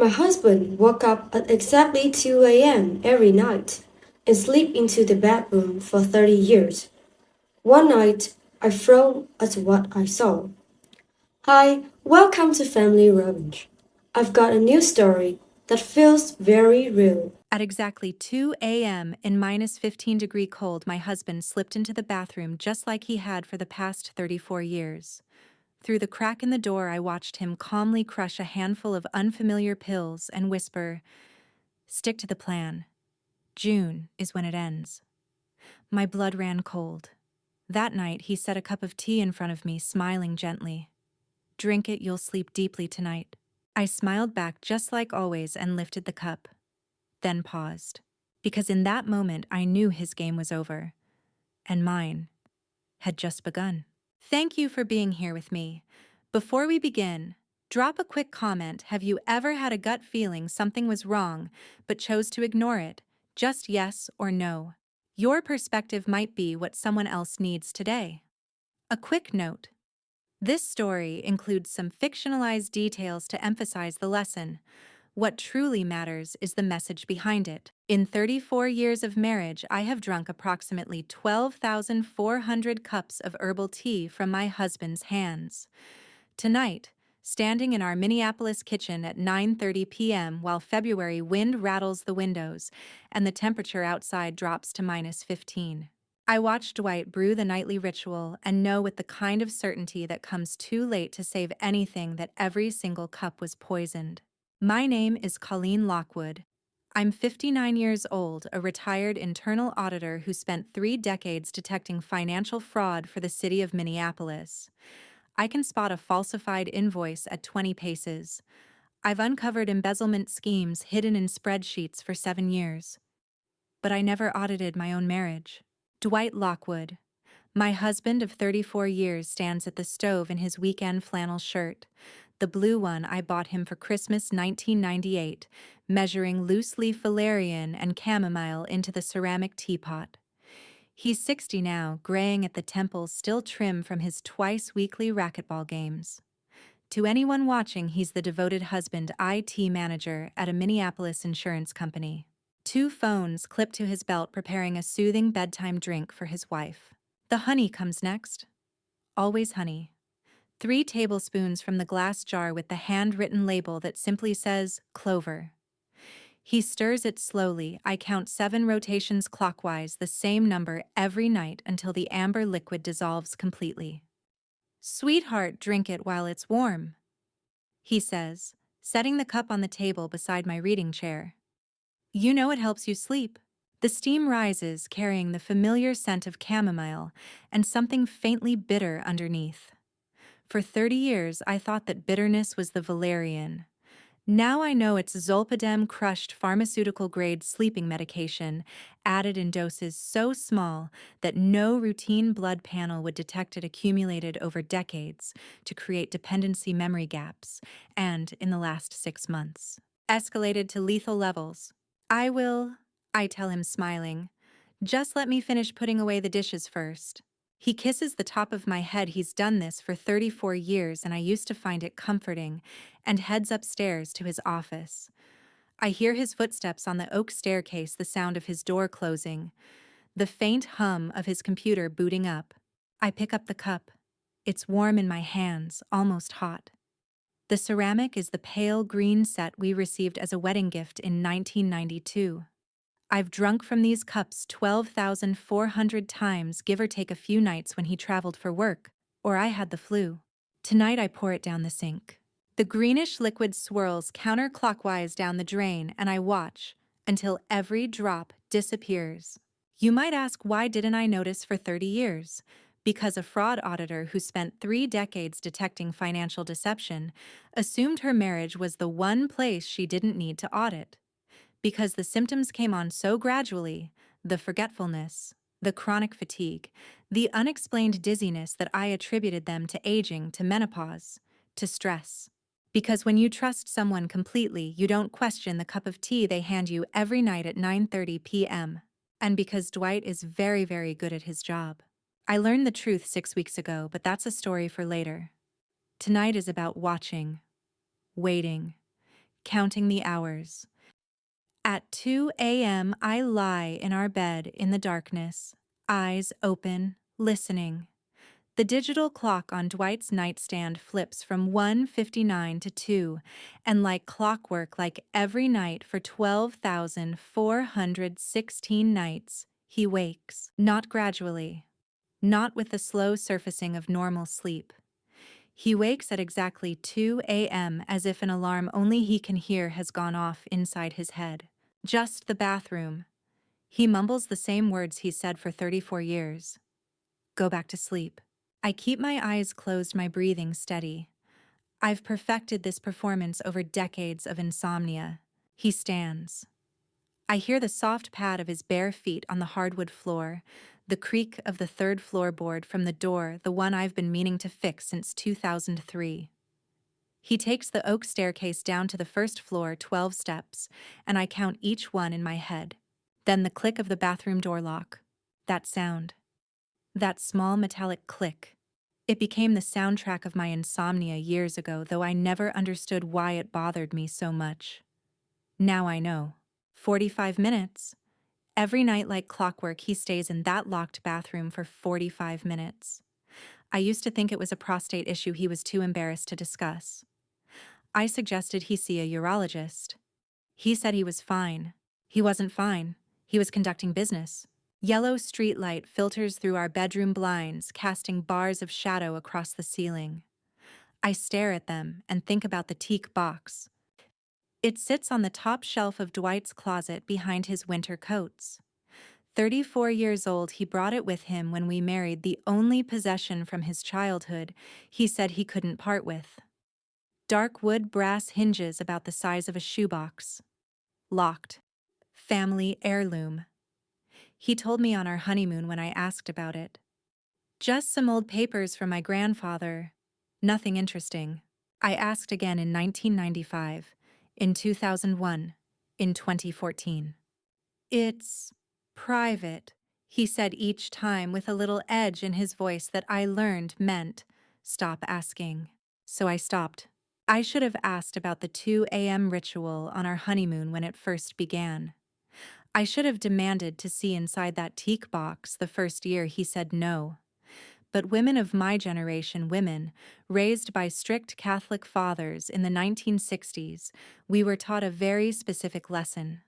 My husband woke up at exactly 2 a.m. every night and sleep into the bedroom for 30 years. One night, I froze at what I saw. Hi, welcome to Family Revenge. I've got a new story that feels very real. At exactly 2 a.m. in -15-degree cold, my husband slipped into the bathroom just like he had for the past 34 years. Through the crack in the door, I watched him calmly crush a handful of unfamiliar pills and whisper, "Stick to the plan. June is when it ends." My blood ran cold. That night, he set a cup of tea in front of me, smiling gently. "Drink it, you'll sleep deeply tonight." I smiled back just like always and lifted the cup, then paused. Because in that moment, I knew his game was over, and mine had just begun. Thank you for being here with me. Before we begin, drop a quick comment. Have you ever had a gut feeling something was wrong, but chose to ignore it? Just yes or no. Your perspective might be what someone else needs today. A quick note. This story includes some fictionalized details to emphasize the lesson. What truly matters is the message behind it. In 34 years of marriage, I have drunk approximately 12,400 cups of herbal tea from my husband's hands. Tonight, standing in our Minneapolis kitchen at 9:30 p.m. while February wind rattles the windows and the temperature outside drops to -15. I watch Dwight brew the nightly ritual and know with the kind of certainty that comes too late to save anything that every single cup was poisoned. My name is Colleen Lockwood. I'm 59 years old, a retired internal auditor who spent 3 decades detecting financial fraud for the city of Minneapolis. I can spot a falsified invoice at 20 paces. I've uncovered embezzlement schemes hidden in spreadsheets for 7 years. But I never audited my own marriage. Dwight Lockwood, my husband of 34 years, stands at the stove in his weekend flannel shirt, the blue one I bought him for Christmas 1998, measuring loose-leaf valerian and chamomile into the ceramic teapot. He's 60 now, graying at the temples, still trim from his twice-weekly racquetball games. To anyone watching, he's the devoted husband IT manager at a Minneapolis insurance company. 2 phones clipped to his belt, preparing a soothing bedtime drink for his wife. The honey comes next. Always honey. 3 tablespoons from the glass jar with the handwritten label that simply says Clover. He stirs it slowly. I count 7 rotations clockwise, the same number every night until the amber liquid dissolves completely. "Sweetheart, drink it while it's warm," he says, setting the cup on the table beside my reading chair. "You know it helps you sleep." The steam rises, carrying the familiar scent of chamomile and something faintly bitter underneath. For 30 years, I thought that bitterness was the valerian. Now I know it's zolpidem, crushed pharmaceutical-grade sleeping medication, added in doses so small that no routine blood panel would detect it, accumulated over decades to create dependency memory gaps, and, in the last 6 months, escalated to lethal levels. I tell him, smiling. "Just let me finish putting away the dishes first." He kisses the top of my head. He's done this for 34 years, and I used to find it comforting, and heads upstairs to his office. I hear his footsteps on the oak staircase, the sound of his door closing, the faint hum of his computer booting up. I pick up the cup. It's warm in my hands, almost hot. The ceramic is the pale green set we received as a wedding gift in 1992. I've drunk from these cups 12,400 times, give or take a few nights when he traveled for work, or I had the flu. Tonight I pour it down the sink. The greenish liquid swirls counterclockwise down the drain, and I watch until every drop disappears. You might ask, why didn't I notice for 30 years? Because a fraud auditor who spent 3 decades detecting financial deception assumed her marriage was the one place she didn't need to audit. Because the symptoms came on so gradually, the forgetfulness, the chronic fatigue, the unexplained dizziness, that I attributed them to aging, to menopause, to stress. Because when you trust someone completely, you don't question the cup of tea they hand you every night at 9:30 p.m. And because Dwight is very, very good at his job. I learned the truth 6 weeks ago, but that's a story for later. Tonight is about watching, waiting, counting the hours. At 2 a.m., I lie in our bed in the darkness, eyes open, listening. The digital clock on Dwight's nightstand flips from 1:59 to 2, and like clockwork, like every night for 12,416 nights, he wakes, not gradually, not with the slow surfacing of normal sleep. He wakes at exactly 2 a.m. as if an alarm only he can hear has gone off inside his head. Just the bathroom. He mumbles the same words he said for 34 years. Go back to sleep. I keep my eyes closed, my breathing steady. I've perfected this performance over decades of insomnia. He stands. I hear the soft pad of his bare feet on the hardwood floor, the creak of the third floorboard from the door, the one I've been meaning to fix since 2003. He takes the oak staircase down to the first floor, 12 steps, and I count each one in my head. Then the click of the bathroom door lock. That sound. That small metallic click. It became the soundtrack of my insomnia years ago, though I never understood why it bothered me so much. Now I know. 45 minutes. Every night, like clockwork, he stays in that locked bathroom for 45 minutes. I used to think it was a prostate issue he was too embarrassed to discuss. I suggested he see a urologist. He said he was fine. He wasn't fine. He was conducting business. Yellow streetlight filters through our bedroom blinds, casting bars of shadow across the ceiling. I stare at them and think about the teak box. It sits on the top shelf of Dwight's closet behind his winter coats. 34 years old, he brought it with him when we married, the only possession from his childhood he said he couldn't part with. Dark wood brass hinges about the size of a shoebox. Locked. Family heirloom. He told me on our honeymoon when I asked about it. Just some old papers from my grandfather. Nothing interesting. I asked again in 1995, in 2001, in 2014. It's private, he said each time with a little edge in his voice that I learned meant stop asking. So I stopped. I should have asked about the 2 a.m. ritual on our honeymoon when it first began. I should have demanded to see inside that teak box the first year he said no. But women of my generation, women, raised by strict Catholic fathers in the 1960s, we were taught a very specific lesson.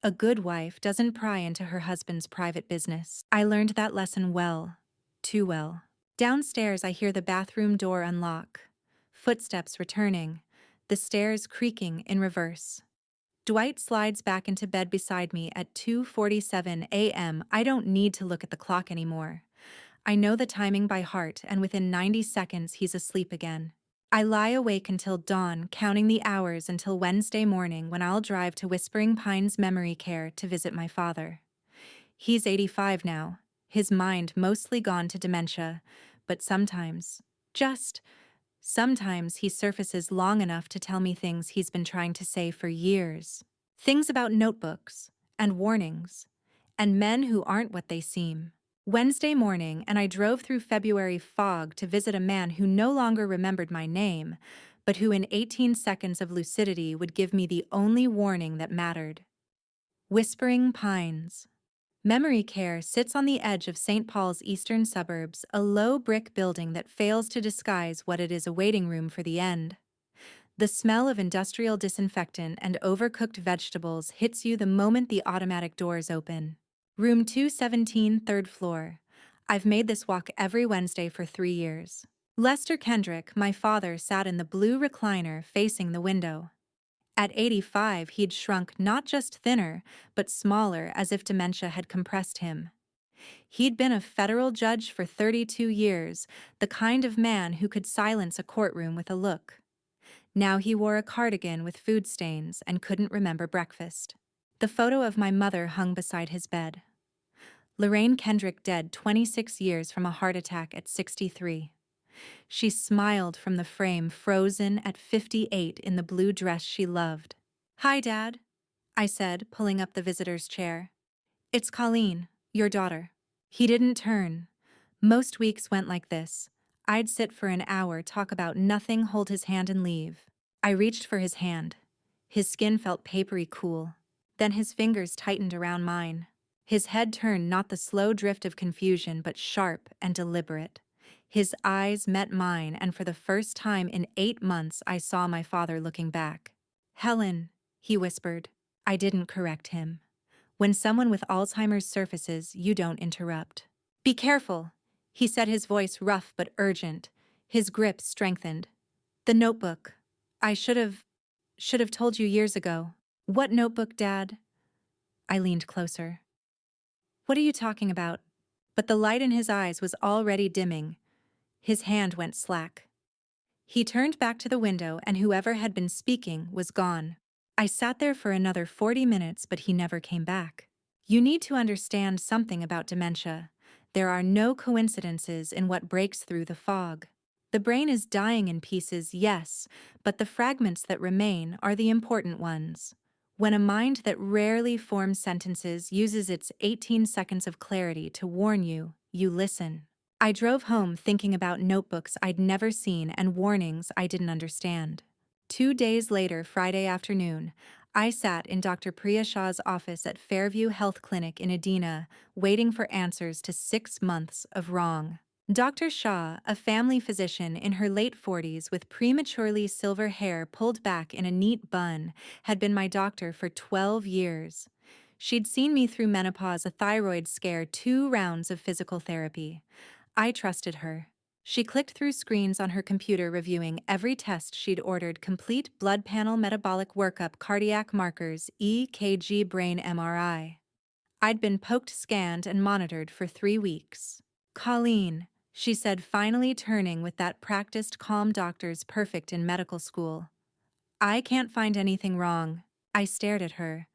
A good wife doesn't pry into her husband's private business. I learned that lesson well, too well. Downstairs, I hear the bathroom door unlock, footsteps returning, the stairs creaking in reverse. Dwight slides back into bed beside me at 2:47 a.m. I don't need to look at the clock anymore. I know the timing by heart, and within 90 seconds he's asleep again. I lie awake until dawn, counting the hours until Wednesday morning when I'll drive to Whispering Pines Memory Care to visit my father. He's 85 now, his mind mostly gone to dementia, but sometimes, just sometimes, he surfaces long enough to tell me things he's been trying to say for years. Things about notebooks, and warnings, and men who aren't what they seem. Wednesday morning, and I drove through February fog to visit a man who no longer remembered my name, but who in 18 seconds of lucidity would give me the only warning that mattered. Whispering Pines. Memory Care sits on the edge of St. Paul's eastern suburbs, a low brick building that fails to disguise what it is, a waiting room for the end. The smell of industrial disinfectant and overcooked vegetables hits you the moment the automatic doors open. Room 217, third floor. I've made this walk every Wednesday for 3 years. Lester Kendrick, my father, sat in the blue recliner facing the window. At 85, he'd shrunk not just thinner, but smaller, as if dementia had compressed him. He'd been a federal judge for 32 years, the kind of man who could silence a courtroom with a look. Now he wore a cardigan with food stains and couldn't remember breakfast. The photo of my mother hung beside his bed. Lorraine Kendrick dead 26 years from a heart attack at 63. She smiled from the frame, frozen at 58 in the blue dress she loved. "Hi, Dad," I said, pulling up the visitor's chair. "It's Colleen, your daughter." He didn't turn. Most weeks went like this. I'd sit for an hour, talk about nothing, hold his hand and leave. I reached for his hand. His skin felt papery cool. Then his fingers tightened around mine. His head turned, not the slow drift of confusion, but sharp and deliberate. His eyes met mine, and for the first time in 8 months I saw my father looking back. "Helen," he whispered. I didn't correct him. When someone with Alzheimer's surfaces, you don't interrupt. "Be careful," he said, his voice rough but urgent. His grip strengthened. "The notebook. I should have told you years ago." "What notebook, Dad?" I leaned closer. "What are you talking about?" But the light in his eyes was already dimming. His hand went slack. He turned back to the window, and whoever had been speaking was gone. I sat there for another 40 minutes, but he never came back. You need to understand something about dementia. There are no coincidences in what breaks through the fog. The brain is dying in pieces, yes, but the fragments that remain are the important ones. When a mind that rarely forms sentences uses its 18 seconds of clarity to warn you, you listen. I drove home thinking about notebooks I'd never seen and warnings I didn't understand. 2 days later, Friday afternoon, I sat in Dr. Priya Shah's office at Fairview Health Clinic in Edina, waiting for answers to 6 months of wrong. Dr. Shah, a family physician in her late 40s with prematurely silver hair pulled back in a neat bun, had been my doctor for 12 years. She'd seen me through menopause, a thyroid scare, 2 rounds of physical therapy. I trusted her. She clicked through screens on her computer, reviewing every test she'd ordered: complete blood panel, metabolic workup, cardiac markers, EKG, brain MRI. I'd been poked, scanned, and monitored for 3 weeks. "Colleen," she said, finally turning with that practiced calm doctor's perfect in medical school. "I can't find anything wrong." I stared at her.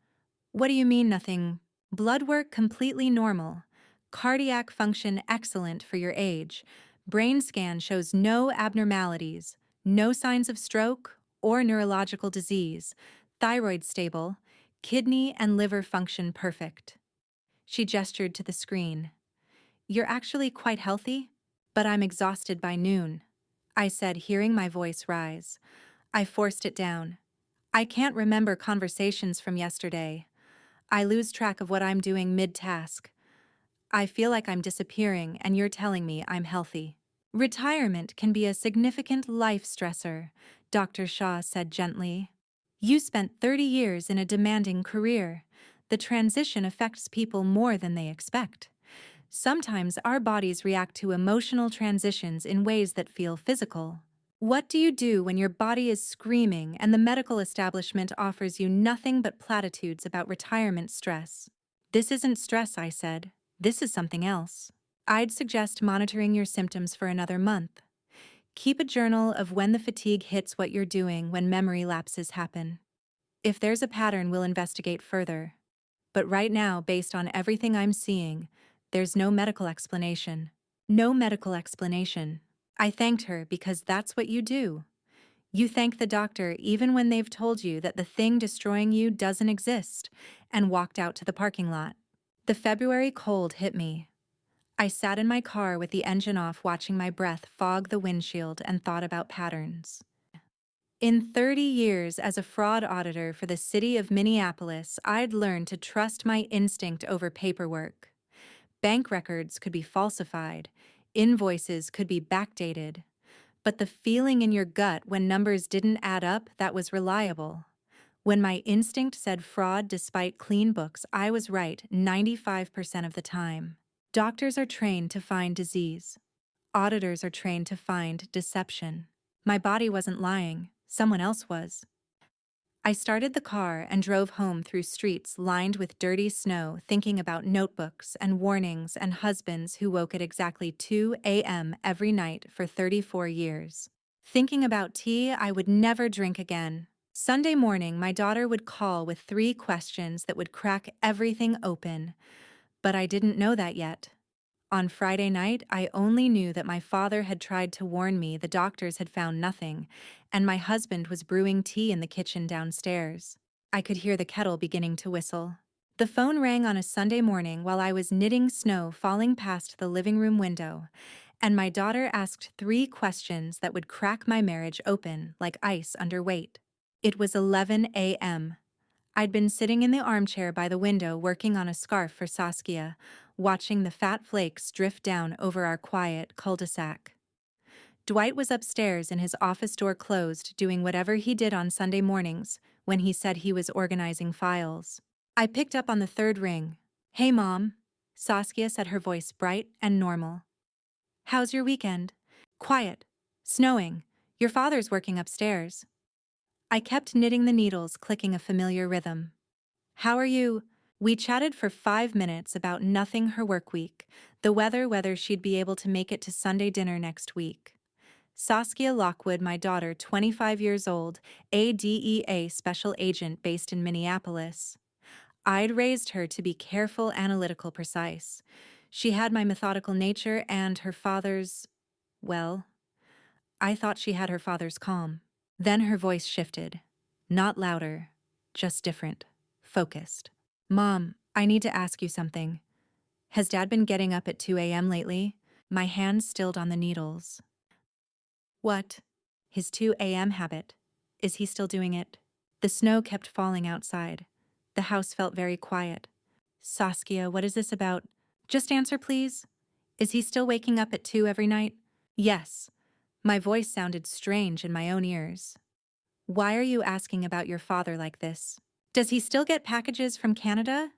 "What do you mean, nothing?" "Blood work completely normal. Cardiac function excellent for your age. Brain scan shows no abnormalities, no signs of stroke or neurological disease. Thyroid stable. Kidney and liver function perfect." She gestured to the screen. "You're actually quite healthy, but I'm exhausted by noon," I said, hearing my voice rise. I forced it down. "I can't remember conversations from yesterday. I lose track of what I'm doing mid-task. I feel like I'm disappearing, and you're telling me I'm healthy." "Retirement can be a significant life stressor," Dr. Shah said gently. "You spent 30 years in a demanding career. The transition affects people more than they expect. Sometimes our bodies react to emotional transitions in ways that feel physical. What do you do when your body is screaming and the medical establishment offers you nothing but platitudes about retirement stress?" "This isn't stress," I said. "This is something else. I'd suggest monitoring your symptoms for another month. Keep a journal of when the fatigue hits, what you're doing when memory lapses happen. If there's a pattern, we'll investigate further. But right now, based on everything I'm seeing, there's no medical explanation." "No medical explanation." I thanked her, because that's what you do. You thank the doctor even when they've told you that the thing destroying you doesn't exist, and walked out to the parking lot. The February cold hit me. I sat in my car with the engine off, watching my breath fog the windshield, and thought about patterns. In 30 years as a fraud auditor for the city of Minneapolis, I'd learned to trust my instinct over paperwork. Bank records could be falsified, invoices could be backdated, but the feeling in your gut when numbers didn't add up, that was reliable. When my instinct said fraud despite clean books, I was right 95% of the time. Doctors are trained to find disease. Auditors are trained to find deception. My body wasn't lying, someone else was. I started the car and drove home through streets lined with dirty snow, thinking about notebooks and warnings and husbands who woke at exactly 2 a.m. every night for 34 years. Thinking about tea I would never drink again. Sunday morning, my daughter would call with 3 questions that would crack everything open, but I didn't know that yet. On Friday night, I only knew that my father had tried to warn me the doctors had found nothing, and my husband was brewing tea in the kitchen downstairs. I could hear the kettle beginning to whistle. The phone rang on a Sunday morning while I was knitting, snow falling past the living room window, and my daughter asked 3 questions that would crack my marriage open like ice under weight. It was 11 a.m. I'd been sitting in the armchair by the window working on a scarf for Saskia, watching the fat flakes drift down over our quiet cul-de-sac. Dwight was upstairs in his office door closed doing whatever he did on Sunday mornings when he said he was organizing files. I picked up on the third ring. "Hey, Mom," Saskia said, her voice bright and normal. "How's your weekend?" "Quiet. Snowing. Your father's working upstairs." I kept knitting the needles, clicking a familiar rhythm. "How are you?" We chatted for 5 minutes about nothing her work week, the weather, whether she'd be able to make it to Sunday dinner next week. Saskia Lockwood, my daughter, 25 years old, a DEA special agent based in Minneapolis. I'd raised her to be careful, analytical, precise. She had my methodical nature and her father's, well, I thought she had her father's calm. Then her voice shifted. Not louder, just different, focused. "Mom, I need to ask you something. Has Dad been getting up at 2 a.m. lately?" My hands stilled on the needles. "What?" "His 2 a.m. habit. Is he still doing it?" The snow kept falling outside. The house felt very quiet. "Saskia, what is this about?" "Just answer, please. Is he still waking up at 2 every night?" "Yes." My voice sounded strange in my own ears. "Why are you asking about your father like this? Does he still get packages from Canada?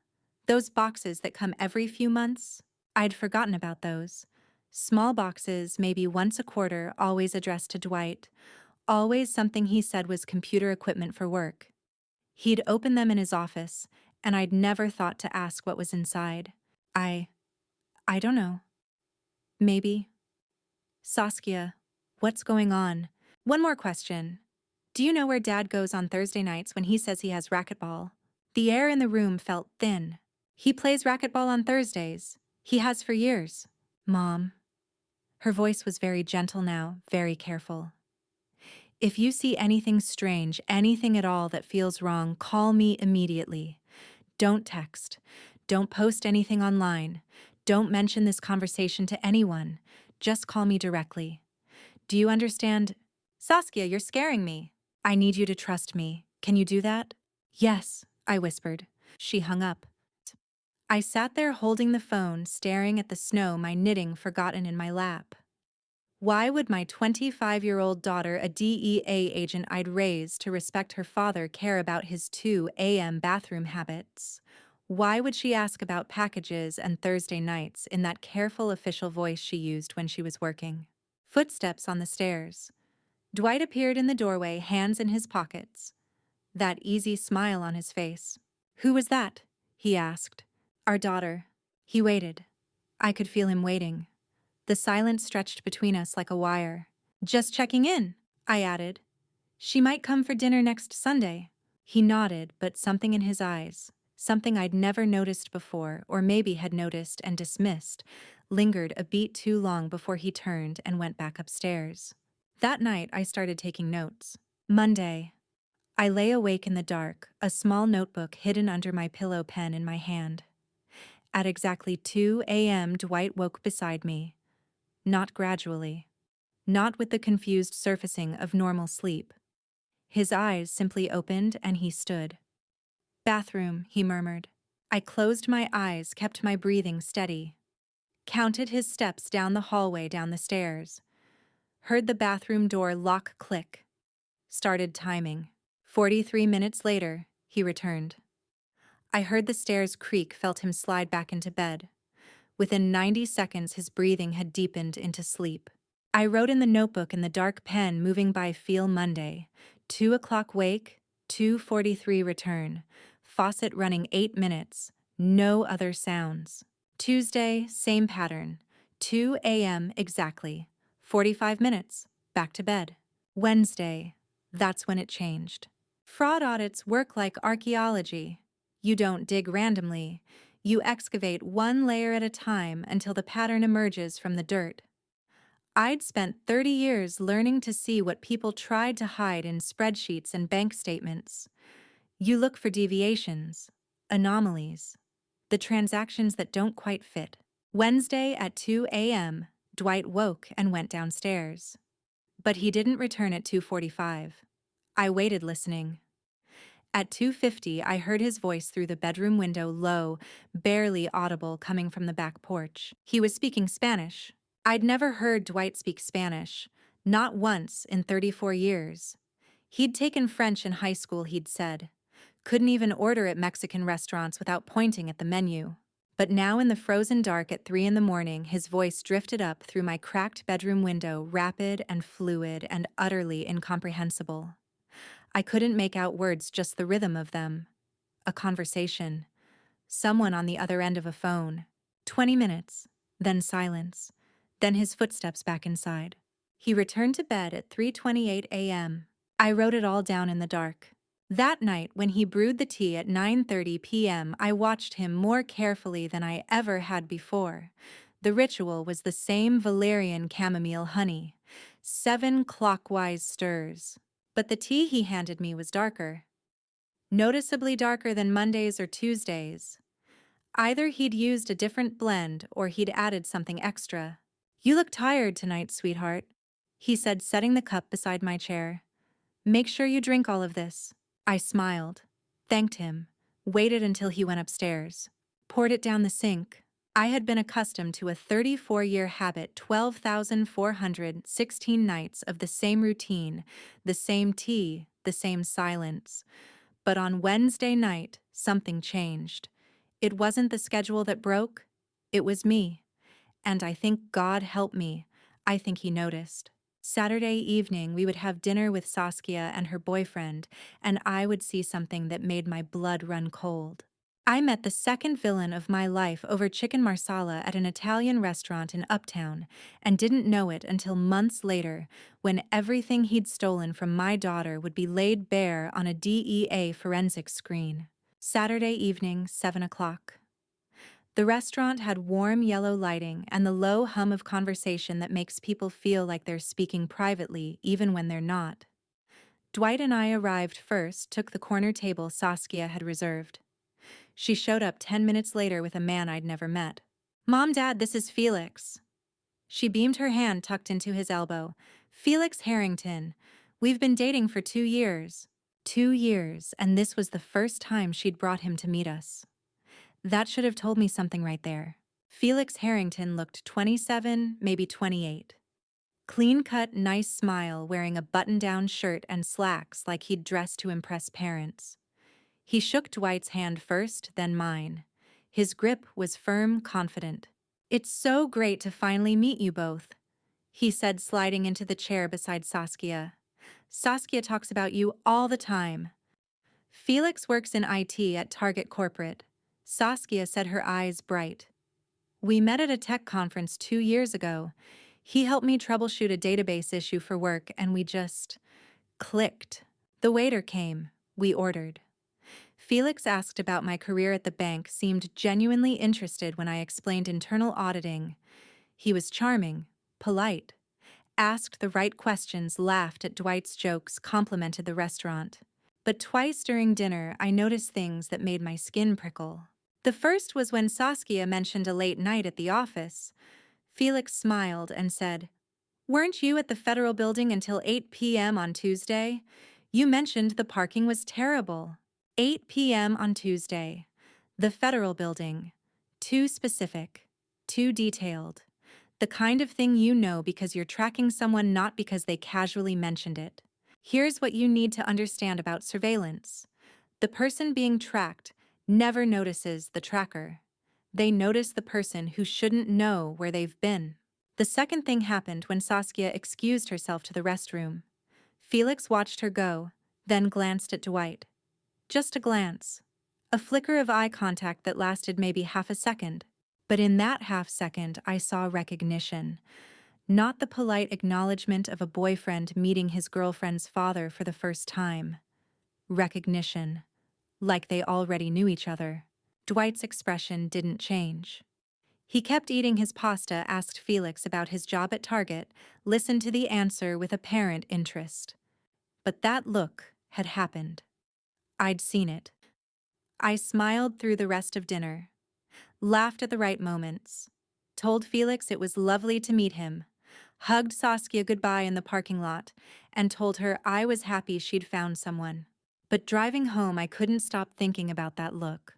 Those boxes that come every few months?" I'd forgotten about those. Small boxes, maybe once a quarter, always addressed to Dwight. Always something he said was computer equipment for work. He'd open them in his office, and I'd never thought to ask what was inside. I don't know. Maybe. "Saskia, what's going on?" "One more question. Do you know where Dad goes on Thursday nights when he says he has racquetball?" The air in the room felt thin. "He plays racquetball on Thursdays. He has for years." "Mom." Her voice was very gentle now, very careful. "If you see anything strange, anything at all that feels wrong, call me immediately. Don't text. Don't post anything online. Don't mention this conversation to anyone. Just call me directly. Do you understand?" "Saskia, you're scaring me." "I need you to trust me. Can you do that?" "Yes," I whispered. She hung up. I sat there holding the phone, staring at the snow, my knitting forgotten in my lap. Why would my 25-year-old daughter, a DEA agent I'd raised to respect her father, care about his 2 a.m. bathroom habits? Why would she ask about packages and Thursday nights in that careful official voice she used when she was working? Footsteps on the stairs. Dwight appeared in the doorway, hands in his pockets. That easy smile on his face. "Who was that?" he asked. "Our daughter." He waited. I could feel him waiting. The silence stretched between us like a wire. "Just checking in," I added. "She might come for dinner next Sunday." He nodded, but something in his eyes, something I'd never noticed before, or maybe had noticed and dismissed, lingered a beat too long before he turned and went back upstairs. That night, I started taking notes. Monday. I lay awake in the dark, a small notebook hidden under my pillow, pen in my hand. At exactly 2 a.m., Dwight woke beside me. Not gradually. Not with the confused surfacing of normal sleep. His eyes simply opened and he stood. "Bathroom," he murmured. I closed my eyes, kept my breathing steady. Counted his steps down the hallway, down the stairs. Heard the bathroom door lock click. Started timing. 43 minutes later, he returned. I heard the stairs creak, felt him slide back into bed. Within 90 seconds, his breathing had deepened into sleep. I wrote in the notebook in the dark pen, moving by feel Monday. 2 o'clock wake, 2:43 return. Faucet running 8 minutes. No other sounds. Tuesday, same pattern. 2 a.m. exactly. 45 minutes. Back to bed. Wednesday. That's when it changed. Fraud audits work like archaeology. You don't dig randomly. You excavate one layer at a time until the pattern emerges from the dirt. I'd spent 30 years learning to see what people tried to hide in spreadsheets and bank statements. You look for deviations, anomalies, the transactions that don't quite fit. Wednesday at 2 a.m., Dwight woke and went downstairs. But he didn't return at 2:45. I waited, listening. At 2:50, I heard his voice through the bedroom window, low, barely audible, coming from the back porch. He was speaking Spanish. I'd never heard Dwight speak Spanish, not once in 34 years. He'd taken French in high school, he'd said. Couldn't even order at Mexican restaurants without pointing at the menu. But now in the frozen dark at 3 in the morning, his voice drifted up through my cracked bedroom window, rapid and fluid and utterly incomprehensible. I couldn't make out words, just the rhythm of them. A conversation. Someone on the other end of a phone. 20 minutes. Then silence. Then his footsteps back inside. He returned to bed at 3:28 a.m. I wrote it all down in the dark. That night, when he brewed the tea at 9:30 p.m., I watched him more carefully than I ever had before. The ritual was the same valerian chamomile honey. 7 clockwise stirs. But the tea he handed me was darker. Noticeably darker than Mondays or Tuesdays. Either he'd used a different blend or he'd added something extra. "You look tired tonight, sweetheart," he said, setting the cup beside my chair. "Make sure you drink all of this." I smiled, thanked him, waited until he went upstairs, poured it down the sink. I had been accustomed to a 34-year habit, 12,416 nights of the same routine, the same tea, the same silence. But on Wednesday night, something changed. It wasn't the schedule that broke, it was me. And I think God helped me. I think he noticed. Saturday evening, we would have dinner with Saskia and her boyfriend, and I would see something that made my blood run cold. I met the second villain of my life over chicken marsala at an Italian restaurant in Uptown, and didn't know it until months later, when everything he'd stolen from my daughter would be laid bare on a DEA forensics screen. Saturday evening, 7 o'clock. The restaurant had warm yellow lighting and the low hum of conversation that makes people feel like they're speaking privately even when they're not. Dwight and I arrived first, took the corner table Saskia had reserved. She showed up 10 minutes later with a man I'd never met. "Mom, Dad, this is Felix." She beamed her hand tucked into his elbow. "Felix Harrington. We've been dating for 2 years." 2 years, and this was the first time she'd brought him to meet us. That should have told me something right there. Felix Harrington looked 27, maybe 28. Clean-cut, nice smile, wearing a button-down shirt and slacks like he'd dressed to impress parents. He shook Dwight's hand first, then mine. His grip was firm, confident. "It's so great to finally meet you both," he said, sliding into the chair beside Saskia. "Saskia talks about you all the time." Felix works in IT at Target Corporate. Saskia said, her eyes bright. "We met at a tech conference 2 years ago. He helped me troubleshoot a database issue for work, and we just clicked. The waiter came. We ordered." Felix asked about my career at the bank, seemed genuinely interested when I explained internal auditing. He was charming, polite, asked the right questions, laughed at Dwight's jokes, complimented the restaurant. But twice during dinner, I noticed things that made my skin prickle. The first was when Saskia mentioned a late night at the office. Felix smiled and said, "Weren't you at the Federal Building until 8 p.m. on Tuesday? You mentioned the parking was terrible." 8 p.m. on Tuesday. The Federal Building. Too specific. Too detailed. The kind of thing you know because you're tracking someone, not because they casually mentioned it. Here's what you need to understand about surveillance. The person being tracked never notices the tracker. They notice the person who shouldn't know where they've been. The second thing happened when Saskia excused herself to the restroom. Felix watched her go, then glanced at Dwight. Just a glance. A flicker of eye contact that lasted maybe half a second. But in that half second, I saw recognition. Not the polite acknowledgement of a boyfriend meeting his girlfriend's father for the first time. Recognition. Like they already knew each other. Dwight's expression didn't change. He kept eating his pasta, asked Felix about his job at Target, listened to the answer with apparent interest. But that look had happened. I'd seen it. I smiled through the rest of dinner, laughed at the right moments, told Felix it was lovely to meet him, hugged Saskia goodbye in the parking lot, and told her I was happy she'd found someone. But driving home, I couldn't stop thinking about that look.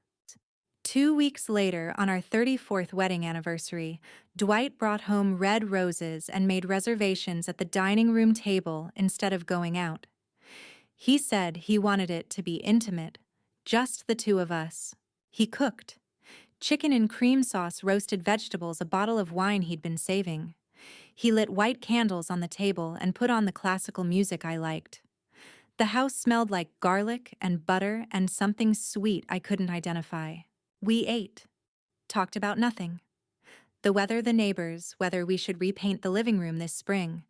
2 weeks later, on our 34th wedding anniversary, Dwight brought home red roses and made reservations at the dining room table instead of going out. He said he wanted it to be intimate, just the two of us. He cooked chicken in cream sauce, roasted vegetables, a bottle of wine he'd been saving. He lit white candles on the table and put on the classical music I liked. The house smelled like garlic and butter and something sweet I couldn't identify. We ate, talked about nothing. The weather, the neighbors, whether we should repaint the living room this spring.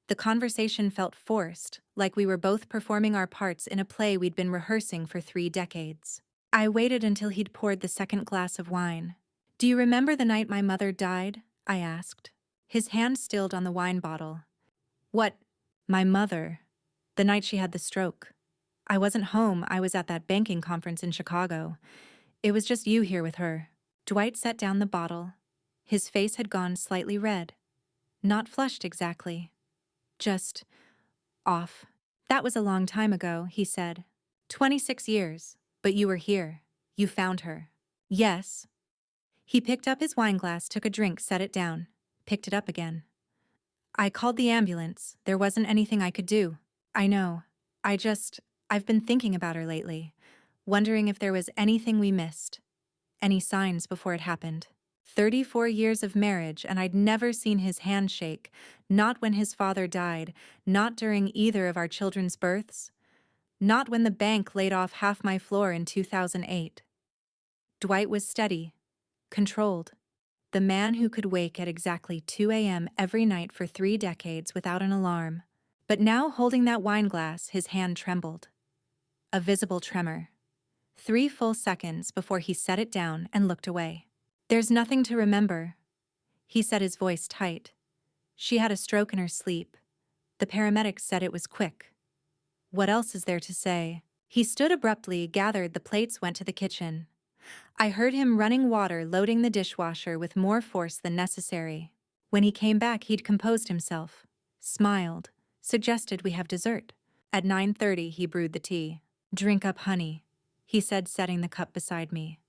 The conversation felt forced, like we were both performing our parts in a play we'd been rehearsing for 3 decades. I waited until he'd poured the second glass of wine. "Do you remember the night my mother died?" I asked. His hand stilled on the wine bottle. "What? My mother? The night she had the stroke. I wasn't home, I was at that banking conference in Chicago. It was just you here with her." Dwight set down the bottle. His face had gone slightly red. Not flushed exactly. Just off. "That was a long time ago," he said. 26 years. But you were here. You found her." "Yes." He picked up his wineglass, took a drink, set it down, picked it up again. "I called the ambulance. There wasn't anything I could do." "I know. I've been thinking about her lately, wondering if there was anything we missed. Any signs before it happened. 34 years of marriage, and I'd never seen his hand shake, not when his father died, not during either of our children's births, not when the bank laid off half my floor in 2008. Dwight was steady, controlled, the man who could wake at exactly 2 a.m. every night for 3 decades without an alarm. But now, holding that wine glass, his hand trembled. A visible tremor. 3 full seconds before he set it down and looked away. "There's nothing to remember," he said, his voice tight. "She had a stroke in her sleep. The paramedics said it was quick. What else is there to say?" He stood abruptly, gathered the plates, went to the kitchen. I heard him running water, loading the dishwasher with more force than necessary. When he came back, he'd composed himself, smiled, suggested we have dessert. At 9:30, he brewed the tea. "Drink up, honey," he said, setting the cup beside me.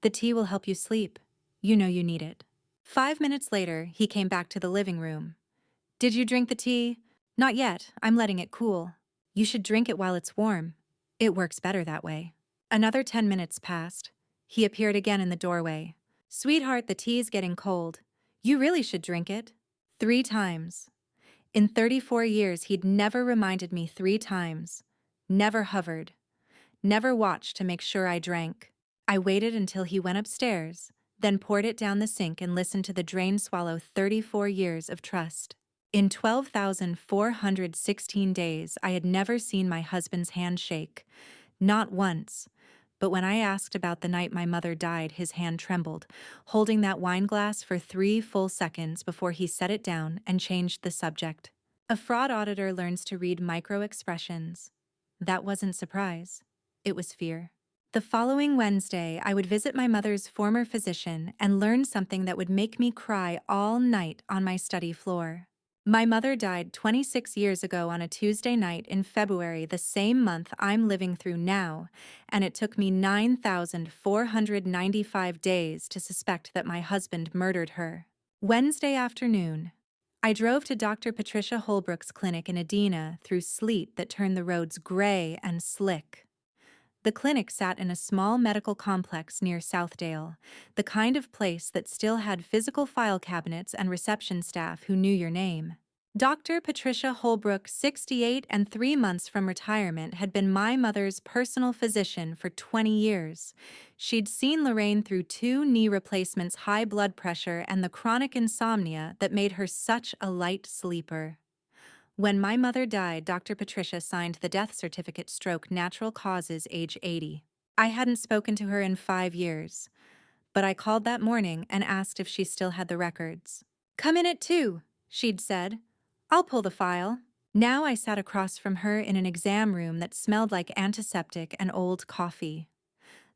"The tea will help you sleep. You know you need it." 5 minutes later, he came back to the living room. "Did you drink the tea?" "Not yet. I'm letting it cool." "You should drink it while it's warm. It works better that way." Another 10 minutes passed. He appeared again in the doorway. "Sweetheart, the tea's getting cold. You really should drink it." 3 times. In 34 years, he'd never reminded me 3 times. Never hovered. Never watched to make sure I drank. I waited until he went upstairs, then poured it down the sink and listened to the drain swallow 34 years of trust. In 12,416 days, I had never seen my husband's hand shake. Not once. But when I asked about the night my mother died, his hand trembled, holding that wine glass for 3 full seconds before he set it down and changed the subject. A fraud auditor learns to read micro-expressions. That wasn't surprise. It was fear. The following Wednesday, I would visit my mother's former physician and learn something that would make me cry all night on my study floor. My mother died 26 years ago on a Tuesday night in February, the same month I'm living through now, and it took me 9,495 days to suspect that my husband murdered her. Wednesday afternoon, I drove to Dr. Patricia Holbrook's clinic in Edina through sleet that turned the roads gray and slick. The clinic sat in a small medical complex near Southdale, the kind of place that still had physical file cabinets and reception staff who knew your name. Dr. Patricia Holbrook, 68 and 3 months from retirement, had been my mother's personal physician for 20 years. She'd seen Lorraine through 2 knee replacements, high blood pressure, and the chronic insomnia that made her such a light sleeper. When my mother died, Dr. Patricia signed the death certificate, stroke, natural causes, age 80. I hadn't spoken to her in 5 years, but I called that morning and asked if she still had the records. "Come in at 2, she'd said. "I'll pull the file." Now I sat across from her in an exam room that smelled like antiseptic and old coffee.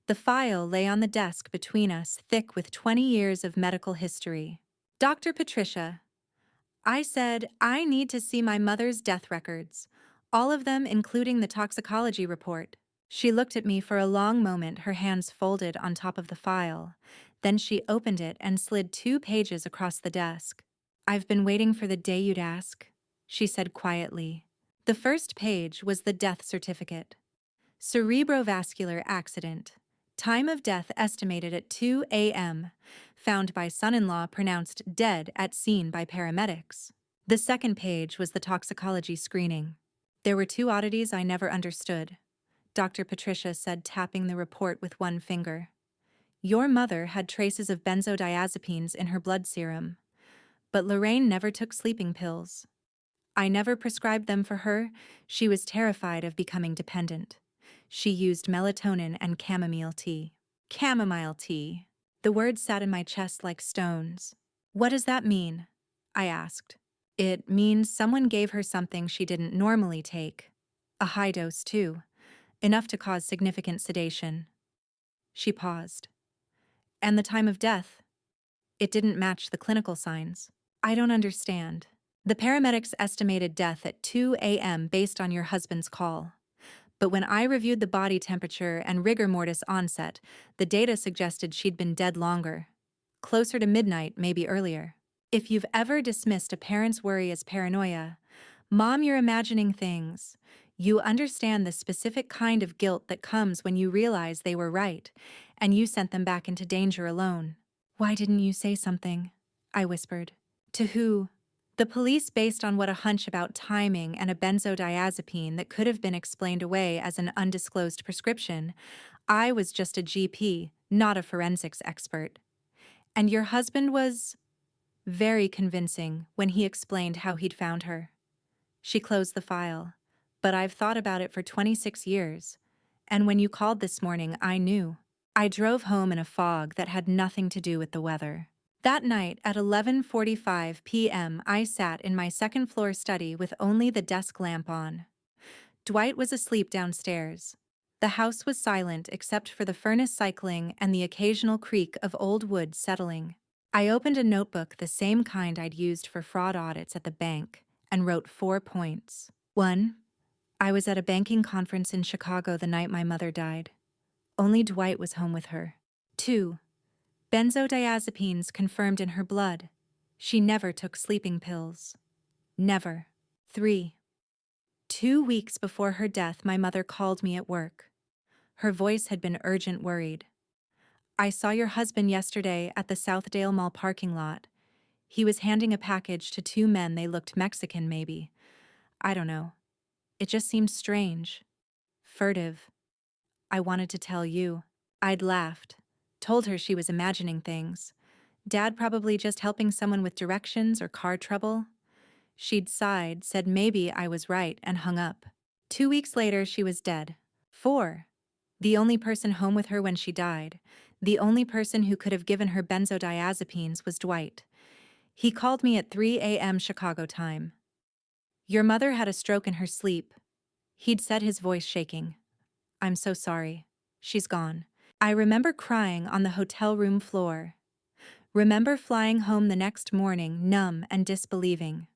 The file lay on the desk between us, thick with 20 years of medical history. "Dr. Patricia, I said, I need to see my mother's death records, all of them including the toxicology report. She looked at me for a long moment, her hands folded on top of the file. Then she opened it and slid 2 pages across the desk. I've been waiting for the day you'd ask, she said quietly. The first page was the death certificate. Cerebrovascular accident. Time of death estimated at 2 a.m. Found by son-in-law pronounced dead at scene by paramedics. The second page was the toxicology screening. There were 2 oddities I never understood. Dr. Patricia said, tapping the report with one finger. Your mother had traces of benzodiazepines in her blood serum, but Lorraine never took sleeping pills. I never prescribed them for her. She was terrified of becoming dependent. She used melatonin and chamomile tea. Chamomile tea. The words sat in my chest like stones. What does that mean? I asked. It means someone gave her something she didn't normally take. A high dose, too. Enough to cause significant sedation. She paused. And the time of death? It didn't match the clinical signs. I don't understand. The paramedics estimated death at 2 a.m. based on your husband's call. But when I reviewed the body temperature and rigor mortis onset, the data suggested she'd been dead longer. Closer to midnight, maybe earlier. If you've ever dismissed a parent's worry as paranoia, Mom, you're imagining things. You understand the specific kind of guilt that comes when you realize they were right, and you sent them back into danger alone. Why didn't you say something? I whispered. To who? The police, based on what a hunch about timing and a benzodiazepine that could have been explained away as an undisclosed prescription. I was just a GP, not a forensics expert. And your husband was very convincing when he explained how he'd found her. She closed the file. But I've thought about it for 26 years. And when you called this morning, I knew. I drove home in a fog that had nothing to do with the weather. That night at 11:45 p.m., I sat in my second-floor study with only the desk lamp on. Dwight was asleep downstairs. The house was silent except for the furnace cycling and the occasional creak of old wood settling. I opened a notebook, the same kind I'd used for fraud audits at the bank, and wrote 4 points. 1. I was at a banking conference in Chicago the night my mother died. Only Dwight was home with her. 2. Benzodiazepines confirmed in her blood. She never took sleeping pills. Never. 3. 2 weeks before her death, my mother called me at work. Her voice had been urgent, worried. I saw your husband yesterday at the Southdale Mall parking lot. He was handing a package to 2 men. They looked Mexican, maybe. I don't know. It just seemed strange. Furtive. I wanted to tell you. I'd laughed. Told her she was imagining things. Dad probably just helping someone with directions or car trouble. She'd sighed, said maybe I was right, and hung up. 2 weeks later, she was dead. 4. The only person home with her when she died, the only person who could have given her benzodiazepines was Dwight. He called me at 3 a.m. Chicago time. Your mother had a stroke in her sleep. He'd said, his voice shaking. I'm so sorry. She's gone. I remember crying on the hotel room floor. Remember flying home the next morning, numb and disbelieving.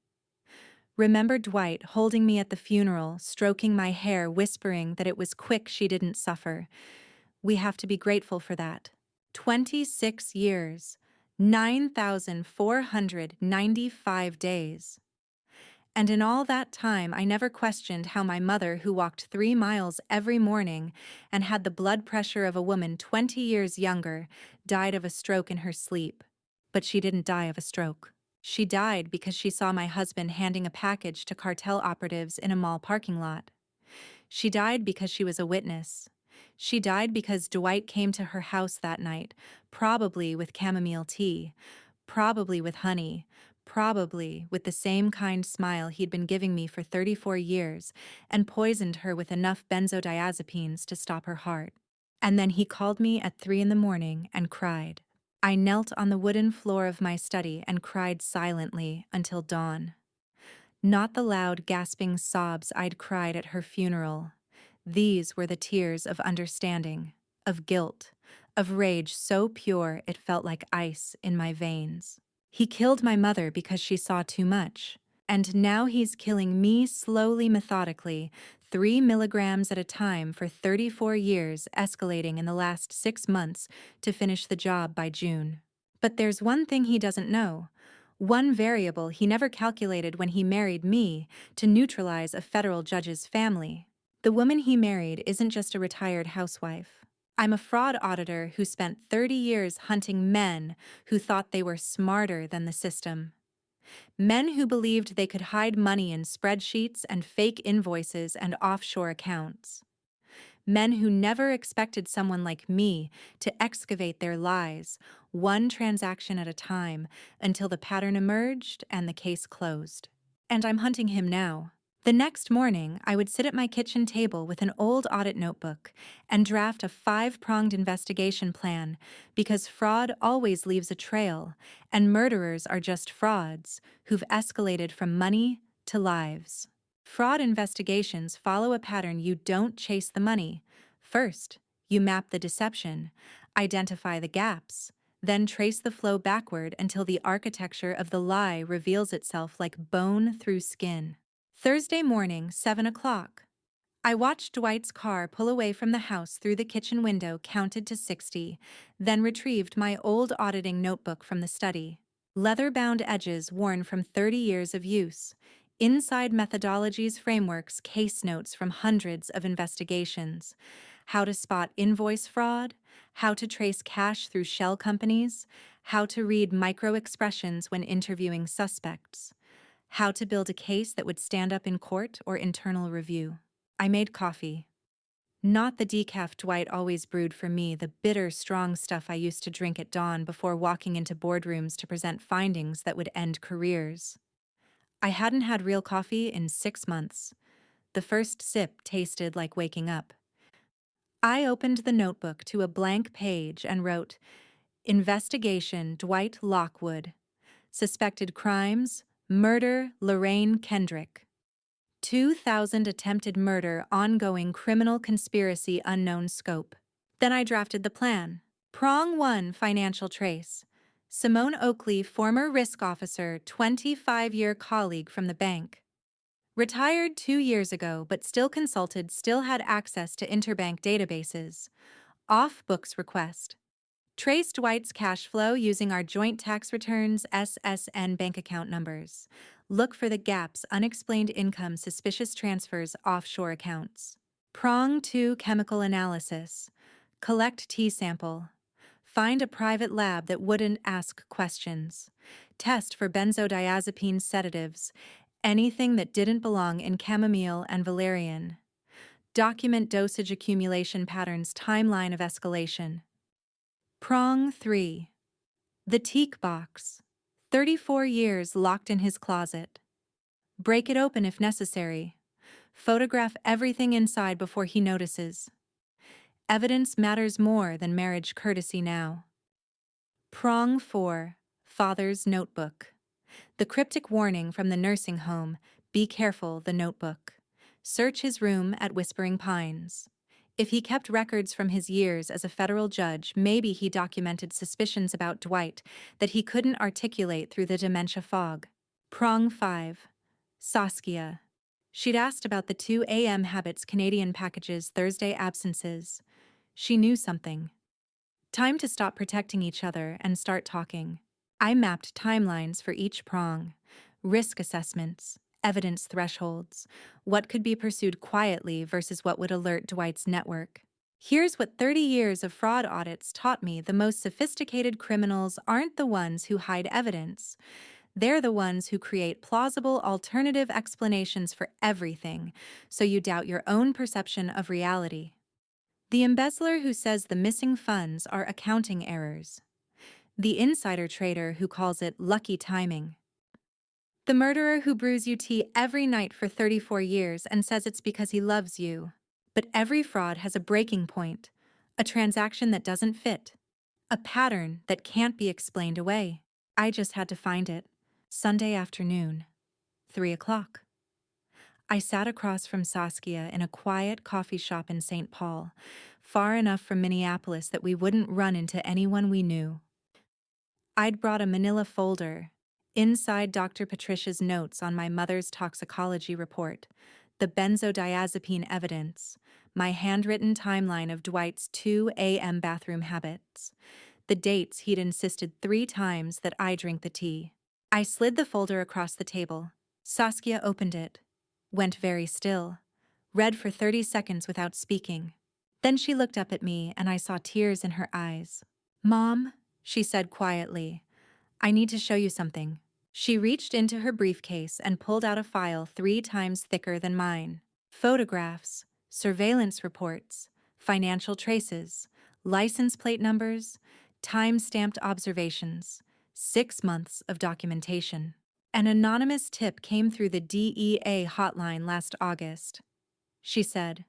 Remember Dwight holding me at the funeral, stroking my hair, whispering that it was quick she didn't suffer. We have to be grateful for that. 26 years, 9,495 days. And in all that time, I never questioned how my mother, who walked 3 miles every morning and had the blood pressure of a woman 20 years younger, died of a stroke in her sleep. But she didn't die of a stroke. She died because she saw my husband handing a package to cartel operatives in a mall parking lot. She died because she was a witness. She died because Dwight came to her house that night, probably with chamomile tea, probably with honey, probably with the same kind smile he'd been giving me for 34 years, and poisoned her with enough benzodiazepines to stop her heart. And then he called me at 3 a.m. and cried. I knelt on the wooden floor of my study and cried silently until dawn. Not the loud, gasping sobs I'd cried at her funeral. These were the tears of understanding, of guilt, of rage so pure it felt like ice in my veins. He killed my mother because she saw too much. And now he's killing me slowly, methodically, 3 milligrams at a time for 34 years, escalating in the last 6 months to finish the job by June. But there's one thing he doesn't know. One variable he never calculated when he married me to neutralize a federal judge's family. The woman he married isn't just a retired housewife. I'm a fraud auditor who spent 30 years hunting men who thought they were smarter than the system. Men who believed they could hide money in spreadsheets and fake invoices and offshore accounts. Men who never expected someone like me to excavate their lies, one transaction at a time, until the pattern emerged and the case closed. And I'm hunting him now. The next morning, I would sit at my kitchen table with an old audit notebook and draft a 5-pronged investigation plan because fraud always leaves a trail, and murderers are just frauds who've escalated from money to lives. Fraud investigations follow a pattern. You don't chase the money. First, you map the deception, identify the gaps, then trace the flow backward until the architecture of the lie reveals itself like bone through skin. Thursday morning, 7 o'clock. I watched Dwight's car pull away from the house through the kitchen window, counted to 60, then retrieved my old auditing notebook from the study. Leather-bound edges worn from 30 years of use. Inside methodologies, frameworks, case notes from hundreds of investigations. How to spot invoice fraud, how to trace cash through shell companies, how to read micro-expressions when interviewing suspects. How to build a case that would stand up in court or internal review. I made coffee. Not the decaf Dwight always brewed for me, the bitter, strong stuff I used to drink at dawn before walking into boardrooms to present findings that would end careers. I hadn't had real coffee in 6 months. The first sip tasted like waking up. I opened the notebook to a blank page and wrote, Investigation Dwight Lockwood. Suspected crimes, murder Lorraine Kendrick. 2,000 attempted murder, ongoing criminal conspiracy, unknown scope. Then I drafted the plan. Prong 1, financial trace. Simone Oakley, former risk officer, 25-year colleague from the bank. Retired 2 years ago, but still consulted, still had access to interbank databases. Off-books request. Trace Dwight's cash flow using our joint tax returns, SSN bank account numbers. Look for the gaps, unexplained income, suspicious transfers, offshore accounts. Prong 2, chemical analysis. Collect T-sample. Find a private lab that wouldn't ask questions. Test for benzodiazepine sedatives, anything that didn't belong in chamomile and valerian. Document dosage accumulation patterns, timeline of escalation. Prong 3. The teak box. 34 years locked in his closet. Break it open if necessary. Photograph everything inside before he notices. Evidence matters more than marriage courtesy now. Prong 4. Father's notebook. The cryptic warning from the nursing home, be careful, the notebook. Search his room at Whispering Pines. If he kept records from his years as a federal judge, maybe he documented suspicions about Dwight that he couldn't articulate through the dementia fog. Prong 5. Saskia. She'd asked about the 2 a.m. Habits Canadian packages, Thursday absences. She knew something. Time to stop protecting each other and start talking. I mapped timelines for each prong. Risk assessments. Evidence thresholds, what could be pursued quietly versus what would alert Dwight's network. Here's what 30 years of fraud audits taught me: the most sophisticated criminals aren't the ones who hide evidence. They're the ones who create plausible alternative explanations for everything, so you doubt your own perception of reality. The embezzler who says the missing funds are accounting errors. The insider trader who calls it lucky timing. The murderer who brews you tea every night for 34 years and says it's because he loves you. But every fraud has a breaking point, a transaction that doesn't fit, a pattern that can't be explained away. I just had to find it. Sunday afternoon, 3 o'clock. I sat across from Saskia in a quiet coffee shop in St. Paul, far enough from Minneapolis that we wouldn't run into anyone we knew. I'd brought a manila folder. Inside Dr. Patricia's notes on my mother's toxicology report, the benzodiazepine evidence, my handwritten timeline of Dwight's 2 a.m. bathroom habits, the dates he'd insisted 3 times that I drink the tea. I slid the folder across the table. Saskia opened it, went very still, read for 30 seconds without speaking. Then she looked up at me and I saw tears in her eyes. "Mom," she said quietly, "I need to show you something." She reached into her briefcase and pulled out a file 3 times thicker than mine. Photographs, surveillance reports, financial traces, license plate numbers, time-stamped observations, 6 months of documentation. An anonymous tip came through the DEA hotline last August. She said,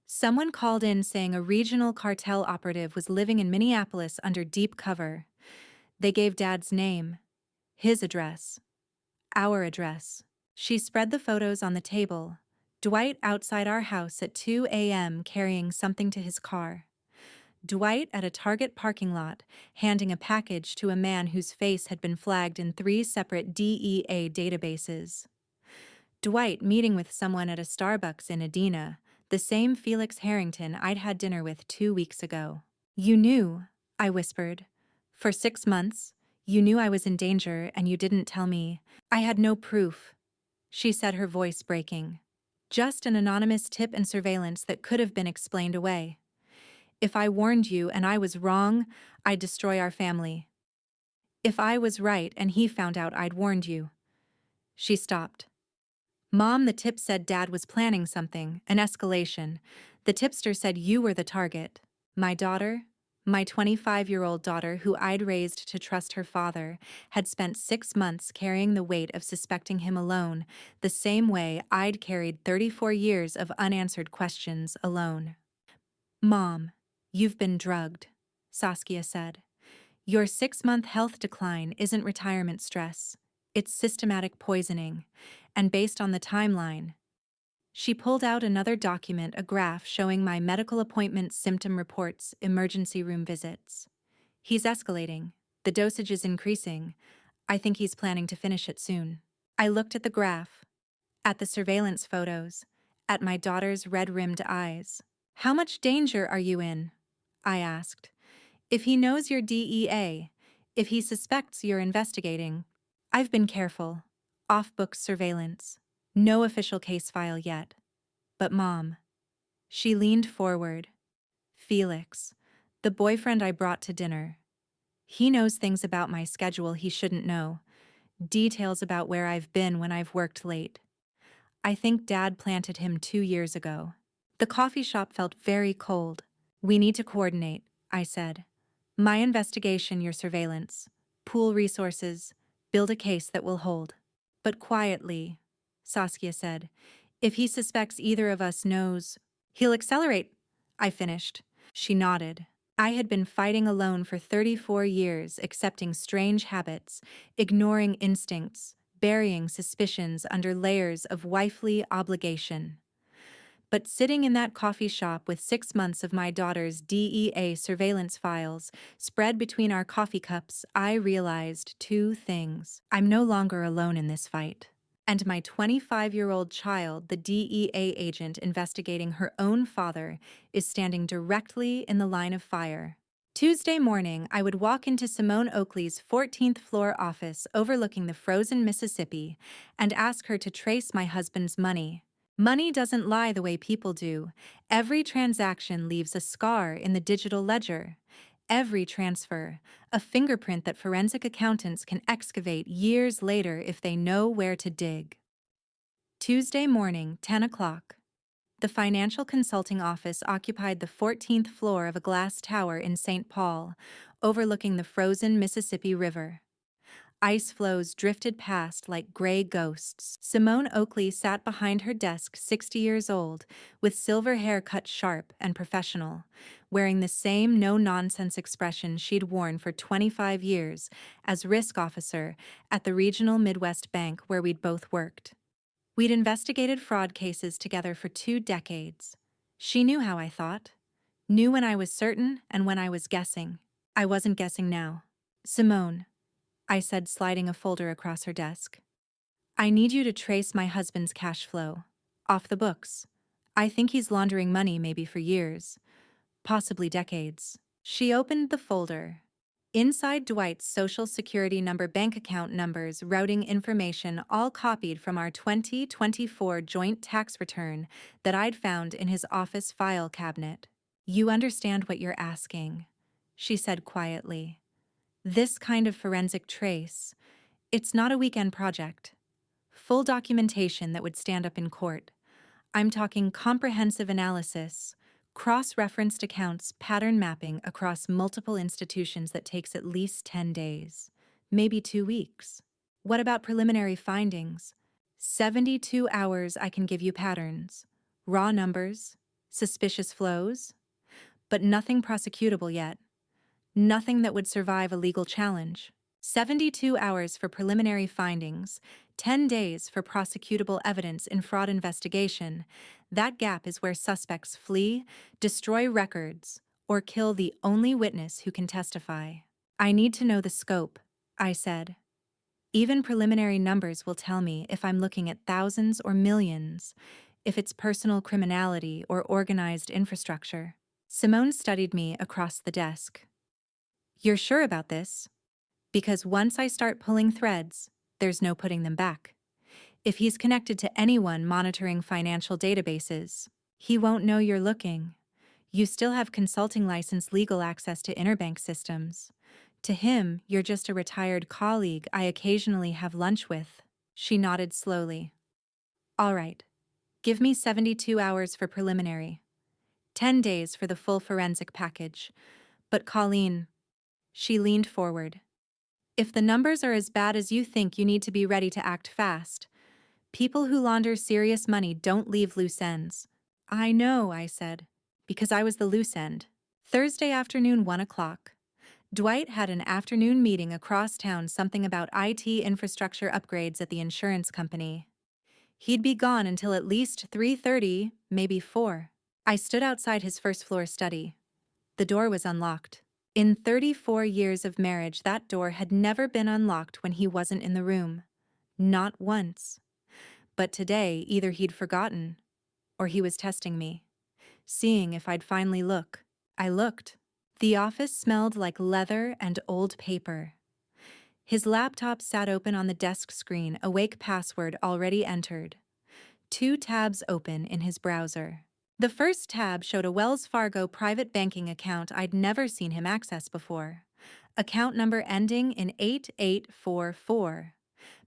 "Someone called in saying a regional cartel operative was living in Minneapolis under deep cover. They gave Dad's name, his address, our address." She spread the photos on the table. Dwight outside our house at 2 a.m. carrying something to his car. Dwight at a Target parking lot, handing a package to a man whose face had been flagged in 3 separate DEA databases. Dwight meeting with someone at a Starbucks in Edina, the same Felix Harrington I'd had dinner with 2 weeks ago. "You knew," I whispered. "For 6 months, you knew I was in danger and you didn't tell me." "I had no proof," she said, her voice breaking. "Just an anonymous tip and surveillance that could have been explained away. If I warned you and I was wrong, I'd destroy our family. If I was right and he found out I'd warned you." She stopped. "Mom, the tip said Dad was planning something, an escalation. The tipster said you were the target. My daughter, my 25-year-old daughter who I'd raised to trust her father, had spent 6 months carrying the weight of suspecting him alone, the same way I'd carried 34 years of unanswered questions alone." "Mom, you've been drugged," Saskia said. "Your 6-month health decline isn't retirement stress. It's systematic poisoning. And based on the timeline." She pulled out another document, a graph showing my medical appointments, symptom reports, emergency room visits. "He's escalating. The dosage is increasing. I think he's planning to finish it soon." I looked at the graph, at the surveillance photos, at my daughter's red-rimmed eyes. "How much danger are you in?" I asked. "If he knows you're DEA, if he suspects you're investigating." "I've been careful. Off-book surveillance. No official case file yet. But Mom." She leaned forward. "Felix, the boyfriend I brought to dinner. He knows things about my schedule he shouldn't know. Details about where I've been when I've worked late. I think Dad planted him 2 years ago." The coffee shop felt very cold. "We need to coordinate," I said. "My investigation, your surveillance. Pool resources. Build a case that will hold." "But quietly," Saskia said. "If he suspects either of us knows, he'll accelerate," I finished. She nodded. I had been fighting alone for 34 years, accepting strange habits, ignoring instincts, burying suspicions under layers of wifely obligation. But sitting in that coffee shop with 6 months of my daughter's DEA surveillance files spread between our coffee cups, I realized 2 things. I'm no longer alone in this fight. And my 25-year-old child, the DEA agent investigating her own father, is standing directly in the line of fire. Tuesday morning, I would walk into Simone Oakley's 14th floor office overlooking the frozen Mississippi and ask her to trace my husband's money. Money doesn't lie the way people do. Every transaction leaves a scar in the digital ledger. Every transfer, a fingerprint that forensic accountants can excavate years later if they know where to dig. Tuesday morning, 10 o'clock. The financial consulting office occupied the 14th floor of a glass tower in St. Paul, overlooking the frozen Mississippi River. Ice floes drifted past like gray ghosts. Simone Oakley sat behind her desk, 60 years old, with silver hair cut sharp and professional, wearing the same no-nonsense expression she'd worn for 25 years as risk officer at the regional Midwest bank where we'd both worked. We'd investigated fraud cases together for 2 decades. She knew how I thought, knew when I was certain and when I was guessing. I wasn't guessing now. "Simone," I said, sliding a folder across her desk. I need you to trace my husband's cash flow. Off the books. I think he's laundering money maybe for years, possibly decades. She opened the folder. Inside Dwight's social security number, bank account numbers, routing information, all copied from our 2024 joint tax return that I'd found in his office file cabinet. You understand what you're asking, she said quietly. This kind of forensic trace, it's not a weekend project. Full documentation that would stand up in court. I'm talking comprehensive analysis, cross-referenced accounts, pattern mapping across multiple institutions that takes at least 10 days, maybe 2 weeks. What about preliminary findings? 72 hours I can give you patterns, raw numbers, suspicious flows, but nothing prosecutable yet. Nothing that would survive a legal challenge. 72 hours for preliminary findings, 10 days for prosecutable evidence in fraud investigation. That gap is where suspects flee, destroy records, or kill the only witness who can testify. I need to know the scope, I said. Even preliminary numbers will tell me if I'm looking at thousands or millions, if it's personal criminality or organized infrastructure. Simone studied me across the desk. You're sure about this? Because once I start pulling threads, there's no putting them back. If he's connected to anyone monitoring financial databases, he won't know you're looking. You still have consulting license, legal access to interbank systems. To him, you're just a retired colleague I occasionally have lunch with. She nodded slowly. All right. Give me 72 hours for preliminary. 10 days for the full forensic package. But Colleen, she leaned forward. If the numbers are as bad as you think, you need to be ready to act fast. People who launder serious money don't leave loose ends. I know, I said, because I was the loose end. Thursday afternoon, 1 o'clock. Dwight had an afternoon meeting across town, something about IT infrastructure upgrades at the insurance company. He'd be gone until at least 3:30, maybe 4. I stood outside his first-floor study. The door was unlocked. In 34 years of marriage, that door had never been unlocked when he wasn't in the room. Not once. But today, either he'd forgotten, or he was testing me, seeing if I'd finally look. I looked. The office smelled like leather and old paper. His laptop sat open on the desk screen, a wake password already entered. 2 tabs open in his browser. The first tab showed a Wells Fargo private banking account I'd never seen him access before. Account number ending in 8844.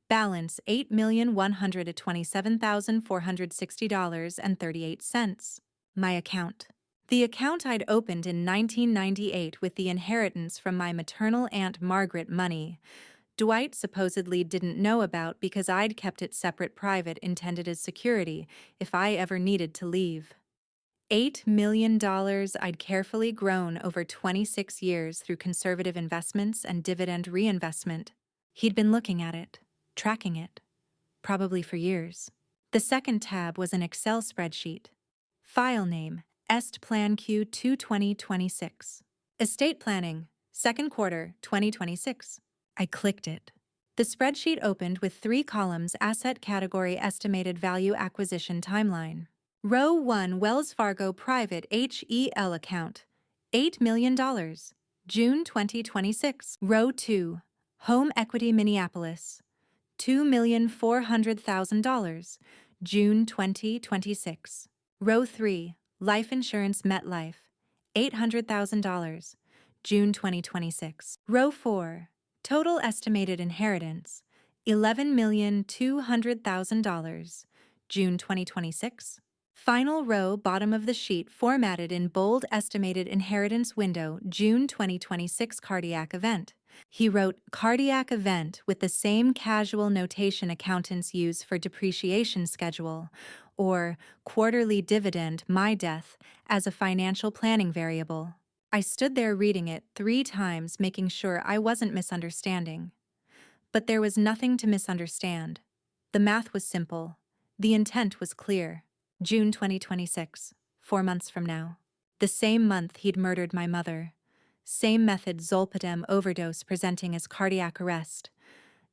Balance $8,127,460.38. My account. The account I'd opened in 1998 with the inheritance from my maternal Aunt Margaret money. Dwight supposedly didn't know about because I'd kept it separate, private, intended as security if I ever needed to leave. $8 million I'd carefully grown over 26 years through conservative investments and dividend reinvestment. He'd been looking at it, tracking it, probably for years. The second tab was an Excel spreadsheet. File name, Est Plan Q 22026. Estate planning, second quarter 2026. I clicked it. The spreadsheet opened with 3 columns: asset category, estimated value, acquisition timeline. Row 1, Wells Fargo private HEL account, $8 million, June 2026. Row 2, Home Equity Minneapolis, $2,400,000, June 2026. Row 3, Life Insurance MetLife, $800,000, June 2026. Row 4, Total Estimated Inheritance, $11,200,000, June 2026. Final row, bottom of the sheet, formatted in bold, estimated inheritance window, June 2026 cardiac event. He wrote cardiac event with the same casual notation accountants use for depreciation schedule, or quarterly dividend, my death, as a financial planning variable. I stood there reading it 3 times, making sure I wasn't misunderstanding. But there was nothing to misunderstand. The math was simple. The intent was clear. June 2026, 4 months from now. The same month he'd murdered my mother. Same method, zolpidem overdose presenting as cardiac arrest.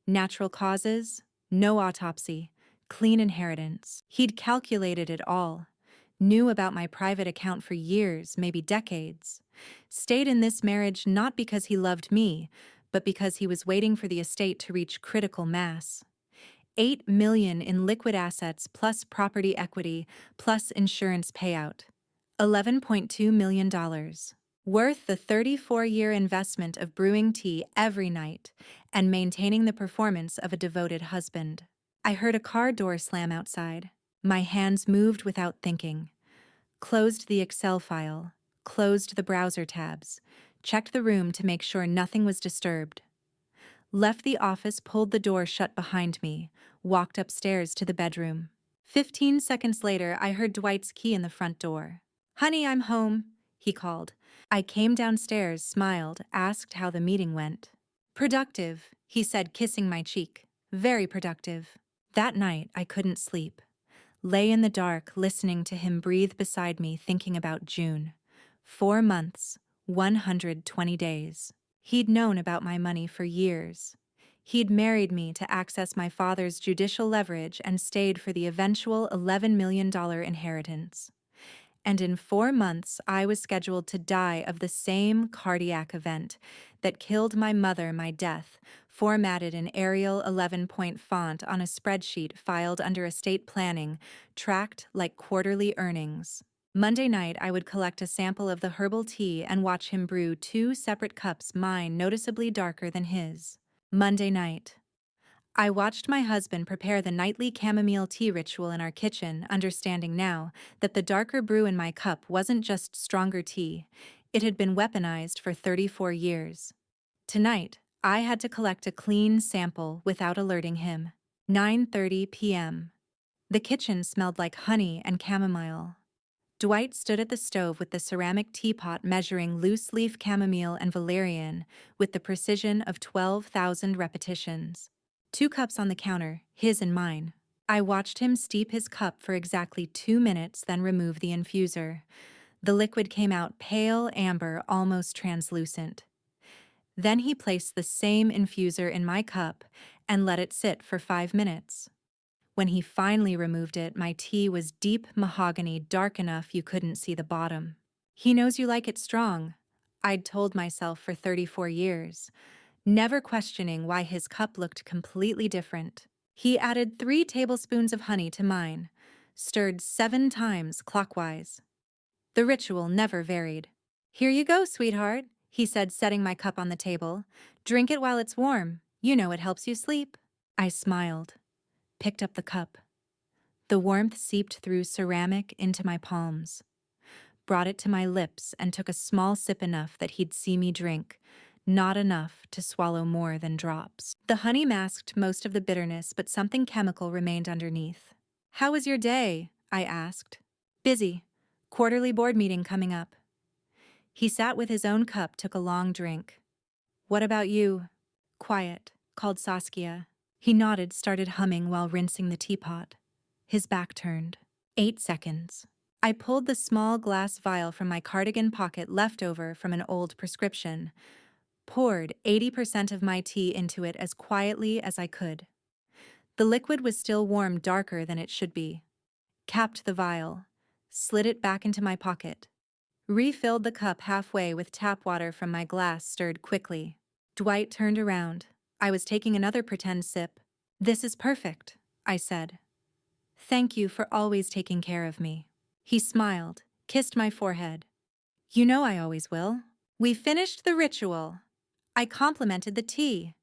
Natural causes, no autopsy, clean inheritance. He'd calculated it all. Knew about my private account for years, maybe decades. Stayed in this marriage not because he loved me, but because he was waiting for the estate to reach critical mass. 8 million in liquid assets plus property equity plus insurance payout. $11.2 million. Worth the 34-year investment of brewing tea every night and maintaining the performance of a devoted husband. I heard a car door slam outside. My hands moved without thinking. Closed the Excel file, closed the browser tabs, checked the room to make sure nothing was disturbed. Left the office, pulled the door shut behind me, walked upstairs to the bedroom. 15 seconds later, I heard Dwight's key in the front door. "Honey, I'm home," he called. I came downstairs, smiled, asked how the meeting went. "Productive," he said, kissing my cheek. "Very productive." That night, I couldn't sleep. Lay in the dark, listening to him breathe beside me, thinking about June. 4 months, 120 days. He'd known about my money for years. He'd married me to access my father's judicial leverage and stayed for the eventual $11 million inheritance. And in 4 months, I was scheduled to die of the same cardiac event that killed my mother, my death, formatted in Arial 11-point font on a spreadsheet filed under estate planning, tracked like quarterly earnings. Monday night, I would collect a sample of the herbal tea and watch him brew 2 separate cups, mine noticeably darker than his. Monday night. I watched my husband prepare the nightly chamomile tea ritual in our kitchen, understanding now that the darker brew in my cup wasn't just stronger tea, it had been weaponized for 34 years. Tonight, I had to collect a clean sample without alerting him. 9:30 p.m. The kitchen smelled like honey and chamomile. Dwight stood at the stove with the ceramic teapot measuring loose-leaf chamomile and valerian with the precision of 12,000 repetitions. 2 cups on the counter, his and mine. I watched him steep his cup for exactly 2 minutes, then remove the infuser. The liquid came out pale amber, almost translucent. Then he placed the same infuser in my cup and let it sit for 5 minutes. When he finally removed it, my tea was deep mahogany, dark enough you couldn't see the bottom. He knows you like it strong, I'd told myself for 34 years, never questioning why his cup looked completely different. He added 3 tablespoons of honey to mine, stirred 7 times clockwise. The ritual never varied. "Here you go, sweetheart," he said, setting my cup on the table. "Drink it while it's warm. You know it helps you sleep." I smiled. Picked up the cup. The warmth seeped through ceramic into my palms. Brought it to my lips and took a small sip, enough that he'd see me drink, not enough to swallow more than drops. The honey masked most of the bitterness, but something chemical remained underneath. "How was your day?" I asked. "Busy. Quarterly board meeting coming up." He sat with his own cup, took a long drink. "What about you?" "Quiet," called Saskia. He nodded, started humming while rinsing the teapot. His back turned. 8 seconds. I pulled the small glass vial from my cardigan pocket, left over from an old prescription. Poured 80% of my tea into it as quietly as I could. The liquid was still warm, darker than it should be. Capped the vial. Slid it back into my pocket. Refilled the cup halfway with tap water from my glass, stirred quickly. Dwight turned around. I was taking another pretend sip. "This is perfect," I said. "Thank you for always taking care of me." He smiled, kissed my forehead. "You know I always will." We finished the ritual. I complimented the tea.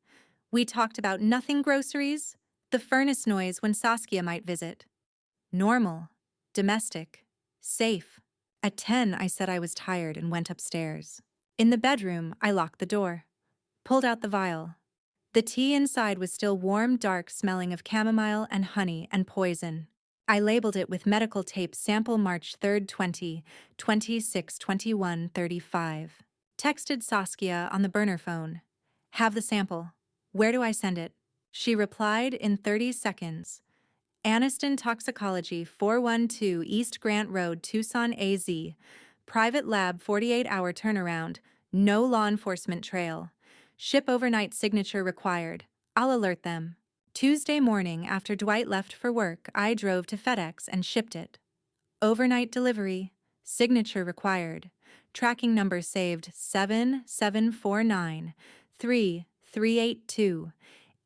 We talked about nothing: groceries, the furnace noise when Saskia might visit. Normal, domestic, safe. At 10, I said I was tired and went upstairs. In the bedroom, I locked the door. Pulled out the vial. The tea inside was still warm, dark, smelling of chamomile and honey and poison. I labeled it with medical tape: sample March 3rd, 20, 26, 21, 35. Texted Saskia on the burner phone. "Have the sample. Where do I send it?" She replied in 30 seconds. Aniston Toxicology, 412 East Grant Road, Tucson, AZ. Private lab, 48-hour turnaround. No law enforcement trail. Ship overnight, signature required. I'll alert them. Tuesday morning, after Dwight left for work, I drove to FedEx and shipped it. Overnight delivery, signature required. Tracking number saved 7749 3382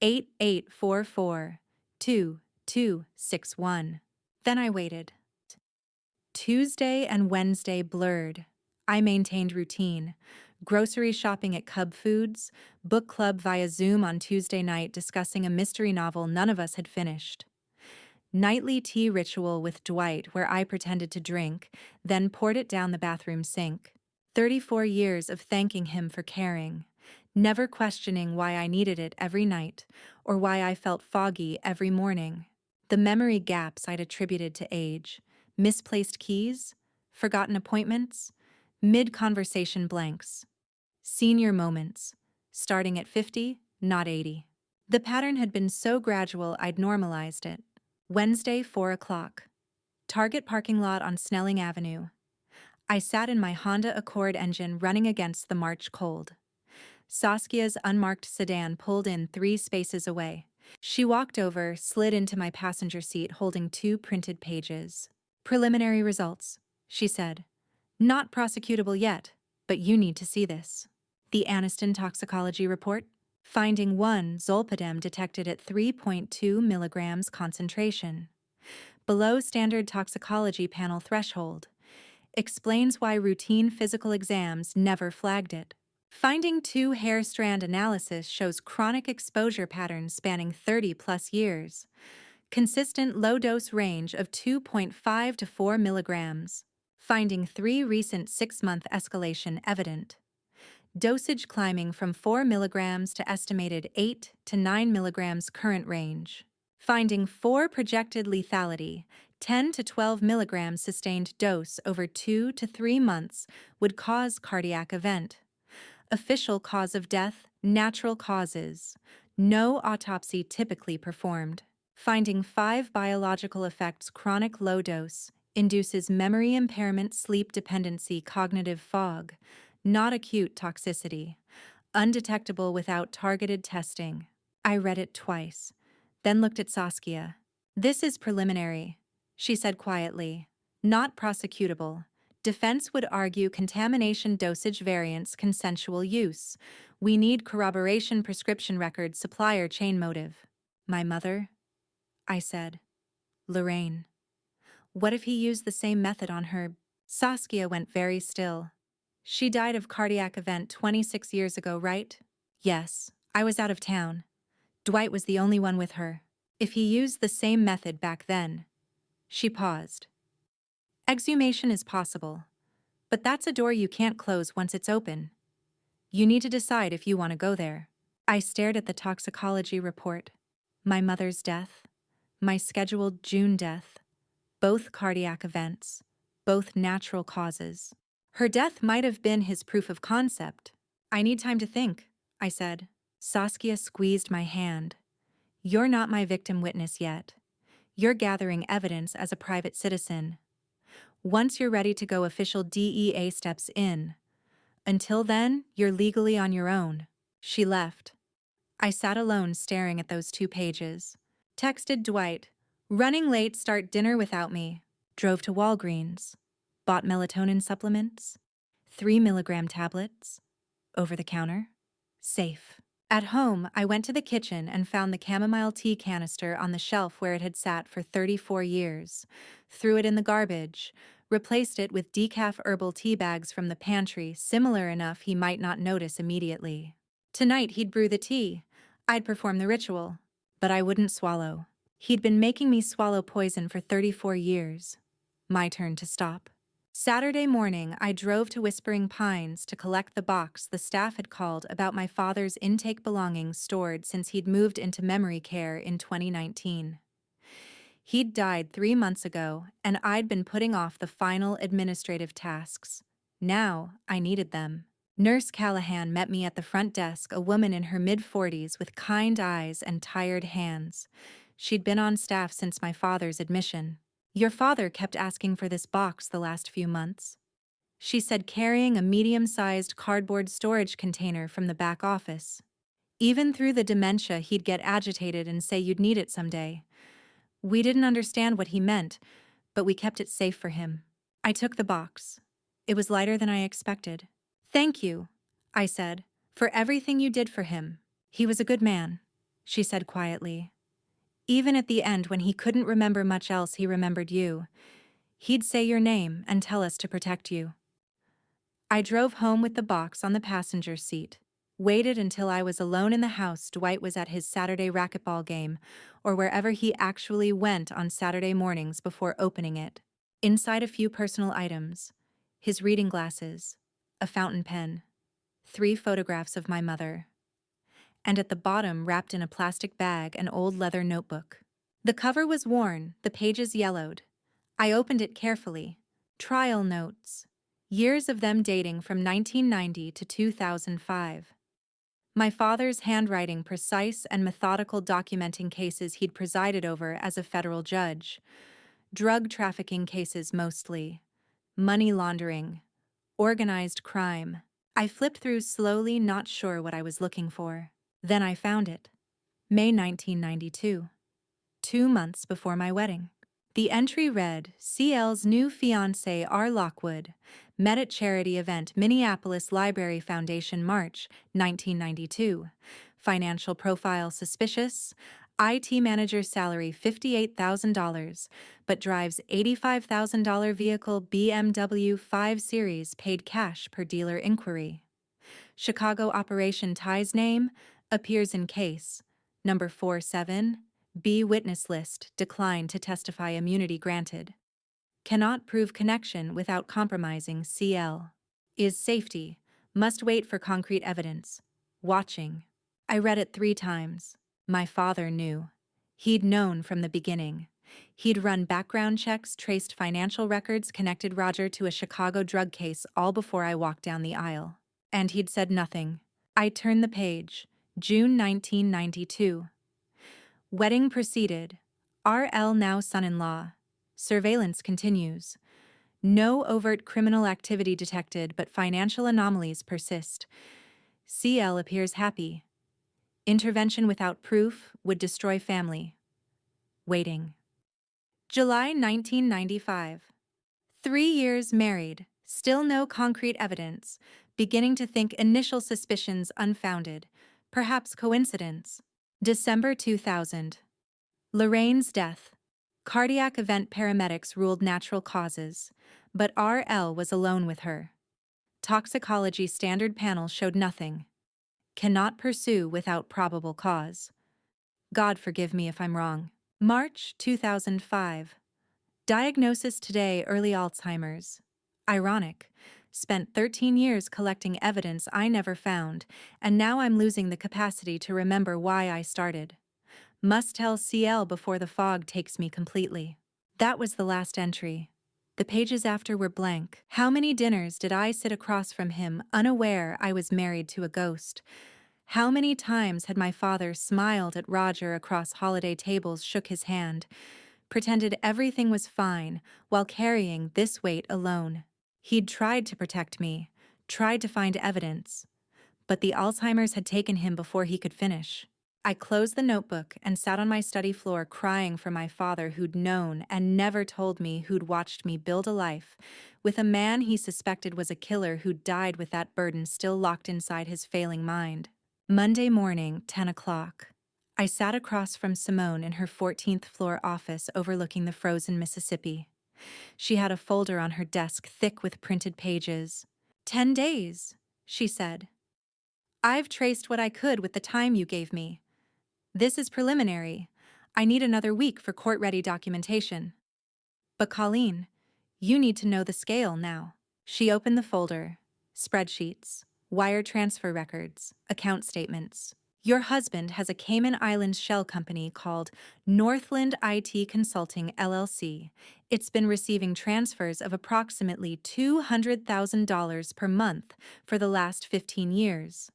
8844 2261. Then I waited. Tuesday and Wednesday blurred. I maintained routine. Grocery shopping at Cub Foods, book club via Zoom on Tuesday night discussing a mystery novel none of us had finished. Nightly tea ritual with Dwight where I pretended to drink, then poured it down the bathroom sink. 34 years of thanking him for caring, never questioning why I needed it every night or why I felt foggy every morning. The memory gaps I'd attributed to age, misplaced keys, forgotten appointments, mid-conversation blanks, senior moments, starting at 50, not 80. The pattern had been so gradual I'd normalized it. Wednesday, 4 o'clock. Target parking lot on Snelling Avenue. I sat in my Honda Accord engine running against the March cold. Saskia's unmarked sedan pulled in 3 spaces away. She walked over, slid into my passenger seat holding 2 printed pages. Preliminary results, she said. Not prosecutable yet, but you need to see this. The Aniston toxicology report? Finding 1 zolpidem detected at 3.2 milligrams concentration. Below standard toxicology panel threshold. Explains why routine physical exams never flagged it. Finding 2 hair strand analysis shows chronic exposure patterns spanning 30-plus years. Consistent low-dose range of 2.5 to 4 milligrams. Finding 3 recent 6-month escalation evident. Dosage climbing from 4 milligrams to estimated 8 to 9 milligrams current range. Finding 4 projected lethality, 10 to 12 milligrams sustained dose over 2 to 3 months would cause cardiac event. Official cause of death, natural causes. No autopsy typically performed. Finding 5 biological effects chronic low dose, induces memory impairment, sleep dependency, cognitive fog, not acute toxicity, undetectable without targeted testing. I read it twice, then looked at Saskia. This is preliminary, she said quietly. Not prosecutable. Defense would argue contamination dosage variance consensual use. We need corroboration prescription record supplier chain motive. My mother? I said. Lorraine. What if he used the same method on her? Saskia went very still. She died of cardiac event 26 years ago, right? Yes, I was out of town. Dwight was the only one with her. If he used the same method back then. She paused. Exhumation is possible, but that's a door you can't close once it's open. You need to decide if you want to go there. I stared at the toxicology report. My mother's death, my scheduled June death, both cardiac events, both natural causes. Her death might have been his proof of concept. I need time to think, I said. Saskia squeezed my hand. You're not my victim witness yet. You're gathering evidence as a private citizen. Once you're ready to go, official DEA steps in. Until then, you're legally on your own. She left. I sat alone staring at those 2 pages. Texted Dwight. Running late, start dinner without me. Drove to Walgreens. Bought melatonin supplements. 3 milligram tablets. Over the counter. Safe. At home, I went to the kitchen and found the chamomile tea canister on the shelf where it had sat for 34 years. Threw it in the garbage. Replaced it with decaf herbal tea bags from the pantry, similar enough he might not notice immediately. Tonight he'd brew the tea. I'd perform the ritual. But I wouldn't swallow. He'd been making me swallow poison for 34 years. My turn to stop. Saturday morning, I drove to Whispering Pines to collect the box the staff had called about my father's intake belongings stored since he'd moved into memory care in 2019. He'd died 3 months ago, and I'd been putting off the final administrative tasks. Now, I needed them. Nurse Callahan met me at the front desk, a woman in her mid-40s with kind eyes and tired hands. She'd been on staff since my father's admission. Your father kept asking for this box the last few months, she said, carrying a medium-sized cardboard storage container from the back office. Even through the dementia, he'd get agitated and say you'd need it someday. We didn't understand what he meant, but we kept it safe for him. I took the box. It was lighter than I expected. "Thank you," I said, "for everything you did for him. He was a good man," she said quietly. "Even at the end, when he couldn't remember much else, he remembered you. He'd say your name and tell us to protect you." I drove home with the box on the passenger seat, waited until I was alone in the house Dwight was at his Saturday racquetball game, or wherever he actually went on Saturday mornings before opening it. Inside, a few personal items: his reading glasses, a fountain pen, 3 photographs of my mother, and at the bottom, wrapped in a plastic bag, an old leather notebook. The cover was worn, the pages yellowed. I opened it carefully. Trial notes. Years of them dating from 1990 to 2005. My father's handwriting, precise and methodical, documenting cases he'd presided over as a federal judge. Drug trafficking cases mostly. Money laundering. Organized crime. I flipped through slowly, not sure what I was looking for. Then I found it. May 1992. 2 months before my wedding. The entry read, "CL's new fiancé R. Lockwood. Met at charity event, Minneapolis Library Foundation, March 1992. Financial profile suspicious. IT manager, salary $58,000, but drives $85,000 vehicle BMW 5 Series, paid cash per dealer inquiry. Chicago operation ties name, appears in case. Number 47. B. Witness list, declined to testify, immunity granted. Cannot prove connection without compromising CL. Is safety, must wait for concrete evidence. Watching." I read it 3 times. My father knew. He'd known from the beginning. He'd run background checks, traced financial records, connected Roger to a Chicago drug case, all before I walked down the aisle. And he'd said nothing. I turned the page. June 1992. Wedding proceeded. RL now son-in-law. Surveillance continues. No overt criminal activity detected, but financial anomalies persist. CL appears happy. Intervention without proof would destroy family. Waiting. July 1995. 3 years married, still no concrete evidence. Beginning to think initial suspicions unfounded. Perhaps coincidence. December 2000. Lorraine's death. Cardiac event, paramedics ruled natural causes, but RL was alone with her. Toxicology standard panel showed nothing. Cannot pursue without probable cause. God forgive me if I'm wrong. March 2005. Diagnosis today, early Alzheimer's. Ironic. Spent 13 years collecting evidence I never found, and now I'm losing the capacity to remember why I started. Must tell CL before the fog takes me completely. That was the last entry. The pages after were blank. How many dinners did I sit across from him, unaware I was married to a ghost? How many times had my father smiled at Roger across holiday tables, shook his hand, pretended everything was fine while carrying this weight alone? He'd tried to protect me, tried to find evidence, but the Alzheimer's had taken him before he could finish. I closed the notebook and sat on my study floor crying for my father, who'd known and never told me, who'd watched me build a life with a man he suspected was a killer, who'd died with that burden still locked inside his failing mind. Monday morning, 10 o'clock. I sat across from Simone in her 14th floor office overlooking the frozen Mississippi. She had a folder on her desk thick with printed pages. 10 days, she said. I've traced what I could with the time you gave me. This is preliminary. I need another week for court-ready documentation. But Colleen, you need to know the scale now. She opened the folder. Spreadsheets, wire transfer records, account statements. Your husband has a Cayman Islands shell company called Northland IT Consulting LLC. It's been receiving transfers of approximately $200,000 per month for the last 15 years.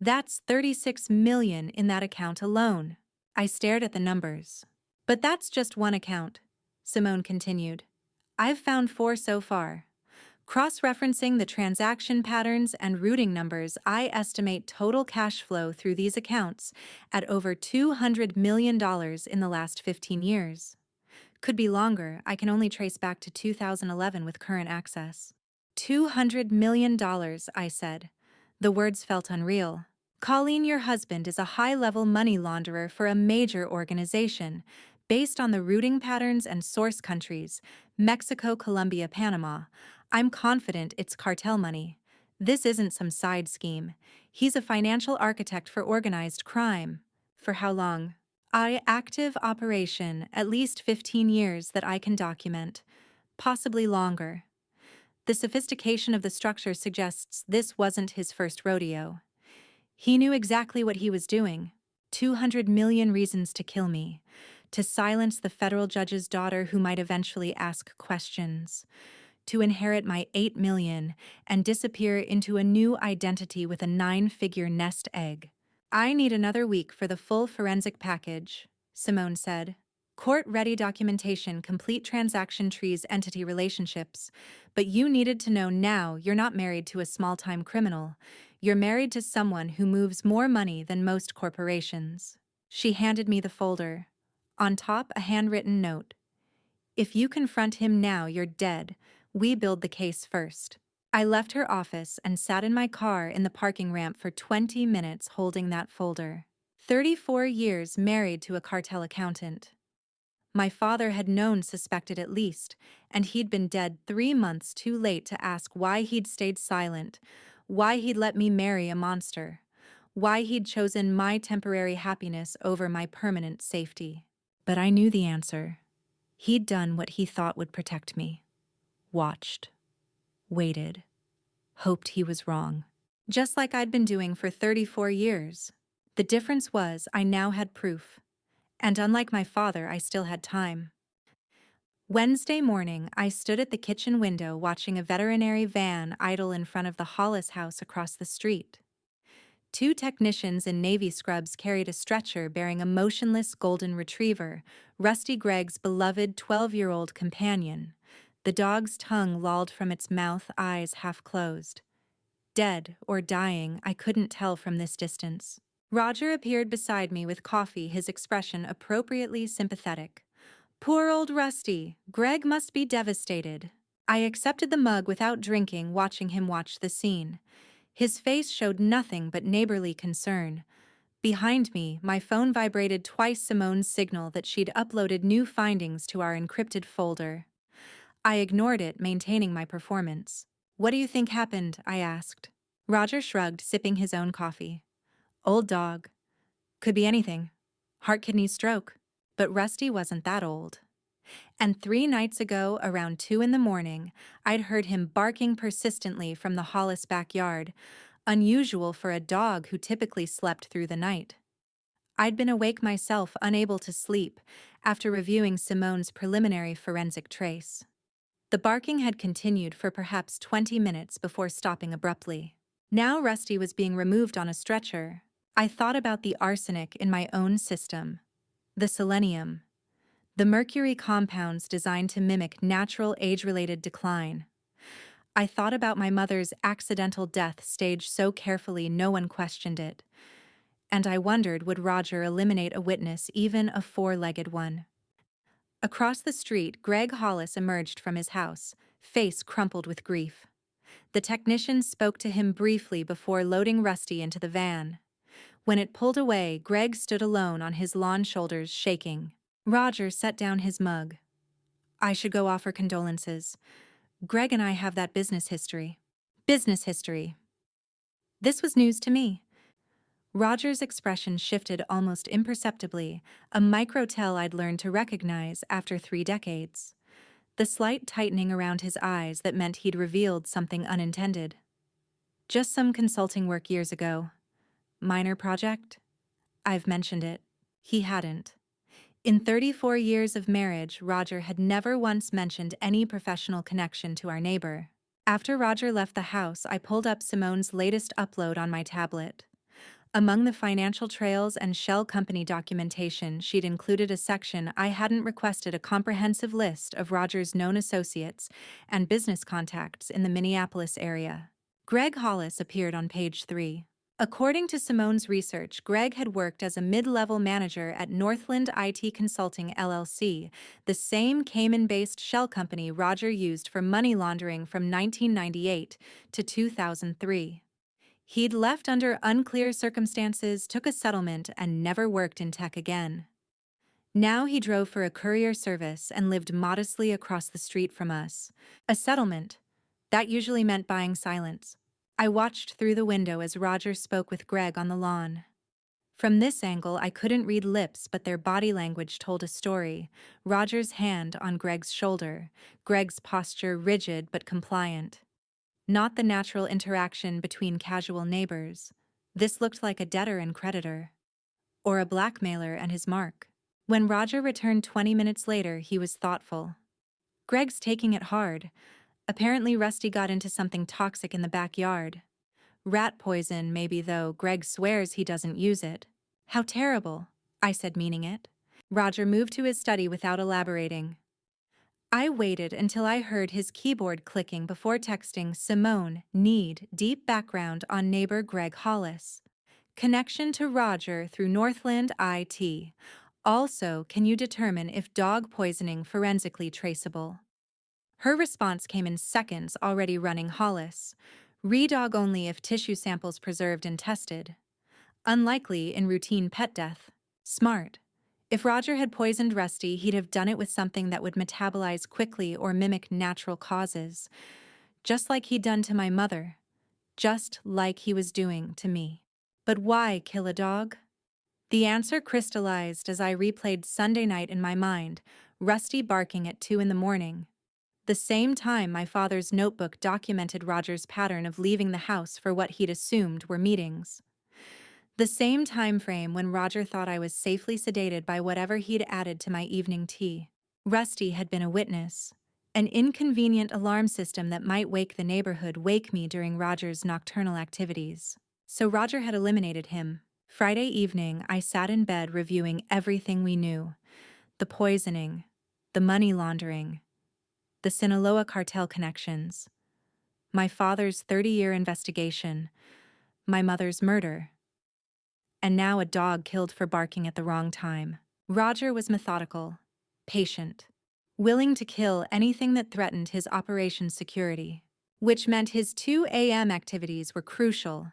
That's $36 million in that account alone. I stared at the numbers. But that's just one account, Simone continued. I've found 4 so far. Cross-referencing the transaction patterns and routing numbers, I estimate total cash flow through these accounts at over $200 million in the last 15 years. Could be longer, I can only trace back to 2011 with current access. $200 million, I said. The words felt unreal. Colleen, your husband, is a high-level money launderer for a major organization, based on the routing patterns and source countries, Mexico, Colombia, Panama. I'm confident it's cartel money. This isn't some side scheme. He's a financial architect for organized crime. For how long? Active operation, at least 15 years that I can document. Possibly longer. The sophistication of the structure suggests this wasn't his first rodeo. He knew exactly what he was doing. 200 million reasons to kill me. To silence the federal judge's daughter who might eventually ask questions. To inherit my 8 million and disappear into a new identity with a 9-figure nest egg. I need another week for the full forensic package, Simone said. Court-ready documentation, complete transaction trees, entity relationships. But you needed to know now you're not married to a small-time criminal. You're married to someone who moves more money than most corporations. She handed me the folder. On top, a handwritten note. If you confront him now, you're dead. We build the case first. I left her office and sat in my car in the parking ramp for 20 minutes holding that folder. 34 years married to a cartel accountant. My father had known suspected at least, and he'd been dead 3 months too late to ask why he'd stayed silent, why he'd let me marry a monster, why he'd chosen my temporary happiness over my permanent safety. But I knew the answer. He'd done what he thought would protect me. Watched. Waited. Hoped he was wrong. Just like I'd been doing for 34 years. The difference was I now had proof. And unlike my father, I still had time. Wednesday morning, I stood at the kitchen window watching a veterinary van idle in front of the Hollis house across the street. 2 technicians in navy scrubs carried a stretcher bearing a motionless golden retriever, Rusty Gregg's beloved 12-year-old companion. The dog's tongue lolled from its mouth, eyes half closed. Dead or dying, I couldn't tell from this distance. Roger appeared beside me with coffee, his expression appropriately sympathetic. Poor old Rusty. Gregg must be devastated. I accepted the mug without drinking, watching him watch the scene. His face showed nothing but neighborly concern. Behind me, my phone vibrated twice Simone's signal that she'd uploaded new findings to our encrypted folder. I ignored it, maintaining my performance. What do you think happened? I asked. Roger shrugged, sipping his own coffee. Old dog. Could be anything. Heart, kidney, stroke. But Rusty wasn't that old. And 3 nights ago, around 2 in the morning, I'd heard him barking persistently from the Hollis backyard, unusual for a dog who typically slept through the night. I'd been awake myself, unable to sleep, after reviewing Simone's preliminary forensic trace. The barking had continued for perhaps 20 minutes before stopping abruptly. Now Rusty was being removed on a stretcher. I thought about the arsenic in my own system, the selenium, the mercury compounds designed to mimic natural age-related decline. I thought about my mother's accidental death staged so carefully no one questioned it. And I wondered, would Roger eliminate a witness, even a 4-legged one? Across the street, Gregg Hollis emerged from his house, face crumpled with grief. The technician spoke to him briefly before loading Rusty into the van. When it pulled away, Gregg stood alone on his lawn shoulders, shaking. Roger set down his mug. I should go offer condolences. Gregg and I have that business history. Business history. This was news to me. Roger's expression shifted almost imperceptibly, a micro-tell I'd learned to recognize after 3 decades. The slight tightening around his eyes that meant he'd revealed something unintended. Just some consulting work years ago. Minor project? I've mentioned it. He hadn't. In 34 years of marriage, Roger had never once mentioned any professional connection to our neighbor. After Roger left the house, I pulled up Simone's latest upload on my tablet. Among the financial trails and shell company documentation, she'd included a section I hadn't requested a comprehensive list of Roger's known associates and business contacts in the Minneapolis area. Greg Hollis appeared on page 3. According to Simone's research, Greg had worked as a mid-level manager at Northland IT Consulting LLC, the same Cayman-based shell company Roger used for money laundering from 1998 to 2003. He'd left under unclear circumstances, took a settlement, and never worked in tech again. Now he drove for a courier service and lived modestly across the street from us. A settlement. That usually meant buying silence. I watched through the window as Roger spoke with Greg on the lawn. From this angle, I couldn't read lips, but their body language told a story. Roger's hand on Greg's shoulder, Greg's posture rigid but compliant. Not the natural interaction between casual neighbors. This looked like a debtor and creditor. Or a blackmailer and his mark. When Roger returned 20 minutes later, he was thoughtful. Greg's taking it hard. Apparently Rusty got into something toxic in the backyard. Rat poison, maybe, though Greg swears he doesn't use it. How terrible, I said, meaning it. Roger moved to his study without elaborating. I waited until I heard his keyboard clicking before texting Simone, need deep background on neighbor Greg Hollis. Connection to Roger through Northland IT. Also, can you determine if dog poisoning forensically traceable? Her response came in seconds, already running Hollis. Redog only if tissue samples preserved and tested. Unlikely in routine pet death. Smart. If Roger had poisoned Rusty, he'd have done it with something that would metabolize quickly or mimic natural causes. Just like he'd done to my mother. Just like he was doing to me. But why kill a dog? The answer crystallized as I replayed Sunday night in my mind, Rusty barking at 2 a.m. The same time my father's notebook documented Roger's pattern of leaving the house for what he'd assumed were meetings. The same time frame when Roger thought I was safely sedated by whatever he'd added to my evening tea. Rusty had been a witness. An inconvenient alarm system that might wake the neighborhood wake me during Roger's nocturnal activities. So Roger had eliminated him. Friday evening, I sat in bed reviewing everything we knew. The poisoning, the money laundering, the Sinaloa cartel connections, my father's 30-year investigation, my mother's murder, and now a dog killed for barking at the wrong time. Roger was methodical, patient, willing to kill anything that threatened his operation's security, which meant his 2 a.m. activities were crucial,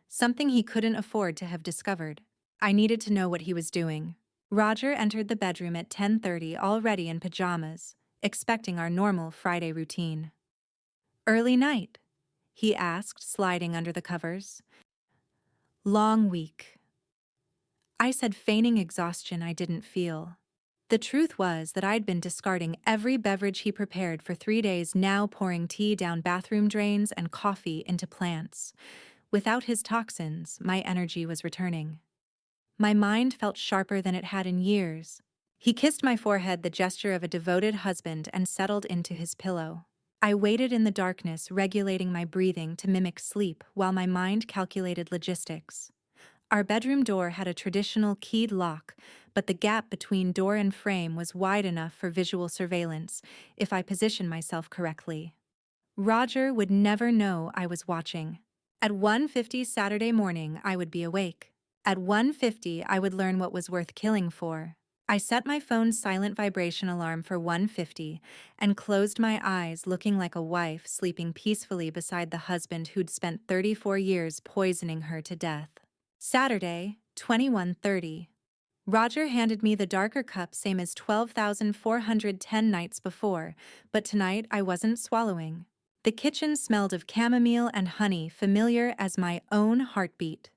something he couldn't afford to have discovered. I needed to know what he was doing. Roger entered the bedroom at 10:30, already in pajamas, expecting our normal Friday routine. "Early night?" he asked, sliding under the covers. "Long week." I said, feigning exhaustion I didn't feel. The truth was that I'd been discarding every beverage he prepared for 3 days, now pouring tea down bathroom drains and coffee into plants. Without his toxins, my energy was returning. My mind felt sharper than it had in years. He kissed my forehead, the gesture of a devoted husband, and settled into his pillow. I waited in the darkness, regulating my breathing to mimic sleep while my mind calculated logistics. Our bedroom door had a traditional keyed lock, but the gap between door and frame was wide enough for visual surveillance if I positioned myself correctly. Roger would never know I was watching. At 1:50 Saturday morning, I would be awake. At 1:50, I would learn what was worth killing for. I set my phone's silent vibration alarm for 1:50 and closed my eyes, looking like a wife sleeping peacefully beside the husband who'd spent 34 years poisoning her to death. Saturday, 21:30. Roger handed me the darker cup, same as 12,410 nights before, but tonight I wasn't swallowing. The kitchen smelled of chamomile and honey, familiar as my own heartbeat.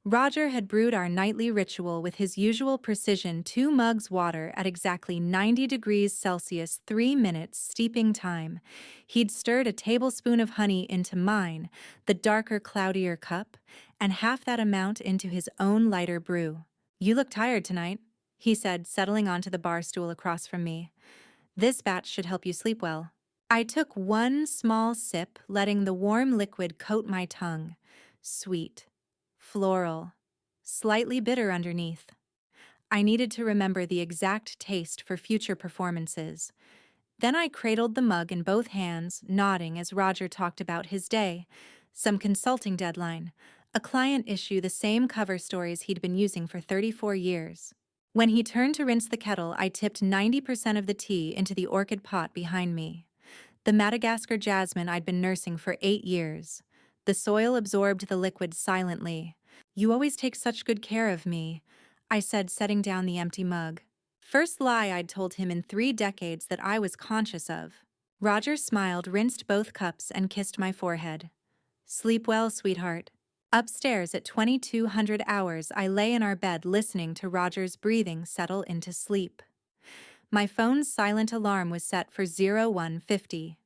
Roger had brewed our nightly ritual with his usual precision: 2 mugs water at exactly 90 degrees Celsius, 3 minutes steeping time. He'd stirred a tablespoon of honey into mine, the darker, cloudier cup, and half that amount into his own lighter brew. "You look tired tonight," he said, settling onto the bar stool across from me. "This batch should help you sleep well." I took one small sip, letting the warm liquid coat my tongue. Sweet. Floral. slightly bitter underneath. I needed to remember the exact taste for future performances. Then I cradled the mug in both hands, nodding as Roger talked about his day, some consulting deadline, a client issue, the same cover stories he'd been using for 34 years. When he turned to rinse the kettle, I tipped 90% of the tea into the orchid pot behind me. The Madagascar jasmine I'd been nursing for 8 years. The soil absorbed the liquid silently. "You always take such good care of me," I said, setting down the empty mug. First lie I'd told him in 3 decades that I was conscious of. Roger smiled, rinsed both cups, and kissed my forehead. "Sleep well, sweetheart." Upstairs at 2200 hours, I lay in our bed listening to Roger's breathing settle into sleep. My phone's silent alarm was set for 0150.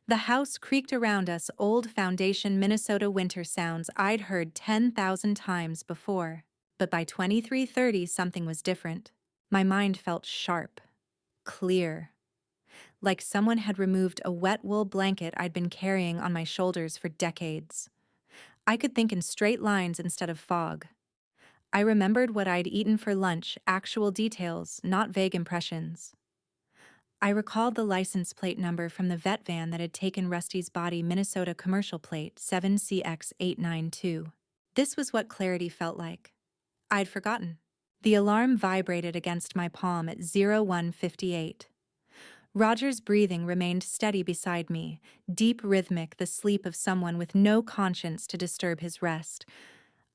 The house creaked around us, old foundation Minnesota winter sounds I'd heard 10,000 times before. But by 2330 something was different. My mind felt sharp, clear, like someone had removed a wet wool blanket I'd been carrying on my shoulders for decades. I could think in straight lines instead of fog. I remembered what I'd eaten for lunch, actual details, not vague impressions. I recalled the license plate number from the vet van that had taken Rusty's body, Minnesota commercial plate 7CX892. This was what clarity felt like. I'd forgotten. The alarm vibrated against my palm at 0158. Roger's breathing remained steady beside me, deep, rhythmic, the sleep of someone with no conscience to disturb his rest.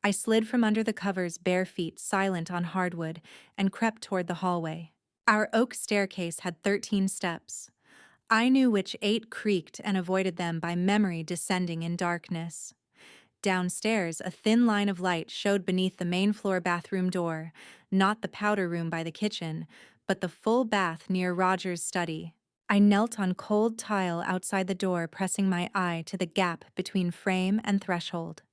I slid from under the covers, bare feet silent on hardwood, and crept toward the hallway. Our oak staircase had 13 steps. I knew which 8 creaked and avoided them by memory, descending in darkness. Downstairs, a thin line of light showed beneath the main floor bathroom door, not the powder room by the kitchen, but the full bath near Roger's study. I knelt on cold tile outside the door, pressing my eye to the gap between frame and threshold.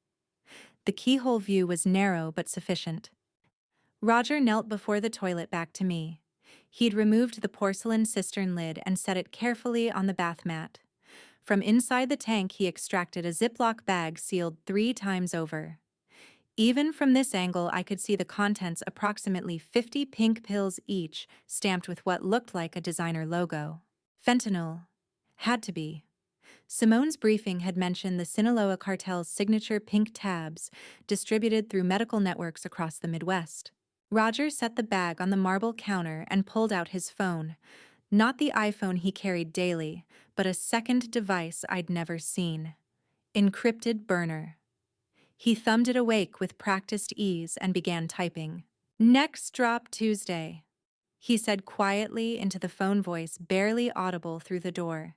The keyhole view was narrow but sufficient. Roger knelt before the toilet, back to me. He'd removed the porcelain cistern lid and set it carefully on the bath mat. From inside the tank, he extracted a Ziploc bag sealed 3 times over. Even from this angle, I could see the contents, approximately 50 pink pills each, stamped with what looked like a designer logo. Fentanyl. Had to be. Simone's briefing had mentioned the Sinaloa cartel's signature pink tabs, distributed through medical networks across the Midwest. Roger set the bag on the marble counter and pulled out his phone. Not the iPhone he carried daily, but a second device I'd never seen. Encrypted burner. He thumbed it awake with practiced ease and began typing. "Next drop Tuesday," he said quietly into the phone voice barely audible through the door.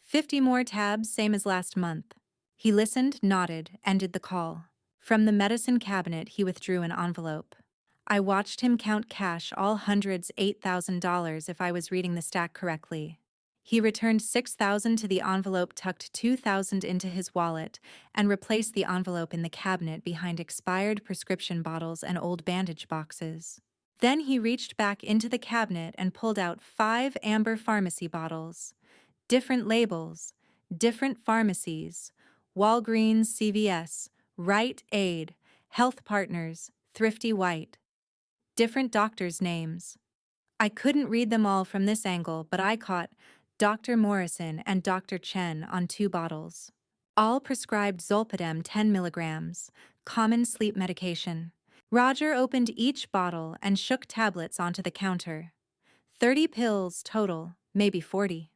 50 more tabs, same as last month." He listened, nodded, ended the call. From the medicine cabinet, he withdrew an envelope. I watched him count cash, all hundreds, $8,000 if I was reading the stack correctly. He returned $6,000 to the envelope, tucked $2,000 into his wallet, and replaced the envelope in the cabinet behind expired prescription bottles and old bandage boxes. Then he reached back into the cabinet and pulled out 5 amber pharmacy bottles. Different labels, different pharmacies: Walgreens, CVS, Rite Aid, Health Partners, Thrifty White. Different doctors' names. I couldn't read them all from this angle, but I caught Dr. Morrison and Dr. Chen on 2 bottles. All prescribed Zolpidem 10 milligrams, common sleep medication. Roger opened each bottle and shook tablets onto the counter. 30 pills total, maybe 40.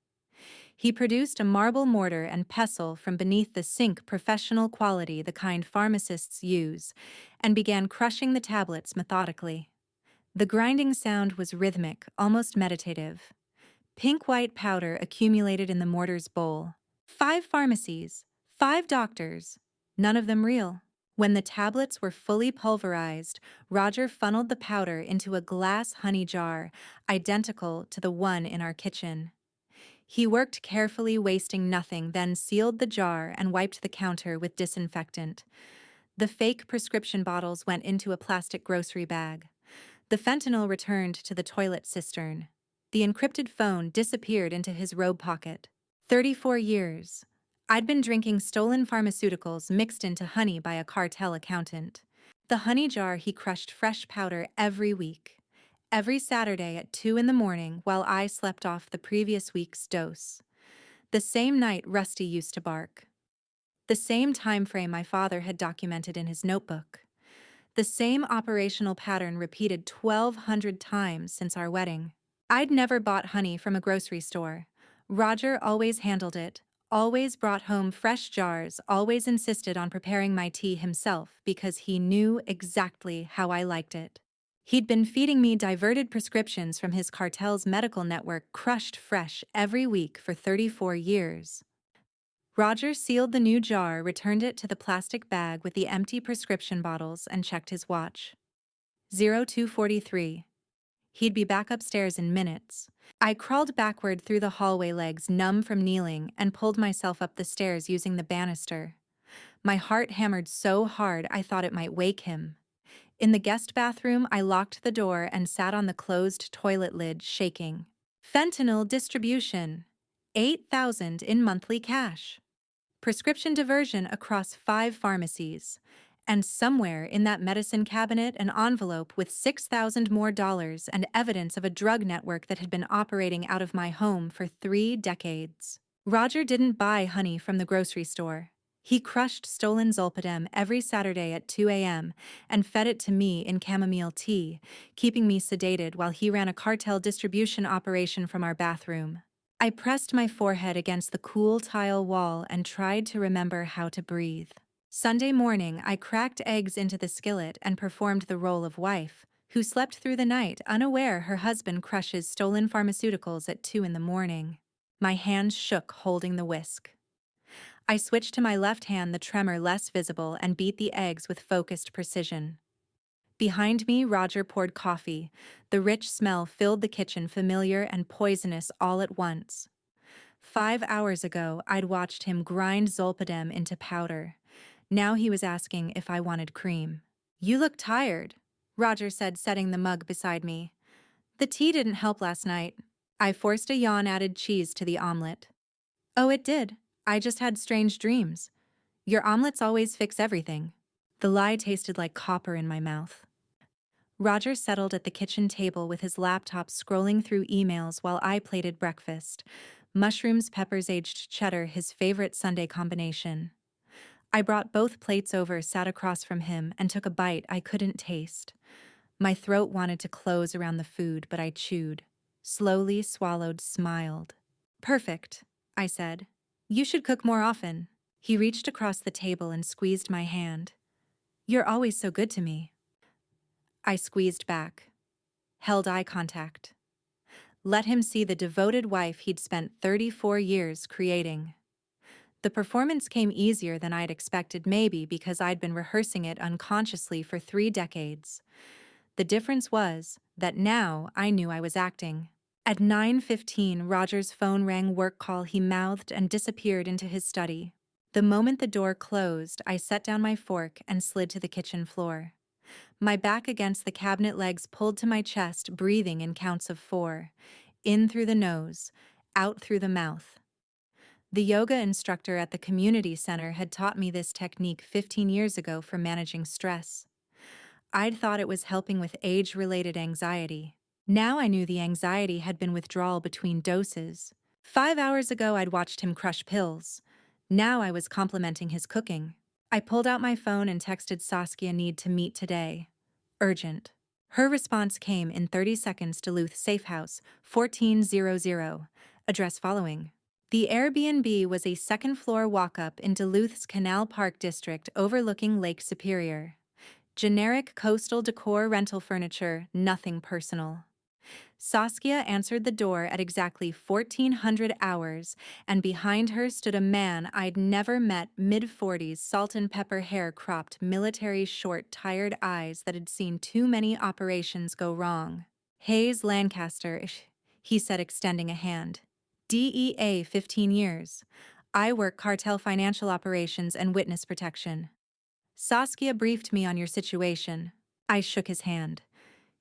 He produced a marble mortar and pestle from beneath the sink, professional quality, the kind pharmacists use, and began crushing the tablets methodically. The grinding sound was rhythmic, almost meditative. Pink-white powder accumulated in the mortar's bowl. 5 pharmacies, 5 doctors, none of them real. When the tablets were fully pulverized, Roger funneled the powder into a glass honey jar, identical to the one in our kitchen. He worked carefully, wasting nothing, then sealed the jar and wiped the counter with disinfectant. The fake prescription bottles went into a plastic grocery bag. The fentanyl returned to the toilet cistern. The encrypted phone disappeared into his robe pocket. 34 years. I'd been drinking stolen pharmaceuticals mixed into honey by a cartel accountant. The honey jar he crushed fresh powder every week. Every Saturday at 2 in the morning while I slept off the previous week's dose. The same night Rusty used to bark. The same time frame my father had documented in his notebook. The same operational pattern repeated 1,200 times since our wedding. I'd never bought honey from a grocery store. Roger always handled it, always brought home fresh jars, always insisted on preparing my tea himself because he knew exactly how I liked it. He'd been feeding me diverted prescriptions from his cartel's medical network crushed fresh every week for 34 years. Roger sealed the new jar, returned it to the plastic bag with the empty prescription bottles, and checked his watch. 0243. He'd be back upstairs in minutes. I crawled backward through the hallway, legs numb from kneeling, and pulled myself up the stairs using the banister. My heart hammered so hard I thought it might wake him. In the guest bathroom, I locked the door and sat on the closed toilet lid, shaking. Fentanyl distribution. 8,000 in monthly cash. Prescription diversion across 5 pharmacies. And somewhere in that medicine cabinet, an envelope with $6,000 more and evidence of a drug network that had been operating out of my home for 3 decades. Roger didn't buy honey from the grocery store. He crushed stolen zolpidem every Saturday at 2 a.m. and fed it to me in chamomile tea, keeping me sedated while he ran a cartel distribution operation from our bathroom. I pressed my forehead against the cool tile wall and tried to remember how to breathe. Sunday morning, I cracked eggs into the skillet and performed the role of wife, who slept through the night, unaware her husband crushes stolen pharmaceuticals at 2 in the morning. My hands shook holding the whisk. I switched to my left hand, the tremor less visible, and beat the eggs with focused precision. Behind me, Roger poured coffee. The rich smell filled the kitchen, familiar and poisonous all at once. 5 hours ago, I'd watched him grind zolpidem into powder. Now he was asking if I wanted cream. "You look tired," Roger said, setting the mug beside me. "The tea didn't help last night." I forced a yawn, added cheese to the omelet. "Oh, it did. I just had strange dreams. Your omelets always fix everything." The lie tasted like copper in my mouth. Roger settled at the kitchen table with his laptop, scrolling through emails while I plated breakfast. Mushrooms, peppers, aged cheddar, his favorite Sunday combination. I brought both plates over, sat across from him, and took a bite I couldn't taste. My throat wanted to close around the food, but I chewed. Slowly swallowed, smiled. "Perfect," I said. "You should cook more often." He reached across the table and squeezed my hand. "You're always so good to me." I squeezed back, held eye contact. Let him see the devoted wife he'd spent 34 years creating. The performance came easier than I'd expected, maybe because I'd been rehearsing it unconsciously for 3 decades. The difference was that now I knew I was acting. At 9:15, Roger's phone rang, work call, he mouthed and disappeared into his study. The moment the door closed, I set down my fork and slid to the kitchen floor. My back against the cabinet, legs pulled to my chest, breathing in counts of 4. In through the nose, out through the mouth. The yoga instructor at the community center had taught me this technique 15 years ago for managing stress. I'd thought it was helping with age-related anxiety. Now I knew the anxiety had been withdrawal between doses. 5 hours ago, I'd watched him crush pills. Now I was complimenting his cooking. I pulled out my phone and texted Saskia, "Need to meet today. Urgent." Her response came in 30 seconds: Duluth Safe House, 1400. Address following. The Airbnb was a second-floor walk-up in Duluth's Canal Park district overlooking Lake Superior. Generic coastal decor, rental furniture, nothing personal. Saskia answered the door at exactly 1400 hours, and behind her stood a man I'd never met, mid-40s, salt and pepper hair, cropped, military short, tired eyes that had seen too many operations go wrong. "Hayes Lancaster," he said, extending a hand. "DEA 15 years. I work cartel financial operations and witness protection." Saskia briefed me on your situation. I shook his hand.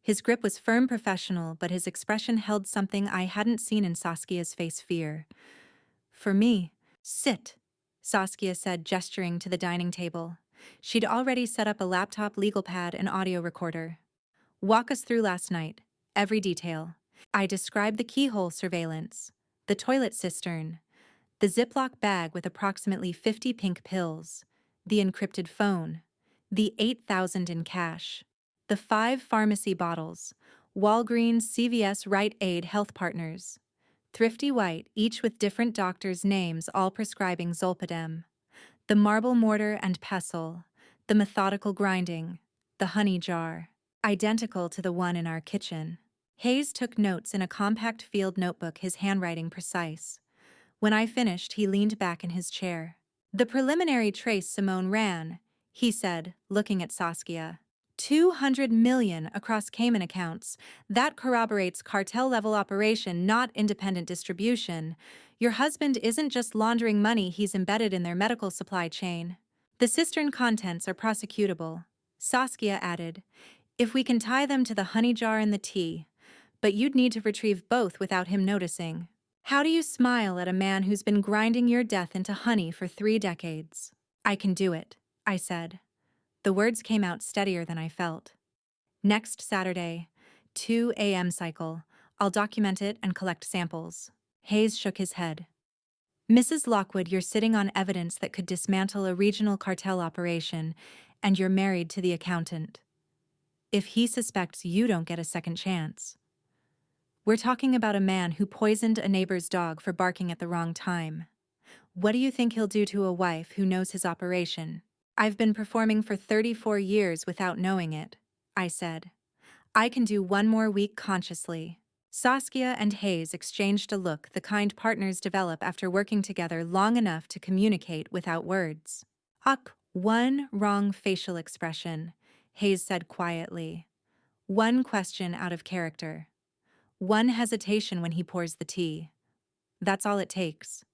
His grip was firm, professional, but his expression held something I hadn't seen in Saskia's face: fear. "For me." "Sit," Saskia said, gesturing to the dining table. She'd already set up a laptop, legal pad, and audio recorder. Walk us through last night. Every detail. I described the keyhole surveillance, the toilet cistern, the Ziploc bag with approximately 50 pink pills, the encrypted phone, the 8,000 in cash, the 5 pharmacy bottles, Walgreens, CVS, Rite Aid, Health Partners, Thrifty White, each with different doctors' names, all prescribing Zolpidem, the marble mortar and pestle, the methodical grinding, the honey jar, identical to the one in our kitchen. Hayes took notes in a compact field notebook, his handwriting precise. When I finished, he leaned back in his chair. The preliminary trace Simone ran, he said, looking at Saskia. 200 million across Cayman accounts. That corroborates cartel-level operation, not independent distribution. Your husband isn't just laundering money, he's embedded in their medical supply chain. The cistern contents are prosecutable, Saskia added, if we can tie them to the honey jar and the tea. But you'd need to retrieve both without him noticing. How do you smile at a man who's been grinding your death into honey for 3 decades? I can do it, I said. The words came out steadier than I felt. Next Saturday, 2 a.m. cycle. I'll document it and collect samples. Hayes shook his head. Mrs. Lockwood, you're sitting on evidence that could dismantle a regional cartel operation, and you're married to the accountant. If he suspects, you don't get a second chance. We're talking about a man who poisoned a neighbor's dog for barking at the wrong time. What do you think he'll do to a wife who knows his operation? I've been performing for 34 years without knowing it, I said. I can do 1 more week consciously. Saskia and Hayes exchanged a look, the kind partners develop after working together long enough to communicate without words. One wrong facial expression, Hayes said quietly. 1 question out of character. 1 hesitation when he pours the tea. That's all it takes.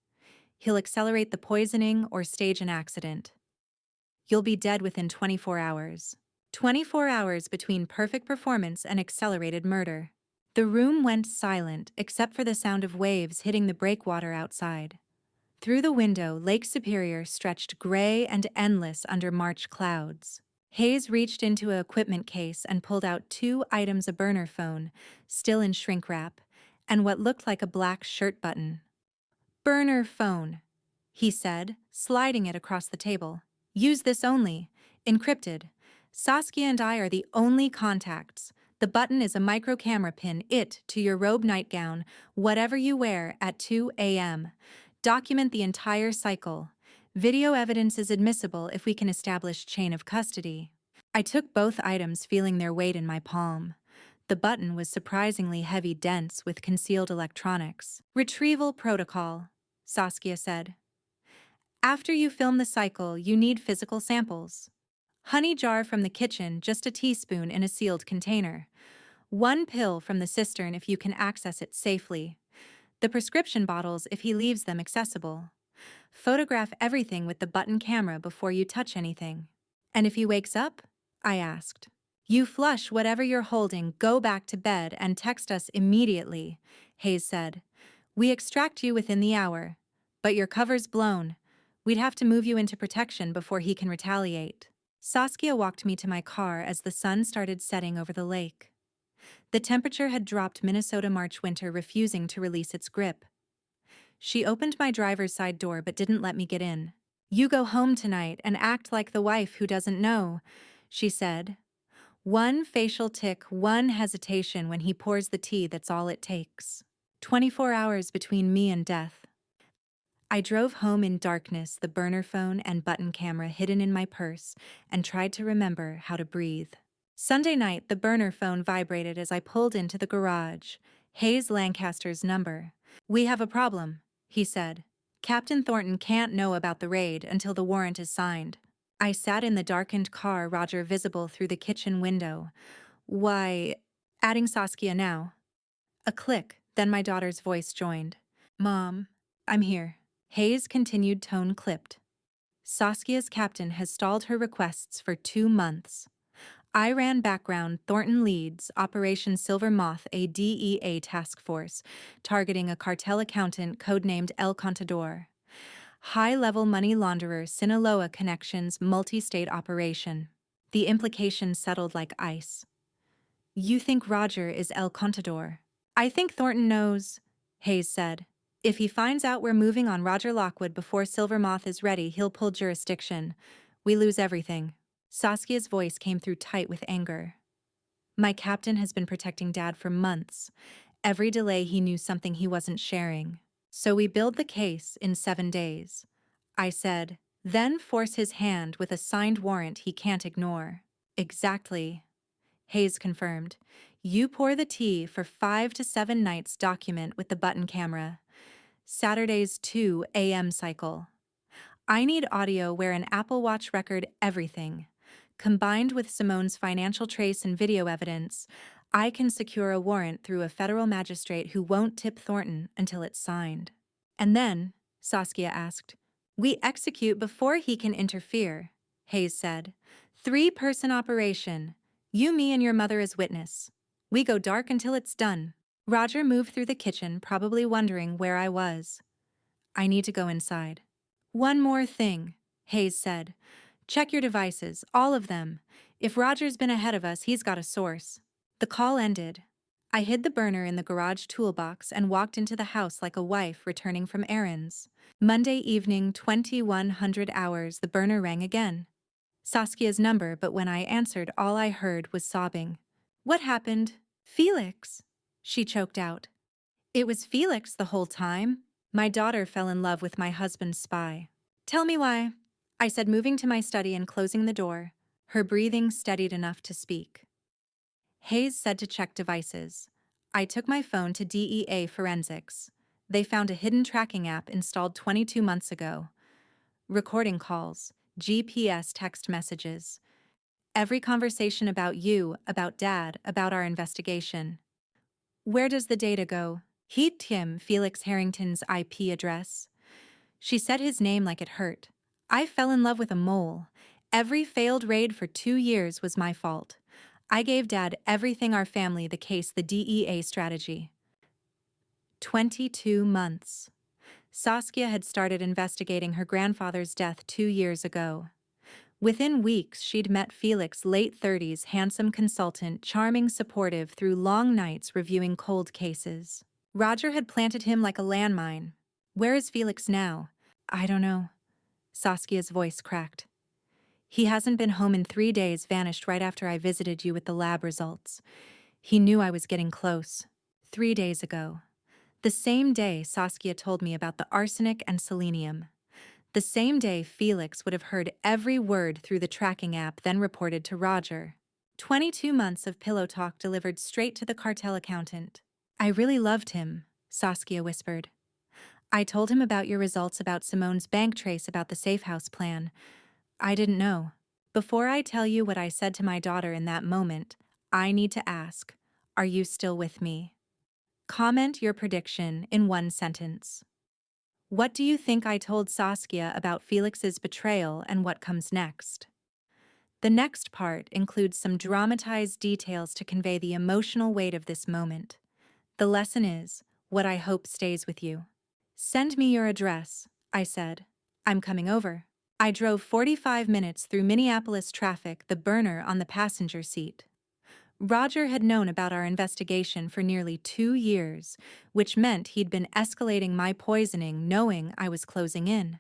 He'll accelerate the poisoning or stage an accident. You'll be dead within 24 hours. 24 hours between perfect performance and accelerated murder. The room went silent except for the sound of waves hitting the breakwater outside. Through the window, Lake Superior stretched gray and endless under March clouds. Hayes reached into an equipment case and pulled out 2 items: a burner phone, still in shrink wrap, and what looked like a black shirt button. Burner phone, he said, sliding it across the table. Use this only. Encrypted. Saskia and I are the only contacts. The button is a micro camera. Pin it to your robe, nightgown, whatever you wear, at 2 a.m. Document the entire cycle. Video evidence is admissible if we can establish chain of custody. I took both items, feeling their weight in my palm. The button was surprisingly heavy, dense with concealed electronics. Retrieval protocol, Saskia said. After you film the cycle, you need physical samples. Honey jar from the kitchen, just a teaspoon in a sealed container. 1 pill from the cistern if you can access it safely. The prescription bottles if he leaves them accessible. Photograph everything with the button camera before you touch anything. And if he wakes up? I asked. You flush whatever you're holding, go back to bed, and text us immediately, Hayes said. We extract you within the hour. But your cover's blown. We'd have to move you into protection before he can retaliate. Saskia walked me to my car as the sun started setting over the lake. The temperature had dropped, Minnesota March winter refusing to release its grip. She opened my driver's side door but didn't let me get in. You go home tonight and act like the wife who doesn't know, she said. 1 facial tic, 1 hesitation when he pours the tea, that's all it takes. 24 hours between me and death. I drove home in darkness, the burner phone and button camera hidden in my purse, and tried to remember how to breathe. Sunday night, the burner phone vibrated as I pulled into the garage. Hayes Lancaster's number. We have a problem, he said. Captain Thornton can't know about the raid until the warrant is signed. I sat in the darkened car, Roger visible through the kitchen window. Why, adding Saskia now. A click, then my daughter's voice joined. Mom, I'm here. Hayes' continued tone clipped. Saskia's captain has stalled her requests for 2 months. I ran background. Thornton leads Operation Silver Moth, a DEA task force, targeting a cartel accountant codenamed El Contador. High-level money launderer Sinaloa Connections multi-state operation. The implications settled like ice. You think Roger is El Contador. I think Thornton knows, Hayes said. If he finds out we're moving on Roger Lockwood before Silvermoth is ready, he'll pull jurisdiction. We lose everything. Saskia's voice came through tight with anger. My captain has been protecting Dad for months. Every delay he knew something he wasn't sharing. So we build the case in 7 days. I said, then force his hand with a signed warrant he can't ignore. Exactly. Hayes confirmed. You pour the tea for 5 to 7 nights document with the button camera. Saturday's 2 a.m. cycle. I need audio where an Apple Watch record everything. Combined with Simone's financial trace and video evidence, I can secure a warrant through a federal magistrate who won't tip Thornton until it's signed. And then, Saskia asked, we execute before he can interfere, Hayes said. 3-person operation. You, me, and your mother as witness. We go dark until it's done. Roger moved through the kitchen, probably wondering where I was. I need to go inside. One more thing, Hayes said. Check your devices, all of them. If Roger's been ahead of us, he's got a source. The call ended. I hid the burner in the garage toolbox and walked into the house like a wife returning from errands. Monday evening, 2100 hours, the burner rang again. Saskia's number, but when I answered, all I heard was sobbing. What happened? Felix, she choked out. It was Felix the whole time. My daughter fell in love with my husband's spy. Tell me why, I said, moving to my study and closing the door. Her breathing steadied enough to speak. Hayes said to check devices. I took my phone to DEA Forensics. They found a hidden tracking app installed 22 months ago. Recording calls, GPS text messages. Every conversation about you, about Dad, about our investigation. Where does the data go? He'd him Felix Harrington's IP address. She said his name like it hurt. I fell in love with a mole. Every failed raid for 2 years was my fault. I gave Dad everything, our family, the case, the DEA strategy. 22 months. Saskia had started investigating her grandfather's death 2 years ago. Within weeks, she'd met Felix, late 30s, handsome consultant, charming, supportive, through long nights reviewing cold cases. Roger had planted him like a landmine. Where is Felix now? I don't know. Saskia's voice cracked. He hasn't been home in 3 days, vanished right after I visited you with the lab results. He knew I was getting close. 3 days ago. The same day Saskia told me about the arsenic and selenium. The same day Felix would have heard every word through the tracking app, then reported to Roger. 22 months of pillow talk delivered straight to the cartel accountant. I really loved him, Saskia whispered. I told him about your results, about Simone's bank trace, about the safe house plan. I didn't know. Before I tell you what I said to my daughter in that moment, I need to ask, are you still with me? Comment your prediction in 1 sentence. What do you think I told Saskia about Felix's betrayal and what comes next? The next part includes some dramatized details to convey the emotional weight of this moment. The lesson is, what I hope stays with you. Send me your address, I said. I'm coming over. I drove 45 minutes through Minneapolis traffic, the burner on the passenger seat. Roger had known about our investigation for nearly 2 years, which meant he'd been escalating my poisoning, knowing I was closing in.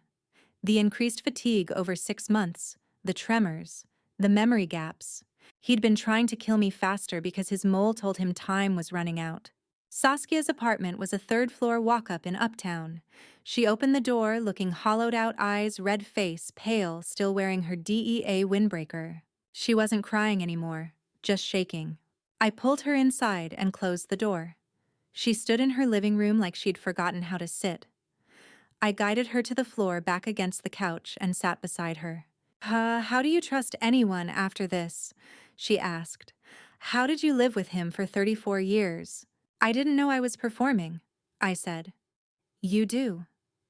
The increased fatigue over 6 months, the tremors, the memory gaps. He'd been trying to kill me faster because his mole told him time was running out. Saskia's apartment was a 3rd-floor walk-up in Uptown. She opened the door, looking hollowed-out eyes, red face, pale, still wearing her DEA windbreaker. She wasn't crying anymore, just shaking. I pulled her inside and closed the door. She stood in her living room like she'd forgotten how to sit. I guided her to the floor, back against the couch, and sat beside her. How do you trust anyone after this? She asked. How did you live with him for 34 years? I didn't know I was performing, I said. You do.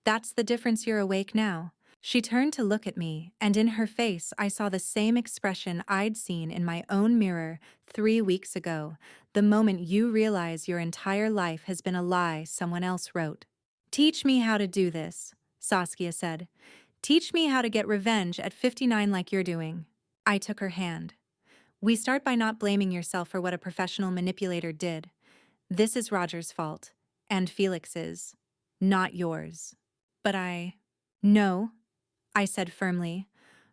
That's the difference, you're awake now. She turned to look at me, and in her face I saw the same expression I'd seen in my own mirror 3 weeks ago, the moment you realize your entire life has been a lie someone else wrote. Teach me how to do this, Saskia said. Teach me how to get revenge at 59 like you're doing. I took her hand. We start by not blaming yourself for what a professional manipulator did. This is Roger's fault. And Felix's. Not yours. But No, I said firmly.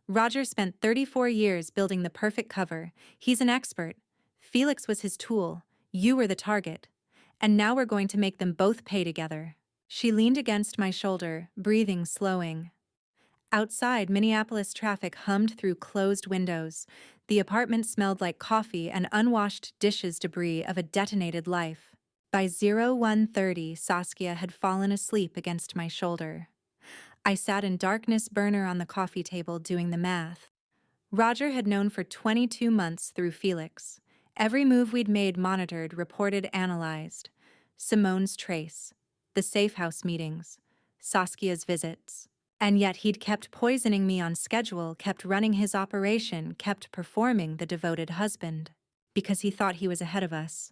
Roger spent 34 years building the perfect cover. He's an expert. Felix was his tool. You were the target. And now we're going to make them both pay together. She leaned against my shoulder, breathing slowing. Outside, Minneapolis traffic hummed through closed windows. The apartment smelled like coffee and unwashed dishes debris of a detonated life. By 01:30, Saskia had fallen asleep against my shoulder. I sat in darkness burner on the coffee table doing the math. Roger had known for 22 months through Felix. Every move we'd made monitored, reported, analyzed. Simone's trace, the safe house meetings, Saskia's visits. And yet he'd kept poisoning me on schedule, kept running his operation, kept performing the devoted husband. Because he thought he was ahead of us.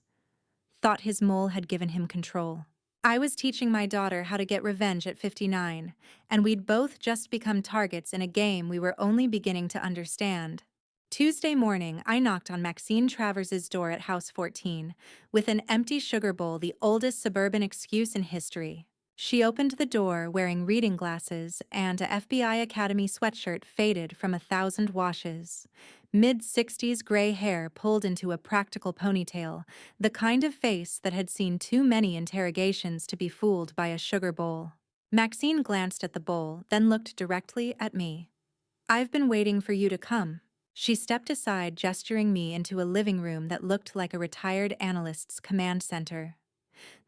Thought his mole had given him control. I was teaching my daughter how to get revenge at 59, and we'd both just become targets in a game we were only beginning to understand. Tuesday morning, I knocked on Maxine Travers's door at House 14, with an empty sugar bowl, the oldest suburban excuse in history. She opened the door wearing reading glasses and a FBI Academy sweatshirt faded from 1,000 washes. Mid-60s gray hair pulled into a practical ponytail, the kind of face that had seen too many interrogations to be fooled by a sugar bowl. Maxine glanced at the bowl, then looked directly at me. "I've been waiting for you to come." She stepped aside, gesturing me into a living room that looked like a retired analyst's command center.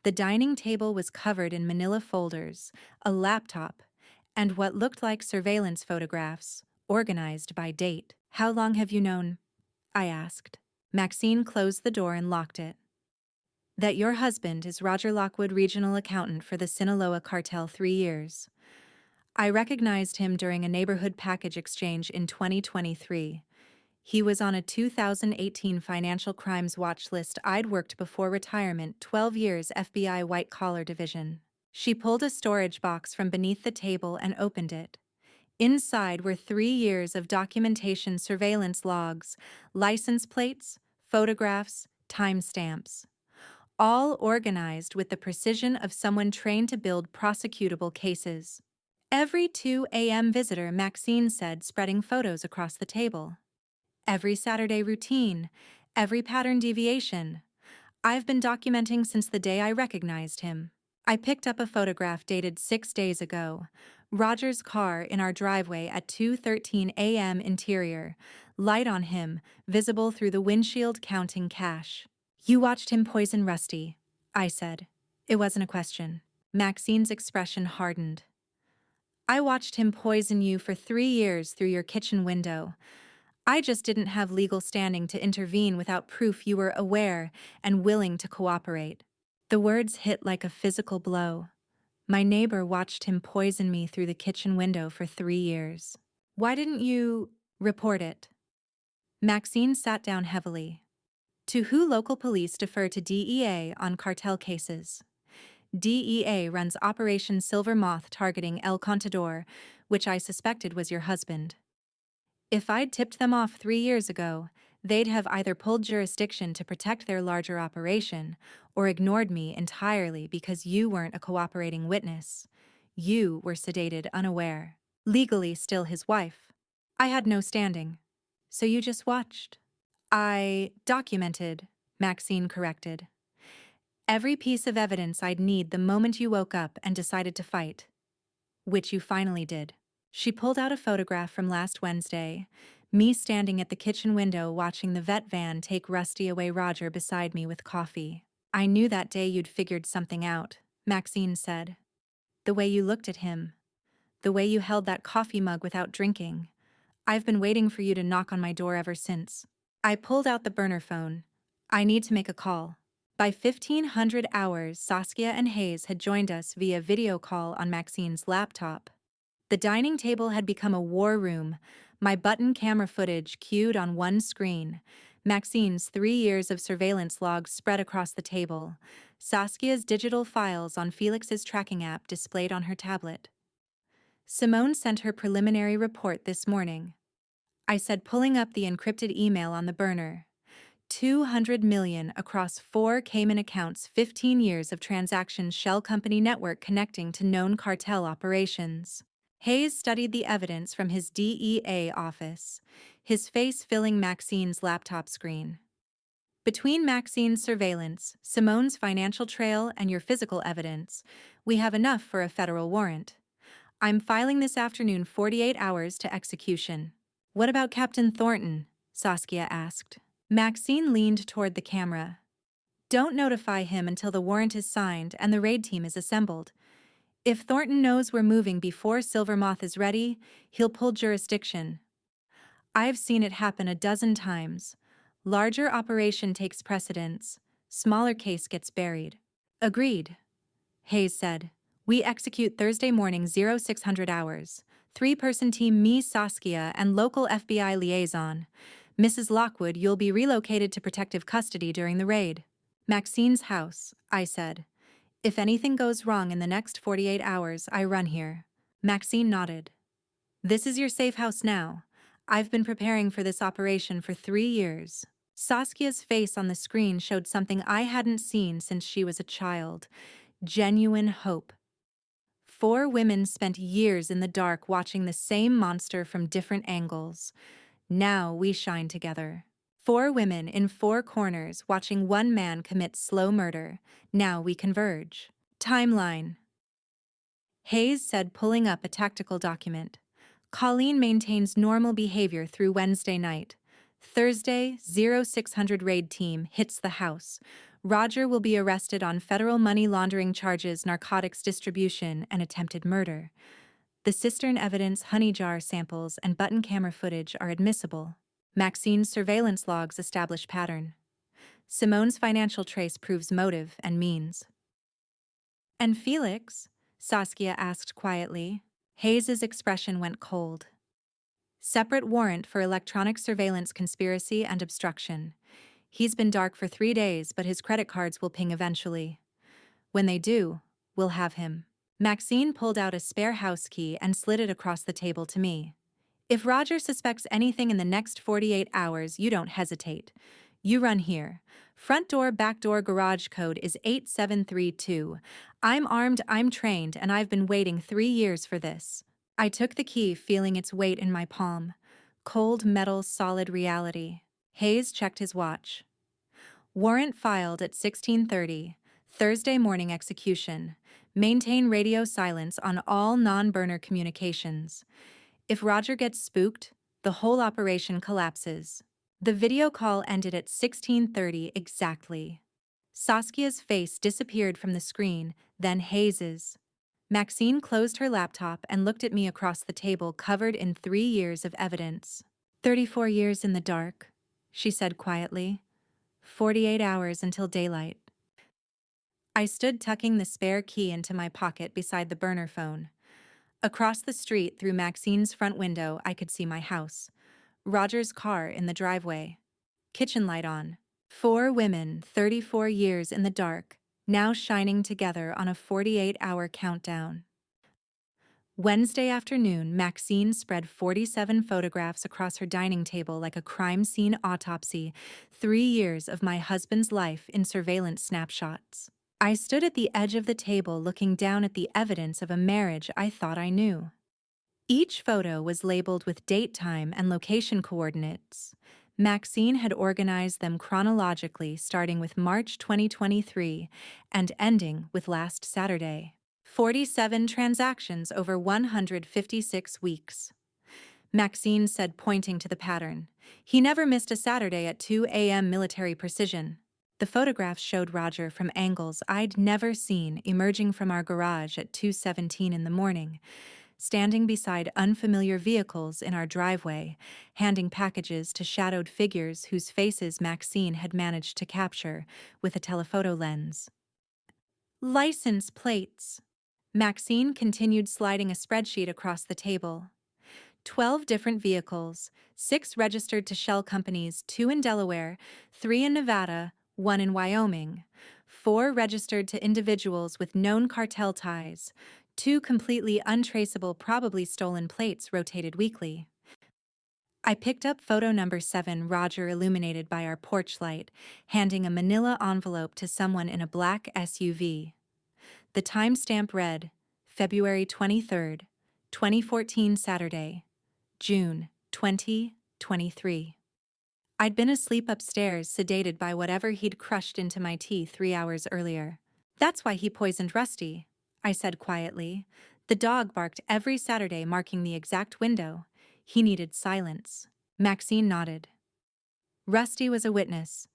The dining table was covered in manila folders, a laptop, and what looked like surveillance photographs, organized by date. "How long have you known?" I asked. Maxine closed the door and locked it. "That your husband is Roger Lockwood, regional accountant for the Sinaloa cartel, 3 years. I recognized him during a neighborhood package exchange in 2023. He was on a 2018 financial crimes watch list. I'd worked before retirement, 12 years FBI white-collar division." She pulled a storage box from beneath the table and opened it. Inside were 3 years of documentation, surveillance logs, license plates, photographs, timestamps. All organized with the precision of someone trained to build prosecutable cases. "Every 2 a.m. visitor," Maxine said, spreading photos across the table. "Every Saturday routine, every pattern deviation. I've been documenting since the day I recognized him." I picked up a photograph dated 6 days ago. Roger's car in our driveway at 2:13 a.m. interior. Light on him, visible through the windshield, counting cash. "You watched him poison Rusty," I said. It wasn't a question. Maxine's expression hardened. "I watched him poison you for 3 years through your kitchen window. I just didn't have legal standing to intervene without proof you were aware and willing to cooperate." The words hit like a physical blow. My neighbor watched him poison me through the kitchen window for 3 years. "Why didn't you report it?" Maxine sat down heavily. "To who local police defer to DEA on cartel cases. DEA runs Operation Silver Moth targeting El Contador, which I suspected was your husband. If I'd tipped them off 3 years ago, they'd have either pulled jurisdiction to protect their larger operation or ignored me entirely because you weren't a cooperating witness. You were sedated, unaware. Legally still his wife. I had no standing. So you just watched." "I documented," Maxine corrected. "Every piece of evidence I'd need the moment you woke up and decided to fight. Which you finally did." She pulled out a photograph from last Wednesday, me standing at the kitchen window watching the vet van take Rusty away, Roger beside me with coffee. "I knew that day you'd figured something out," Maxine said. "The way you looked at him. The way you held that coffee mug without drinking. I've been waiting for you to knock on my door ever since." I pulled out the burner phone. "I need to make a call." By 1500 hours, Saskia and Hayes had joined us via video call on Maxine's laptop. The dining table had become a war room, my button camera footage cued on one screen, Maxine's 3 years of surveillance logs spread across the table, Saskia's digital files on Felix's tracking app displayed on her tablet. Simone sent her preliminary report this morning. I said, pulling up the encrypted email on the burner. 200 million across 4 Cayman accounts, 15 years of transactions, shell company network connecting to known cartel operations. Hayes studied the evidence from his DEA office, his face filling Maxine's laptop screen. Between Maxine's surveillance, Simone's financial trail, and your physical evidence, we have enough for a federal warrant. I'm filing this afternoon, 48 hours to execution. What about Captain Thornton? Saskia asked. Maxine leaned toward the camera. Don't notify him until the warrant is signed and the raid team is assembled. If Thornton knows we're moving before Silvermoth is ready, he'll pull jurisdiction. I've seen it happen a dozen times. Larger operation takes precedence. Smaller case gets buried. Agreed, Hayes said. We execute Thursday morning 0600 hours. 3-person team, me, Saskia, and local FBI liaison. Mrs. Lockwood, you'll be relocated to protective custody during the raid. Maxine's house, I said. If anything goes wrong in the next 48 hours, I run here. Maxine nodded. This is your safe house now. I've been preparing for this operation for 3 years. Saskia's face on the screen showed something I hadn't seen since she was a child. Genuine hope. 4 women spent years in the dark watching the same monster from different angles. Now we shine together. 4 women in 4 corners watching one man commit slow murder. Now we converge. Timeline. Hayes said, pulling up a tactical document. Colleen maintains normal behavior through Wednesday night. Thursday, 0600 raid team hits the house. Roger will be arrested on federal money laundering charges, narcotics distribution, and attempted murder. The cistern evidence, honey jar samples, and button camera footage are admissible. Maxine's surveillance logs establish pattern. Simone's financial trace proves motive and means. And Felix? Saskia asked quietly. Hayes's expression went cold. Separate warrant for electronic surveillance conspiracy and obstruction. He's been dark for 3 days, but his credit cards will ping eventually. When they do, we'll have him. Maxine pulled out a spare house key and slid it across the table to me. If Roger suspects anything in the next 48 hours, you don't hesitate. You run here. Front door, back door, garage code is 8732. I'm armed, I'm trained, and I've been waiting 3 years for this. I took the key, feeling its weight in my palm. Cold metal, solid reality. Hayes checked his watch. Warrant filed at 16:30. Thursday morning execution. Maintain radio silence on all non-burner communications. If Roger gets spooked, the whole operation collapses. The video call ended at 16:30 exactly. Saskia's face disappeared from the screen, then Hayes's. Maxine closed her laptop and looked at me across the table, covered in 3 years of evidence. 34 years in the dark, she said quietly. 48 hours until daylight. I stood tucking the spare key into my pocket beside the burner phone. Across the street, through Maxine's front window, I could see my house. Roger's car in the driveway. Kitchen light on. 4 women, 34 years in the dark, now shining together on a 48-hour countdown. Wednesday afternoon, Maxine spread 47 photographs across her dining table like a crime scene autopsy, 3 years of my husband's life in surveillance snapshots. I stood at the edge of the table looking down at the evidence of a marriage I thought I knew. Each photo was labeled with date, time, and location coordinates. Maxine had organized them chronologically, starting with March 2023 and ending with last Saturday. 47 transactions over 156 weeks. Maxine said, pointing to the pattern. He never missed a Saturday at 2 a.m. military precision. The photographs showed Roger from angles I'd never seen, emerging from our garage at 2:17 in the morning, standing beside unfamiliar vehicles in our driveway, handing packages to shadowed figures whose faces Maxine had managed to capture with a telephoto lens. License plates. Maxine continued sliding a spreadsheet across the table. 12 different vehicles, 6 registered to shell companies, 2 in Delaware, 3 in Nevada, 1 in Wyoming, 4 registered to individuals with known cartel ties, 2 completely untraceable, probably stolen plates rotated weekly. I picked up photo number 7, Roger illuminated by our porch light, handing a manila envelope to someone in a black SUV. The timestamp read, February 23rd, 2014 Saturday, June 2023. I'd been asleep upstairs, sedated by whatever he'd crushed into my tea 3 hours earlier. That's why he poisoned Rusty, I said quietly. The dog barked every Saturday, marking the exact window. He needed silence. Maxine nodded. Rusty was a witness,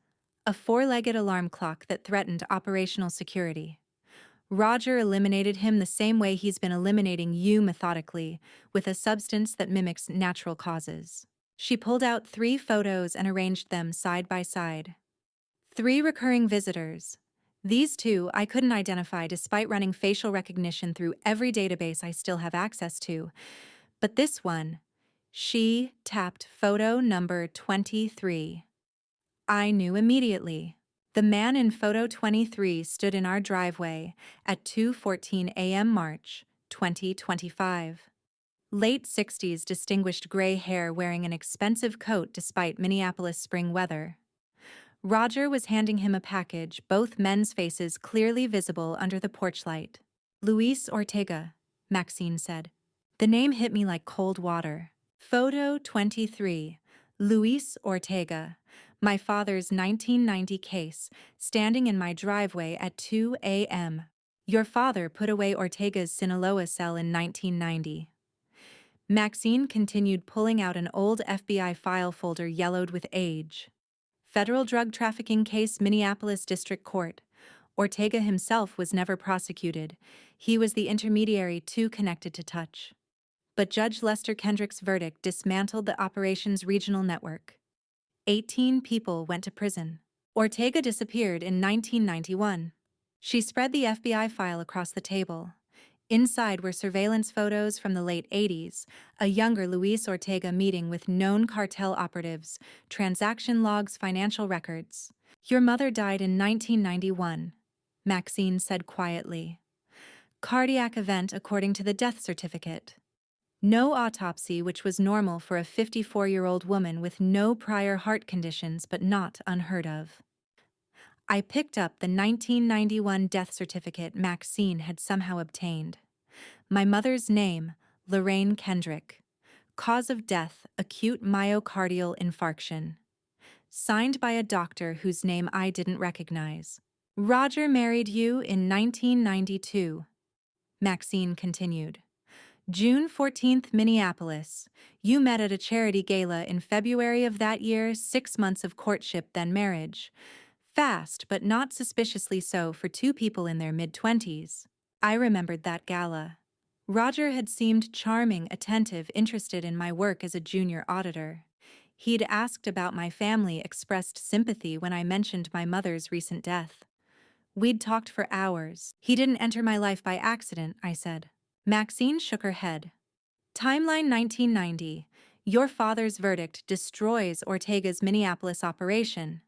a 4-legged alarm clock that threatened operational security. Roger eliminated him the same way he's been eliminating you methodically, with a substance that mimics natural causes. She pulled out 3 photos and arranged them side by side. 3 recurring visitors. These 2 I couldn't identify despite running facial recognition through every database I still have access to. But this one, she tapped photo number 23. I knew immediately. The man in photo 23 stood in our driveway at 2:14 a.m. March 2025. Late 60s, distinguished gray hair, wearing an expensive coat despite Minneapolis spring weather. Roger was handing him a package, both men's faces clearly visible under the porch light. Luis Ortega, Maxine said. The name hit me like cold water. Photo 23, Luis Ortega, my father's 1990 case, standing in my driveway at 2 a.m. Your father put away Ortega's Sinaloa cell in 1990. Maxine continued, pulling out an old FBI file folder yellowed with age. Federal drug trafficking case, Minneapolis District Court. Ortega himself was never prosecuted. He was the intermediary too connected to touch. But Judge Lester Kendrick's verdict dismantled the operation's regional network. 18 people went to prison. Ortega disappeared in 1991. She spread the FBI file across the table. Inside were surveillance photos from the late 80s, a younger Luis Ortega meeting with known cartel operatives, transaction logs, financial records. Your mother died in 1991, Maxine said quietly. Cardiac event according to the death certificate. No autopsy, which was normal for a 54-year-old woman with no prior heart conditions, but not unheard of. I picked up the 1991 death certificate Maxine had somehow obtained. My mother's name, Lorraine Kendrick. Cause of death, acute myocardial infarction. Signed by a doctor whose name I didn't recognize. Roger married you in 1992, Maxine continued. June 14th, Minneapolis. You met at a charity gala in February of that year, 6 months of courtship, then marriage. Fast, but not suspiciously so for 2 people in their mid-20s. I remembered that gala. Roger had seemed charming, attentive, interested in my work as a junior auditor. He'd asked about my family, expressed sympathy when I mentioned my mother's recent death. We'd talked for hours. He didn't enter my life by accident, I said. Maxine shook her head. Timeline 1990. Your father's verdict destroys Ortega's Minneapolis operation.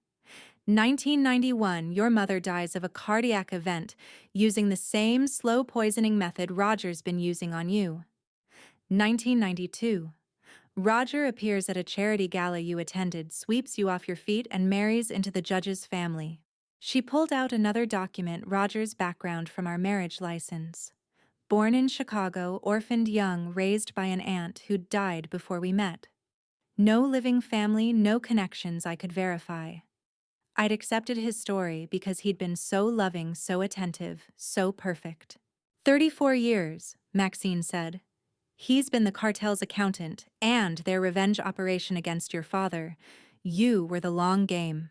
1991, your mother dies of a cardiac event using the same slow poisoning method Roger's been using on you. 1992. Roger appears at a charity gala you attended, sweeps you off your feet, and marries into the judge's family. She pulled out another document, Roger's background from our marriage license. Born in Chicago, orphaned young, raised by an aunt who'd died before we met. No living family, no connections I could verify. I'd accepted his story because he'd been so loving, so attentive, so perfect. 34 years, Maxine said. He's been the cartel's accountant and their revenge operation against your father. You were the long game.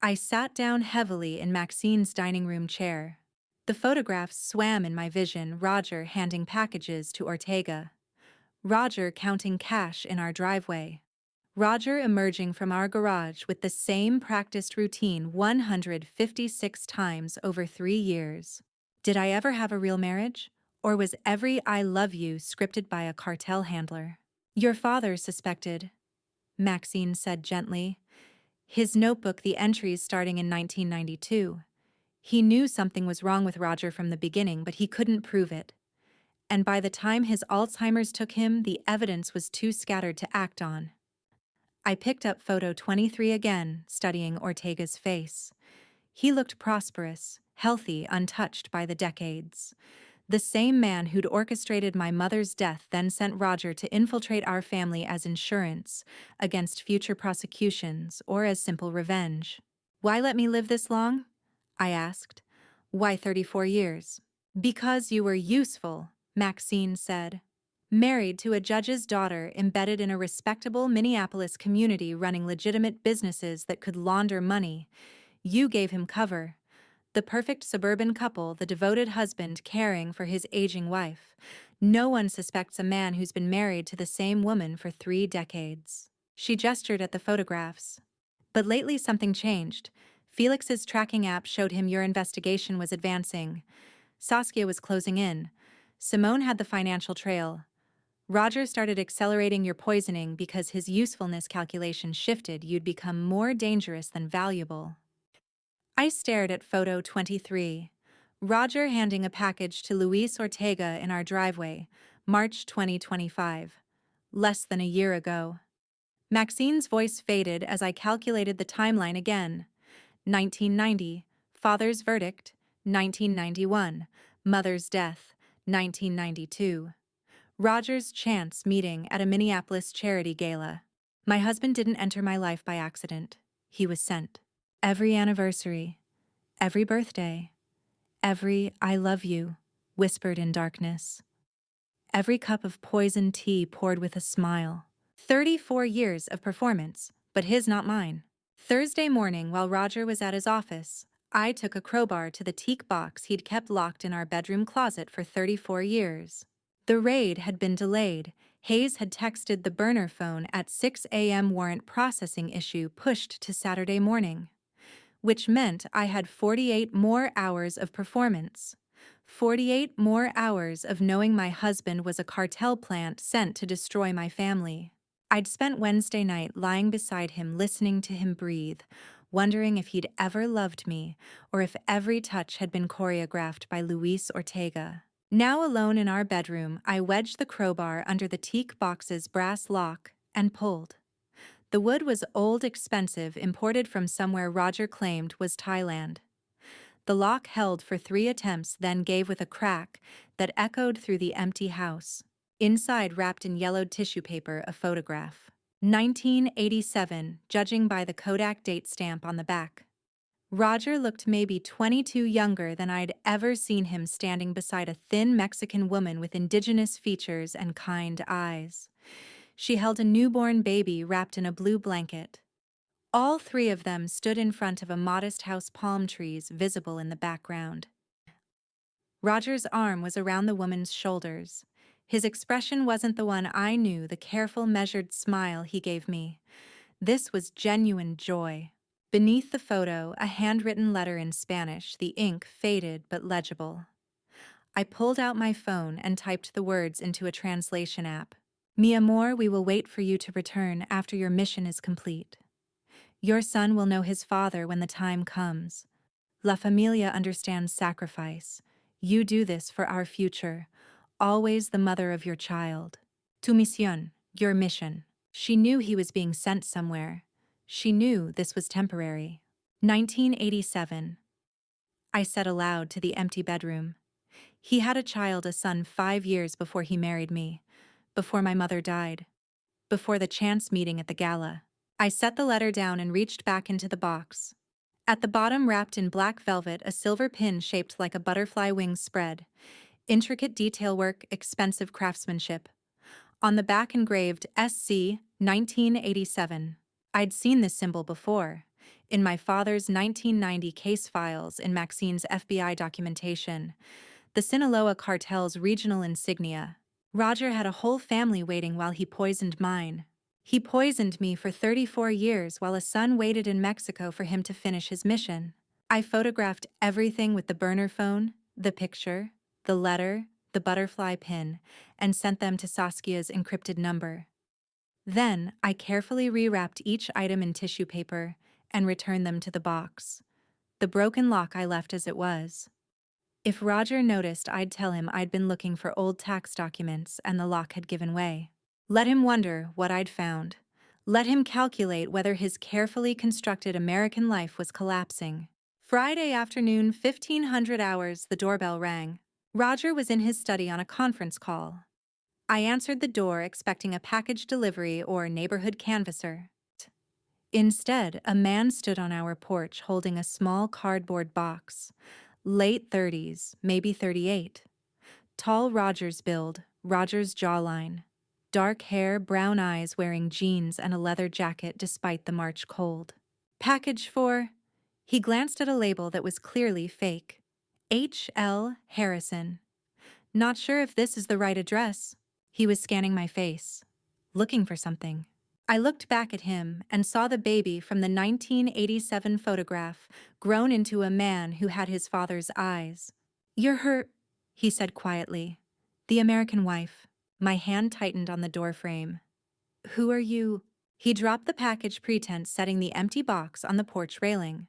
I sat down heavily in Maxine's dining room chair. The photographs swam in my vision, Roger handing packages to Ortega. Roger counting cash in our driveway. Roger emerging from our garage with the same practiced routine 156 times over 3 years. Did I ever have a real marriage? Or was every I love you scripted by a cartel handler? Your father suspected, Maxine said gently. His notebook, the entries starting in 1992. He knew something was wrong with Roger from the beginning, but he couldn't prove it. And by the time his Alzheimer's took him, the evidence was too scattered to act on. I picked up photo 23 again, studying Ortega's face. He looked prosperous, healthy, untouched by the decades. The same man who'd orchestrated my mother's death then sent Roger to infiltrate our family as insurance against future prosecutions or as simple revenge. Why let me live this long? I asked. Why 34 years? Because you were useful, Maxine said. Married to a judge's daughter embedded in a respectable Minneapolis community running legitimate businesses that could launder money, you gave him cover. The perfect suburban couple, the devoted husband caring for his aging wife. No one suspects a man who's been married to the same woman for 3 decades. She gestured at the photographs. But lately something changed. Felix's tracking app showed him your investigation was advancing. Saskia was closing in. Simone had the financial trail. Roger started accelerating your poisoning because his usefulness calculation shifted. You'd become more dangerous than valuable. I stared at photo 23. Roger handing a package to Luis Ortega in our driveway, March 2025. Less than a year ago. Maxine's voice faded as I calculated the timeline again. 1990, father's verdict, 1991, mother's death, 1992. Roger's chance meeting at a Minneapolis charity gala. My husband didn't enter my life by accident. He was sent. Every anniversary, every birthday, every I love you, whispered in darkness. Every cup of poisoned tea poured with a smile. 34 years of performance, but his not mine. Thursday morning, while Roger was at his office, I took a crowbar to the teak box he'd kept locked in our bedroom closet for 34 years. The raid had been delayed. Hayes had texted the burner phone at 6 a.m. warrant processing issue pushed to Saturday morning. Which meant I had 48 more hours of performance. 48 more hours of knowing my husband was a cartel plant sent to destroy my family. I'd spent Wednesday night lying beside him, listening to him breathe, wondering if he'd ever loved me or if every touch had been choreographed by Luis Ortega. Now alone in our bedroom, I wedged the crowbar under the teak box's brass lock and pulled. The wood was old, expensive, imported from somewhere Roger claimed was Thailand. The lock held for 3 attempts, then gave with a crack that echoed through the empty house. Inside, wrapped in yellowed tissue paper, a photograph. 1987, judging by the Kodak date stamp on the back. Roger looked maybe 22 younger than I'd ever seen him, standing beside a thin Mexican woman with indigenous features and kind eyes. She held a newborn baby wrapped in a blue blanket. All 3 of them stood in front of a modest house, palm trees visible in the background. Roger's arm was around the woman's shoulders. His expression wasn't the one I knew, the careful, measured smile he gave me. This was genuine joy. Beneath the photo, a handwritten letter in Spanish, the ink faded but legible. I pulled out my phone and typed the words into a translation app. Mi amor, we will wait for you to return after your mission is complete. Your son will know his father when the time comes. La familia understands sacrifice. You do this for our future. Always the mother of your child. Tu misión, your mission. She knew he was being sent somewhere. She knew this was temporary. 1987. I said aloud to the empty bedroom. He had a child, a son, 5 years before he married me. Before my mother died. Before the chance meeting at the gala. I set the letter down and reached back into the box. At the bottom, wrapped in black velvet, a silver pin shaped like a butterfly wing spread. Intricate detail work, expensive craftsmanship. On the back engraved SC 1987. I'd seen this symbol before. In my father's 1990 case files, in Maxine's FBI documentation. The Sinaloa cartel's regional insignia. Roger had a whole family waiting while he poisoned mine. He poisoned me for 34 years while a son waited in Mexico for him to finish his mission. I photographed everything with the burner phone, the picture, the letter, the butterfly pin, and sent them to Saskia's encrypted number. Then, I carefully rewrapped each item in tissue paper and returned them to the box. The broken lock I left as it was. If Roger noticed, I'd tell him I'd been looking for old tax documents and the lock had given way. Let him wonder what I'd found. Let him calculate whether his carefully constructed American life was collapsing. Friday afternoon, 1500 hours, the doorbell rang. Roger was in his study on a conference call. I answered the door expecting a package delivery or neighborhood canvasser. Instead, a man stood on our porch holding a small cardboard box. Late 30s, maybe 38. Tall Roger's build, Roger's jawline. Dark hair, brown eyes, wearing jeans and a leather jacket despite the March cold. Package for... He glanced at a label that was clearly fake. H.L. Harrison. Not sure if this is the right address. He was scanning my face, looking for something. I looked back at him and saw the baby from the 1987 photograph, grown into a man who had his father's eyes. "You're her," he said quietly. "The American wife." My hand tightened on the doorframe. "Who are you?" He dropped the package, pretense setting the empty box on the porch railing.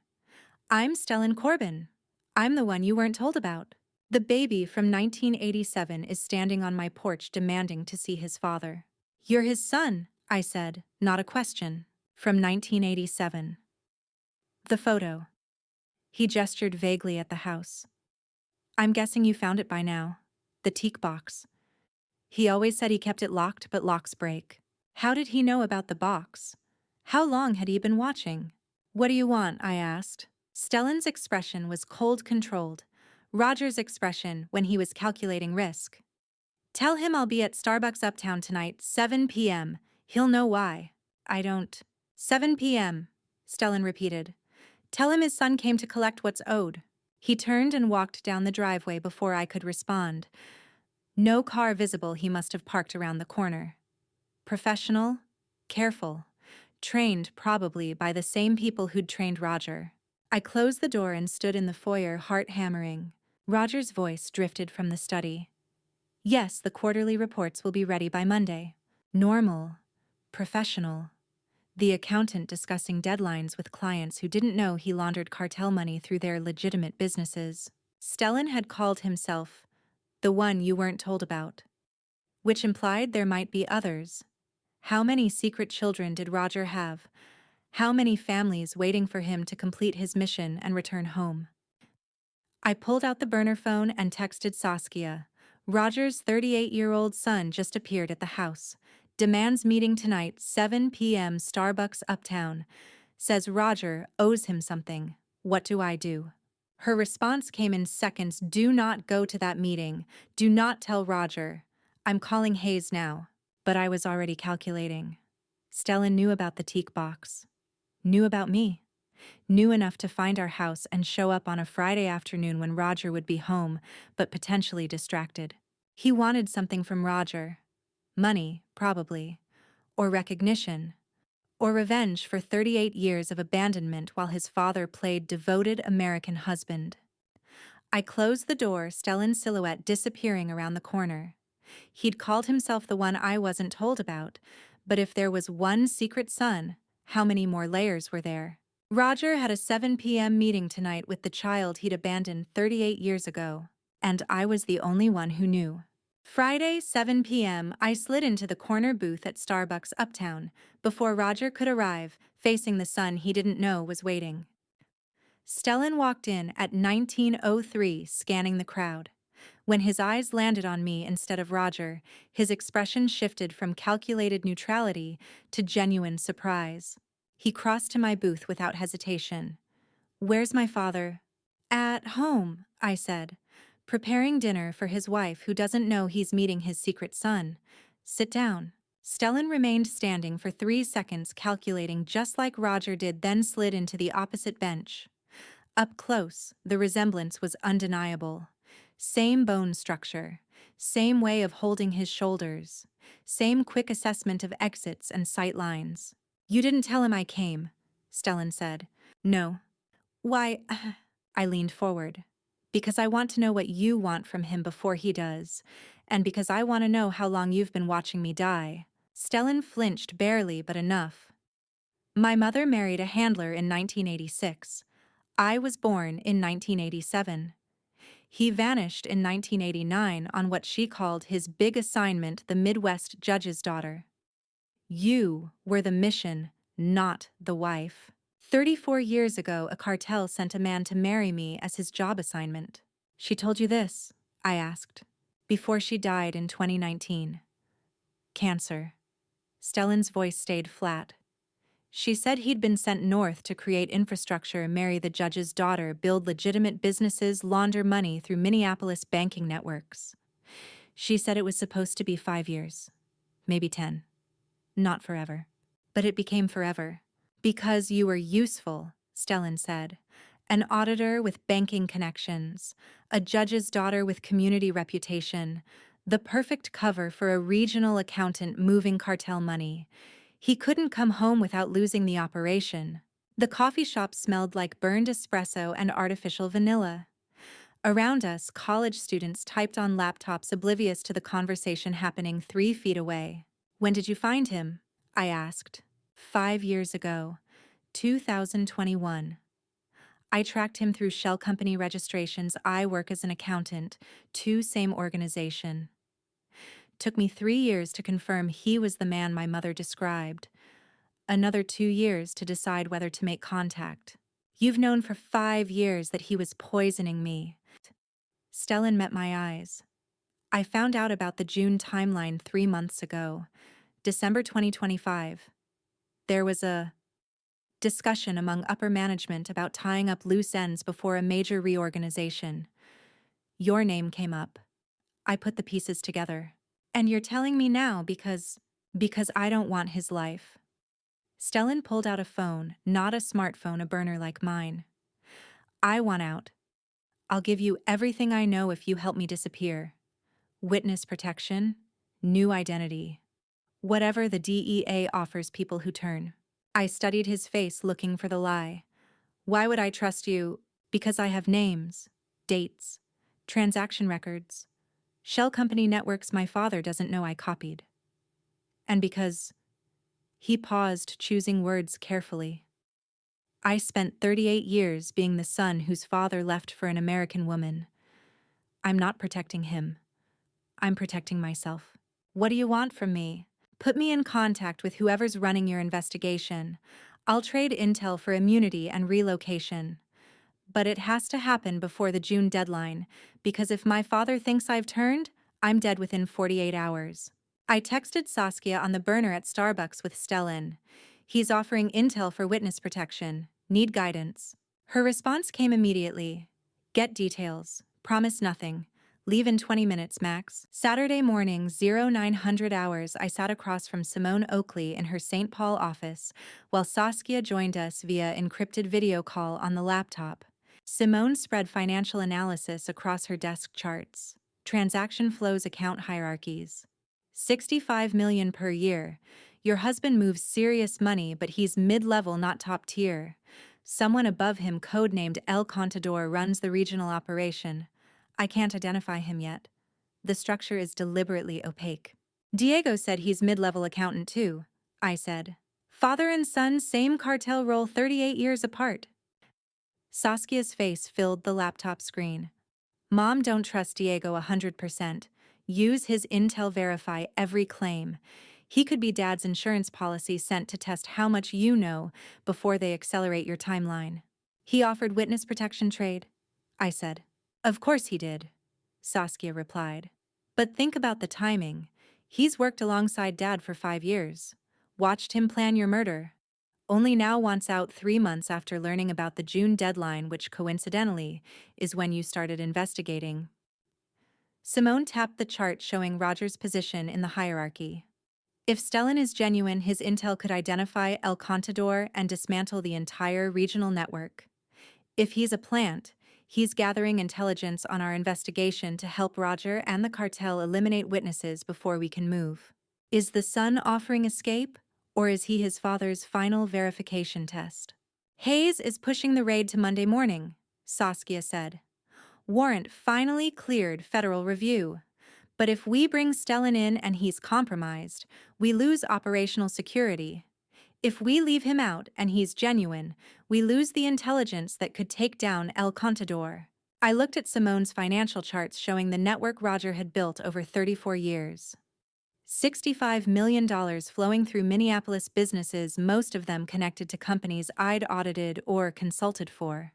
"I'm Stellan Corbin. I'm the one you weren't told about." The baby from 1987 is standing on my porch demanding to see his father. "You're his son," I said, not a question. "From 1987. The photo." He gestured vaguely at the house. "I'm guessing you found it by now. The teak box." He always said he kept it locked, but locks break. How did he know about the box? How long had he been watching? "What do you want?" I asked. Stellan's expression was cold, controlled. Roger's expression when he was calculating risk. "Tell him I'll be at Starbucks Uptown tonight, 7 p.m. He'll know why." "I don't." 7 p.m., Stellan repeated. "Tell him his son came to collect what's owed." He turned and walked down the driveway before I could respond. No car visible. He must have parked around the corner. Professional, careful, trained probably by the same people who'd trained Roger. I closed the door and stood in the foyer, heart hammering. Roger's voice drifted from the study. "Yes, the quarterly reports will be ready by Monday." Normal, professional. The accountant discussing deadlines with clients who didn't know he laundered cartel money through their legitimate businesses. Stellan had called himself the one you weren't told about, which implied there might be others. How many secret children did Roger have? How many families waiting for him to complete his mission and return home? I pulled out the burner phone and texted Saskia. "Roger's 38-year-old son just appeared at the house. Demands meeting tonight, 7 p.m. Starbucks Uptown. Says Roger owes him something. What do I do?" Her response came in seconds. "Do not go to that meeting. Do not tell Roger. I'm calling Hayes now." But I was already calculating. Stellan knew about the teak box. Knew about me. Knew enough to find our house and show up on a Friday afternoon when Roger would be home, but potentially distracted. He wanted something from Roger. Money, probably. Or recognition. Or revenge for 38 years of abandonment while his father played devoted American husband. I closed the door, Stellan's silhouette disappearing around the corner. He'd called himself the one I wasn't told about, but if there was one secret son, how many more layers were there? Roger had a 7 p.m. meeting tonight with the child he'd abandoned 38 years ago, and I was the only one who knew. Friday, 7 p.m., I slid into the corner booth at Starbucks Uptown before Roger could arrive, facing the son he didn't know was waiting. Stellan walked in at 19:03, scanning the crowd. When his eyes landed on me instead of Roger, his expression shifted from calculated neutrality to genuine surprise. He crossed to my booth without hesitation. "Where's my father?" "At home," I said, "preparing dinner for his wife who doesn't know he's meeting his secret son. Sit down." Stellan remained standing for 3 seconds, calculating just like Roger did, then slid into the opposite bench. Up close, the resemblance was undeniable. Same bone structure, same way of holding his shoulders, same quick assessment of exits and sight lines. "You didn't tell him I came," Stellan said. "No." "Why?" I leaned forward. "Because I want to know what you want from him before he does, and because I want to know how long you've been watching me die." Stellan flinched barely, but enough. "My mother married a handler in 1986. I was born in 1987. He vanished in 1989 on what she called his big assignment, the Midwest judge's daughter. You were the mission, not the wife. 34 years ago, a cartel sent a man to marry me as his job assignment. She told you this? I asked. Before she died in 2019. Cancer. Stellan's voice stayed flat. She said he'd been sent north to create infrastructure, marry the judge's daughter, build legitimate businesses, launder money through Minneapolis banking networks. She said it was supposed to be 5 years, maybe 10. Not forever. But it became forever. Because you were useful, Stellan said. An auditor with banking connections, a judge's daughter with community reputation, the perfect cover for a regional accountant moving cartel money. He couldn't come home without losing the operation. The coffee shop smelled like burned espresso and artificial vanilla. Around us, college students typed on laptops oblivious to the conversation happening 3 feet away. When did you find him? I asked. 5 years ago, 2021. I tracked him through shell company registrations. I work as an accountant, 2 same organization. Took me 3 years to confirm he was the man my mother described. Another 2 years to decide whether to make contact. You've known for 5 years that he was poisoning me. Stellan met my eyes. I found out about the June timeline 3 months ago, December 2025. There was a discussion among upper management about tying up loose ends before a major reorganization. Your name came up. I put the pieces together. And you're telling me now because I don't want his life. Stellan pulled out a phone, not a smartphone, a burner like mine. I want out. I'll give you everything I know if you help me disappear. Witness protection, new identity. Whatever the DEA offers people who turn. I studied his face looking for the lie. Why would I trust you? Because I have names, dates, transaction records, shell company networks my father doesn't know I copied. And because he paused, choosing words carefully. I spent 38 years being the son whose father left for an American woman. I'm not protecting him. I'm protecting myself. What do you want from me? Put me in contact with whoever's running your investigation. I'll trade intel for immunity and relocation. But it has to happen before the June deadline, because if my father thinks I've turned, I'm dead within 48 hours. I texted Saskia on the burner at Starbucks with Stellan. He's offering intel for witness protection. Need guidance. Her response came immediately. Get details. Promise nothing. Leave in 20 minutes, max. Saturday morning, 0900 hours, I sat across from Simone Oakley in her St. Paul office, while Saskia joined us via encrypted video call on the laptop. Simone spread financial analysis across her desk charts. Transaction flows, account hierarchies. 65 million per year. Your husband moves serious money, but he's mid-level, not top tier. Someone above him, codenamed El Contador, runs the regional operation. I can't identify him yet. The structure is deliberately opaque. Diego said he's mid-level accountant too, I said. Father and son, same cartel role, 38 years apart. Saskia's face filled the laptop screen. Mom, don't trust Diego 100%. Use his intel, verify every claim. He could be Dad's insurance policy sent to test how much you know before they accelerate your timeline. He offered witness protection trade, I said. Of course he did, Saskia replied. But think about the timing. He's worked alongside Dad for 5 years. Watched him plan your murder. Only now wants out 3 months after learning about the June deadline, which coincidentally is when you started investigating. Simone tapped the chart showing Roger's position in the hierarchy. If Stellan is genuine, his intel could identify El Contador and dismantle the entire regional network. If he's a plant, he's gathering intelligence on our investigation to help Roger and the cartel eliminate witnesses before we can move. Is the son offering escape, or is he his father's final verification test? Hayes is pushing the raid to Monday morning, Saskia said. Warrant finally cleared federal review. But if we bring Stellan in and he's compromised, we lose operational security. If we leave him out and he's genuine, we lose the intelligence that could take down El Contador. I looked at Simone's financial charts showing the network Roger had built over 34 years. $65 million flowing through Minneapolis businesses, most of them connected to companies I'd audited or consulted for.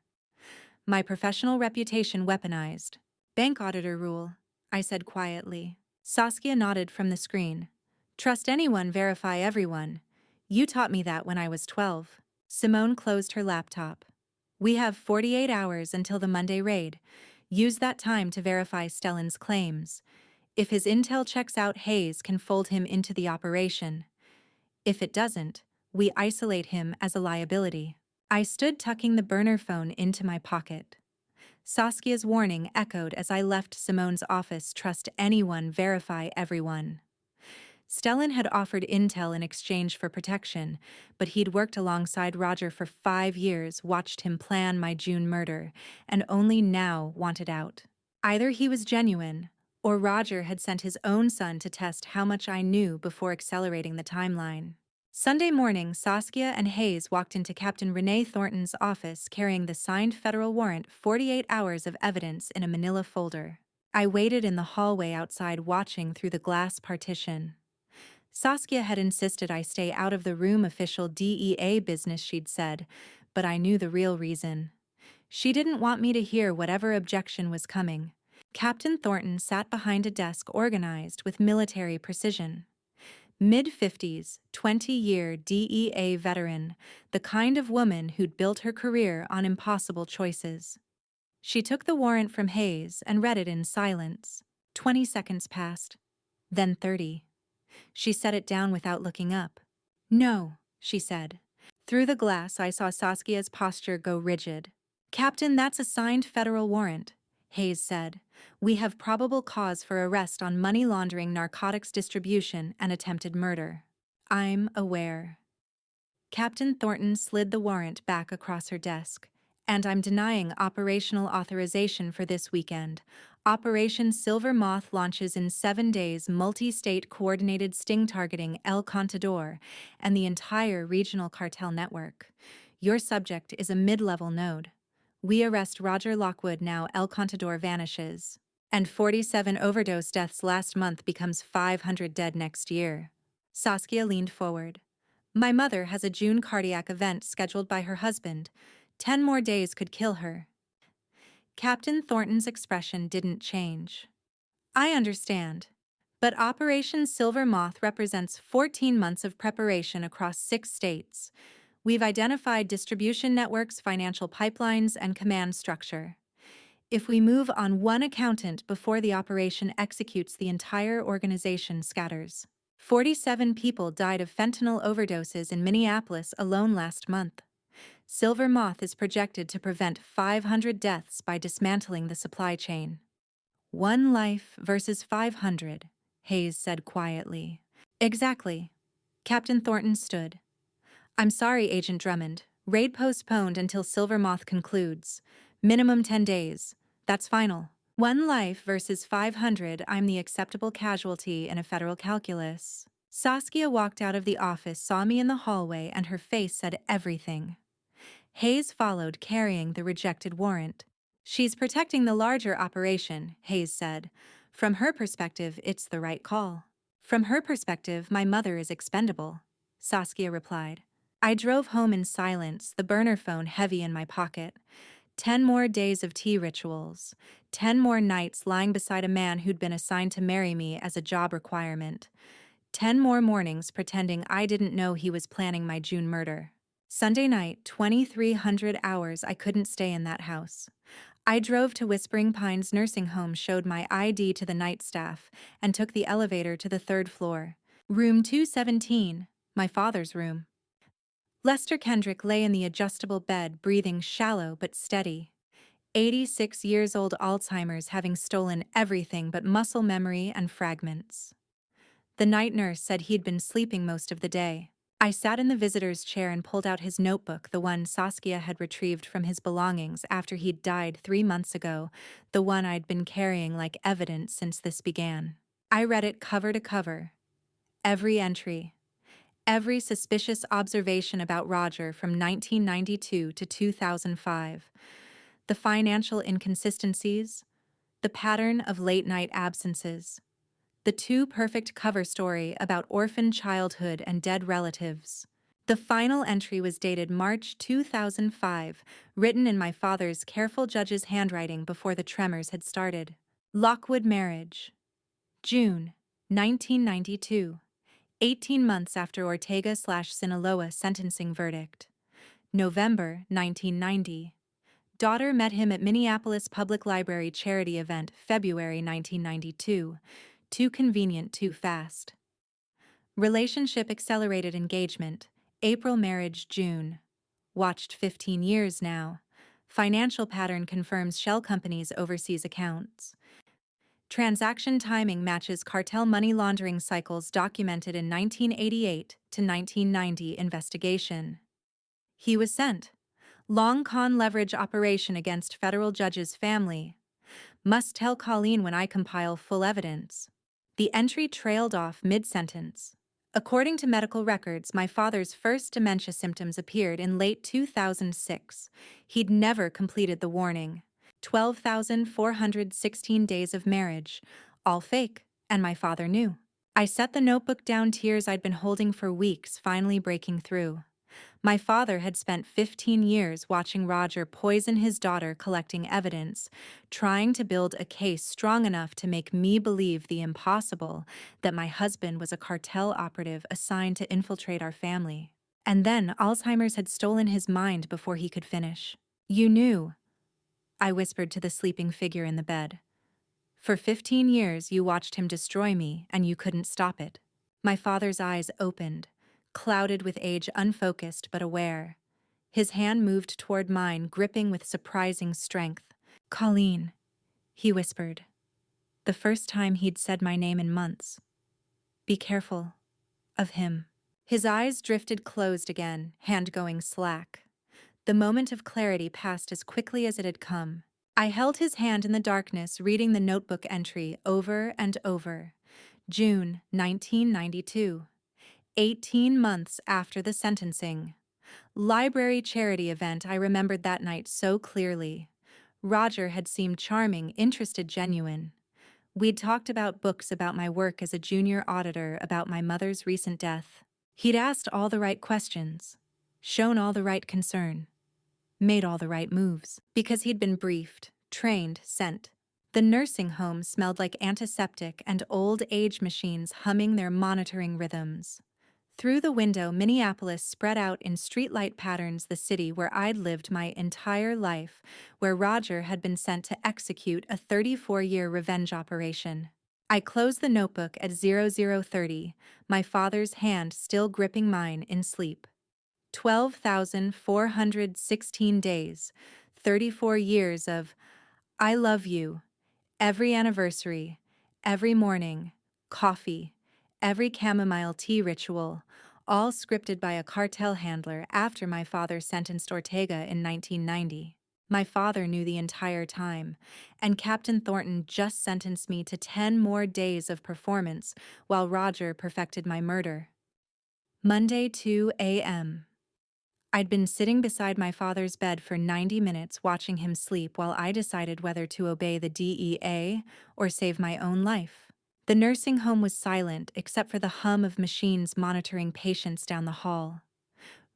My professional reputation weaponized. Bank auditor rule, I said quietly. Saskia nodded from the screen. Trust anyone, verify everyone. You taught me that when I was 12. Simone closed her laptop. We have 48 hours until the Monday raid. Use that time to verify Stellan's claims. If his intel checks out, Hayes can fold him into the operation. If it doesn't, we isolate him as a liability. I stood tucking the burner phone into my pocket. Saskia's warning echoed as I left Simone's office. Trust anyone, verify everyone. Stellan had offered intel in exchange for protection, but he'd worked alongside Roger for 5 years, watched him plan my June murder, and only now wanted out. Either he was genuine, or Roger had sent his own son to test how much I knew before accelerating the timeline. Sunday morning, Saskia and Hayes walked into Captain Renee Thornton's office carrying the signed federal warrant, 48 hours of evidence in a manila folder. I waited in the hallway outside, watching through the glass partition. Saskia had insisted I stay out of the room, official DEA business, she'd said, but I knew the real reason. She didn't want me to hear whatever objection was coming. Captain Thornton sat behind a desk organized with military precision. Mid-50s, 20-year DEA veteran, the kind of woman who'd built her career on impossible choices. She took the warrant from Hayes and read it in silence. 20 seconds passed, then 30. She set it down without looking up. No, she said. Through the glass, I saw Saskia's posture go rigid. Captain, that's a signed federal warrant, Hayes said. We have probable cause for arrest on money laundering, narcotics distribution, and attempted murder. I'm aware. Captain Thornton slid the warrant back across her desk. And I'm denying operational authorization for this weekend. Operation Silver Moth launches in 7 days, multi-state coordinated sting targeting El Contador and the entire regional cartel network. Your subject is a mid-level node. We arrest Roger Lockwood now. El Contador vanishes. And 47 overdose deaths last month becomes 500 dead next year. Saskia leaned forward. My mother has a June cardiac event scheduled by her husband. 10 more days could kill her. Captain Thornton's expression didn't change. I understand. But Operation Silver Moth represents 14 months of preparation across 6 states. We've identified distribution networks, financial pipelines, and command structure. If we move on one accountant before the operation executes, the entire organization scatters. 47 people died of fentanyl overdoses in Minneapolis alone last month. Silver Moth is projected to prevent 500 deaths by dismantling the supply chain. 1 life versus 500, Hayes said quietly. Exactly. Captain Thornton stood. I'm sorry, Agent Drummond. Raid postponed until Silver Moth concludes. Minimum 10 days. That's final. 1 life versus 500, I'm the acceptable casualty in a federal calculus. Saskia walked out of the office, saw me in the hallway, and her face said everything. Hayes followed, carrying the rejected warrant. She's protecting the larger operation, Hayes said. From her perspective, it's the right call. From her perspective, my mother is expendable, Saskia replied. I drove home in silence, the burner phone heavy in my pocket. 10 more days of tea rituals. 10 more nights lying beside a man who'd been assigned to marry me as a job requirement. 10 more mornings pretending I didn't know he was planning my June murder. Sunday night, 2,300 hours, I couldn't stay in that house. I drove to Whispering Pines nursing home, showed my ID to the night staff, and took the elevator to the 3rd floor. Room 217, my father's room. Lester Kendrick lay in the adjustable bed, breathing shallow but steady. 86 years old, Alzheimer's having stolen everything but muscle memory and fragments. The night nurse said he'd been sleeping most of the day. I sat in the visitor's chair and pulled out his notebook, the one Saskia had retrieved from his belongings after he'd died 3 months ago, the one I'd been carrying like evidence since this began. I read it cover to cover. Every entry. Every suspicious observation about Roger from 1992 to 2005. The financial inconsistencies, the pattern of late-night absences, the too perfect cover story about orphan childhood and dead relatives. The final entry was dated March 2005, written in my father's careful judge's handwriting before the tremors had started. Lockwood marriage. June 1992, 18 months after Ortega/Sinaloa sentencing verdict. November 1990. Daughter met him at Minneapolis Public Library charity event February 1992. Too convenient, too fast. Relationship accelerated engagement. April marriage June. Watched 15 years now. Financial pattern confirms shell companies' overseas accounts. Transaction timing matches cartel money laundering cycles documented in 1988 to 1990 investigation. He was sent. Long con leverage operation against federal judge's family. Must tell Colleen when I compile full evidence. The entry trailed off mid-sentence. According to medical records, my father's first dementia symptoms appeared in late 2006. He'd never completed the warning. 12,416 days of marriage. All fake, and my father knew. I set the notebook down, tears I'd been holding for weeks finally breaking through. My father had spent 15 years watching Roger poison his daughter, collecting evidence, trying to build a case strong enough to make me believe the impossible, that my husband was a cartel operative assigned to infiltrate our family. And then Alzheimer's had stolen his mind before he could finish. You knew, I whispered to the sleeping figure in the bed. For 15 years you watched him destroy me, and you couldn't stop it. My father's eyes opened, clouded with age, unfocused but aware. His hand moved toward mine, gripping with surprising strength. Colleen, he whispered. The first time he'd said my name in months. Be careful of him. His eyes drifted closed again, hand going slack. The moment of clarity passed as quickly as it had come. I held his hand in the darkness, reading the notebook entry over and over. June 1992. 18 months after the sentencing. Library charity event. I remembered that night so clearly. Roger had seemed charming, interested, genuine. We'd talked about books, about my work as a junior auditor, about my mother's recent death. He'd asked all the right questions, shown all the right concern, made all the right moves, because he'd been briefed, trained, sent. The nursing home smelled like antiseptic and old age machines humming their monitoring rhythms. Through the window, Minneapolis spread out in streetlight patterns, the city where I'd lived my entire life, where Roger had been sent to execute a 34-year revenge operation. I closed the notebook at 0030, my father's hand still gripping mine in sleep. 12,416 days, 34 years of I love you, every anniversary, every morning, coffee, every chamomile tea ritual, all scripted by a cartel handler after my father sentenced Ortega in 1990. My father knew the entire time, and Captain Thornton just sentenced me to 10 more days of performance while Roger perfected my murder. Monday, 2 a.m. I'd been sitting beside my father's bed for 90 minutes watching him sleep while I decided whether to obey the DEA or save my own life. The nursing home was silent except for the hum of machines monitoring patients down the hall.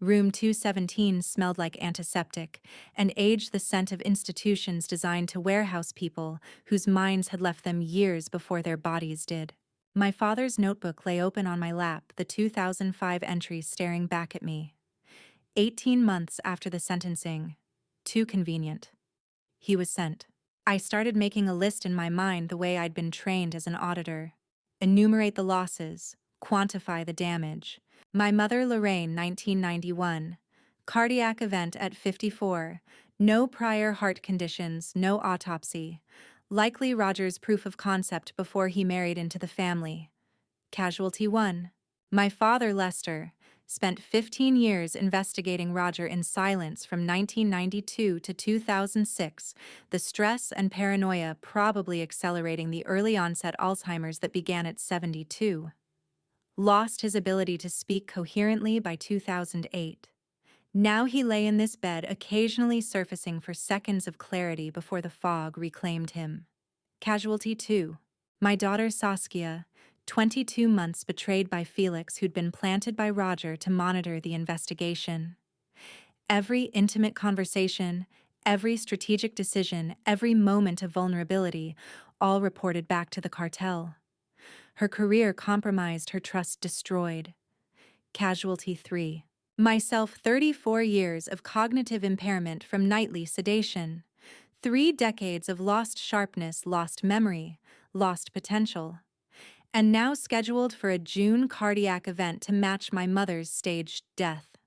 Room 217 smelled like antiseptic and aged, the scent of institutions designed to warehouse people whose minds had left them years before their bodies did. My father's notebook lay open on my lap, the 2005 entry staring back at me. 18 months after the sentencing. Too convenient. He was sent. I started making a list in my mind the way I'd been trained as an auditor. Enumerate the losses, quantify the damage. My mother, Lorraine, 1991. Cardiac event at 54. No prior heart conditions, no autopsy. Likely Roger's proof of concept before he married into the family. Casualty 1. My father, Lester, spent 15 years investigating Roger in silence from 1992 to 2006, the stress and paranoia probably accelerating the early onset Alzheimer's that began at 72. Lost his ability to speak coherently by 2008. Now he lay in this bed, occasionally surfacing for seconds of clarity before the fog reclaimed him. Casualty 2. My daughter Saskia, 22 months betrayed by Felix, who'd been planted by Roger to monitor the investigation. Every intimate conversation, every strategic decision, every moment of vulnerability, all reported back to the cartel. Her career compromised, her trust destroyed. Casualty 3. Myself, 34 years of cognitive impairment from nightly sedation. 3 decades of lost sharpness, lost memory, lost potential. And now scheduled for a June cardiac event to match my mother's staged death.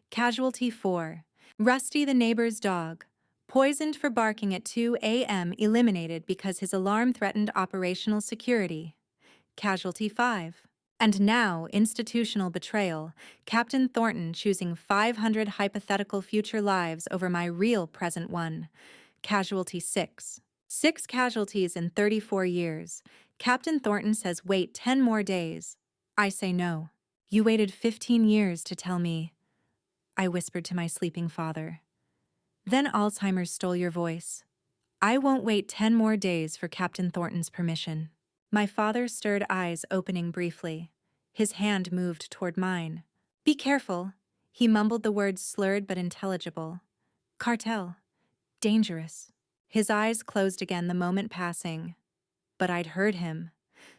Casualty 4. Rusty the neighbor's dog. Poisoned for barking at 2 a.m. eliminated because his alarm threatened operational security. Casualty 5. And now, institutional betrayal, Captain Thornton choosing 500 hypothetical future lives over my real present one. Casualty 6. 6 casualties in 34 years. Captain Thornton says wait 10 more days. I say no. You waited 15 years to tell me, I whispered to my sleeping father. Then Alzheimer's stole your voice. I won't wait 10 more days for Captain Thornton's permission. My father stirred, eyes opening briefly. His hand moved toward mine. Be careful. He mumbled the words slurred but intelligible. Cartel. Dangerous. His eyes closed again, the moment passing. But I'd heard him.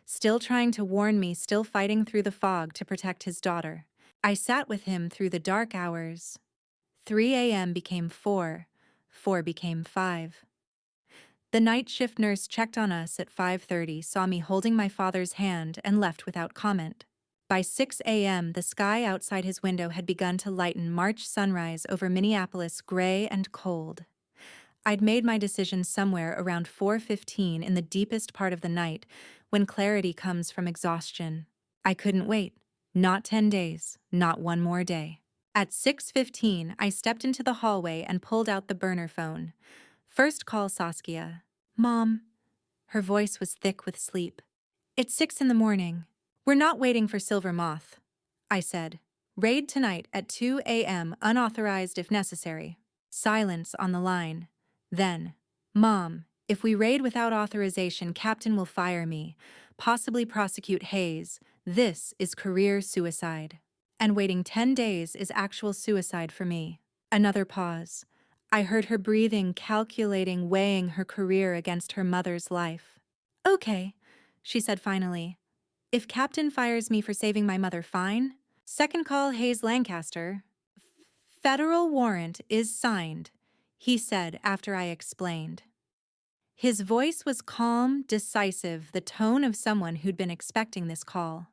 Still trying to warn me, still fighting through the fog to protect his daughter. I sat with him through the dark hours. 3 a.m. became 4. 4 became 5. The night shift nurse checked on us at 5:30, saw me holding my father's hand, and left without comment. By 6 a.m., the sky outside his window had begun to lighten March sunrise over Minneapolis, gray and cold. I'd made my decision somewhere around 4:15 in the deepest part of the night, when clarity comes from exhaustion. I couldn't wait. Not 10 days, not one more day. At 6:15, I stepped into the hallway and pulled out the burner phone. First call Saskia. Mom. Her voice was thick with sleep. It's 6 in the morning. We're not waiting for Silver Moth, I said. Raid tonight at 2 a.m., unauthorized if necessary. Silence on the line. Then, Mom, if we raid without authorization, Captain will fire me, possibly prosecute Hayes. This is career suicide. And waiting 10 days is actual suicide for me. Another pause. I heard her breathing, calculating, weighing her career against her mother's life. Okay, she said finally. If Captain fires me for saving my mother, fine. Second call, Hayes Lancaster. Federal warrant is signed, he said after I explained. His voice was calm, decisive, the tone of someone who'd been expecting this call.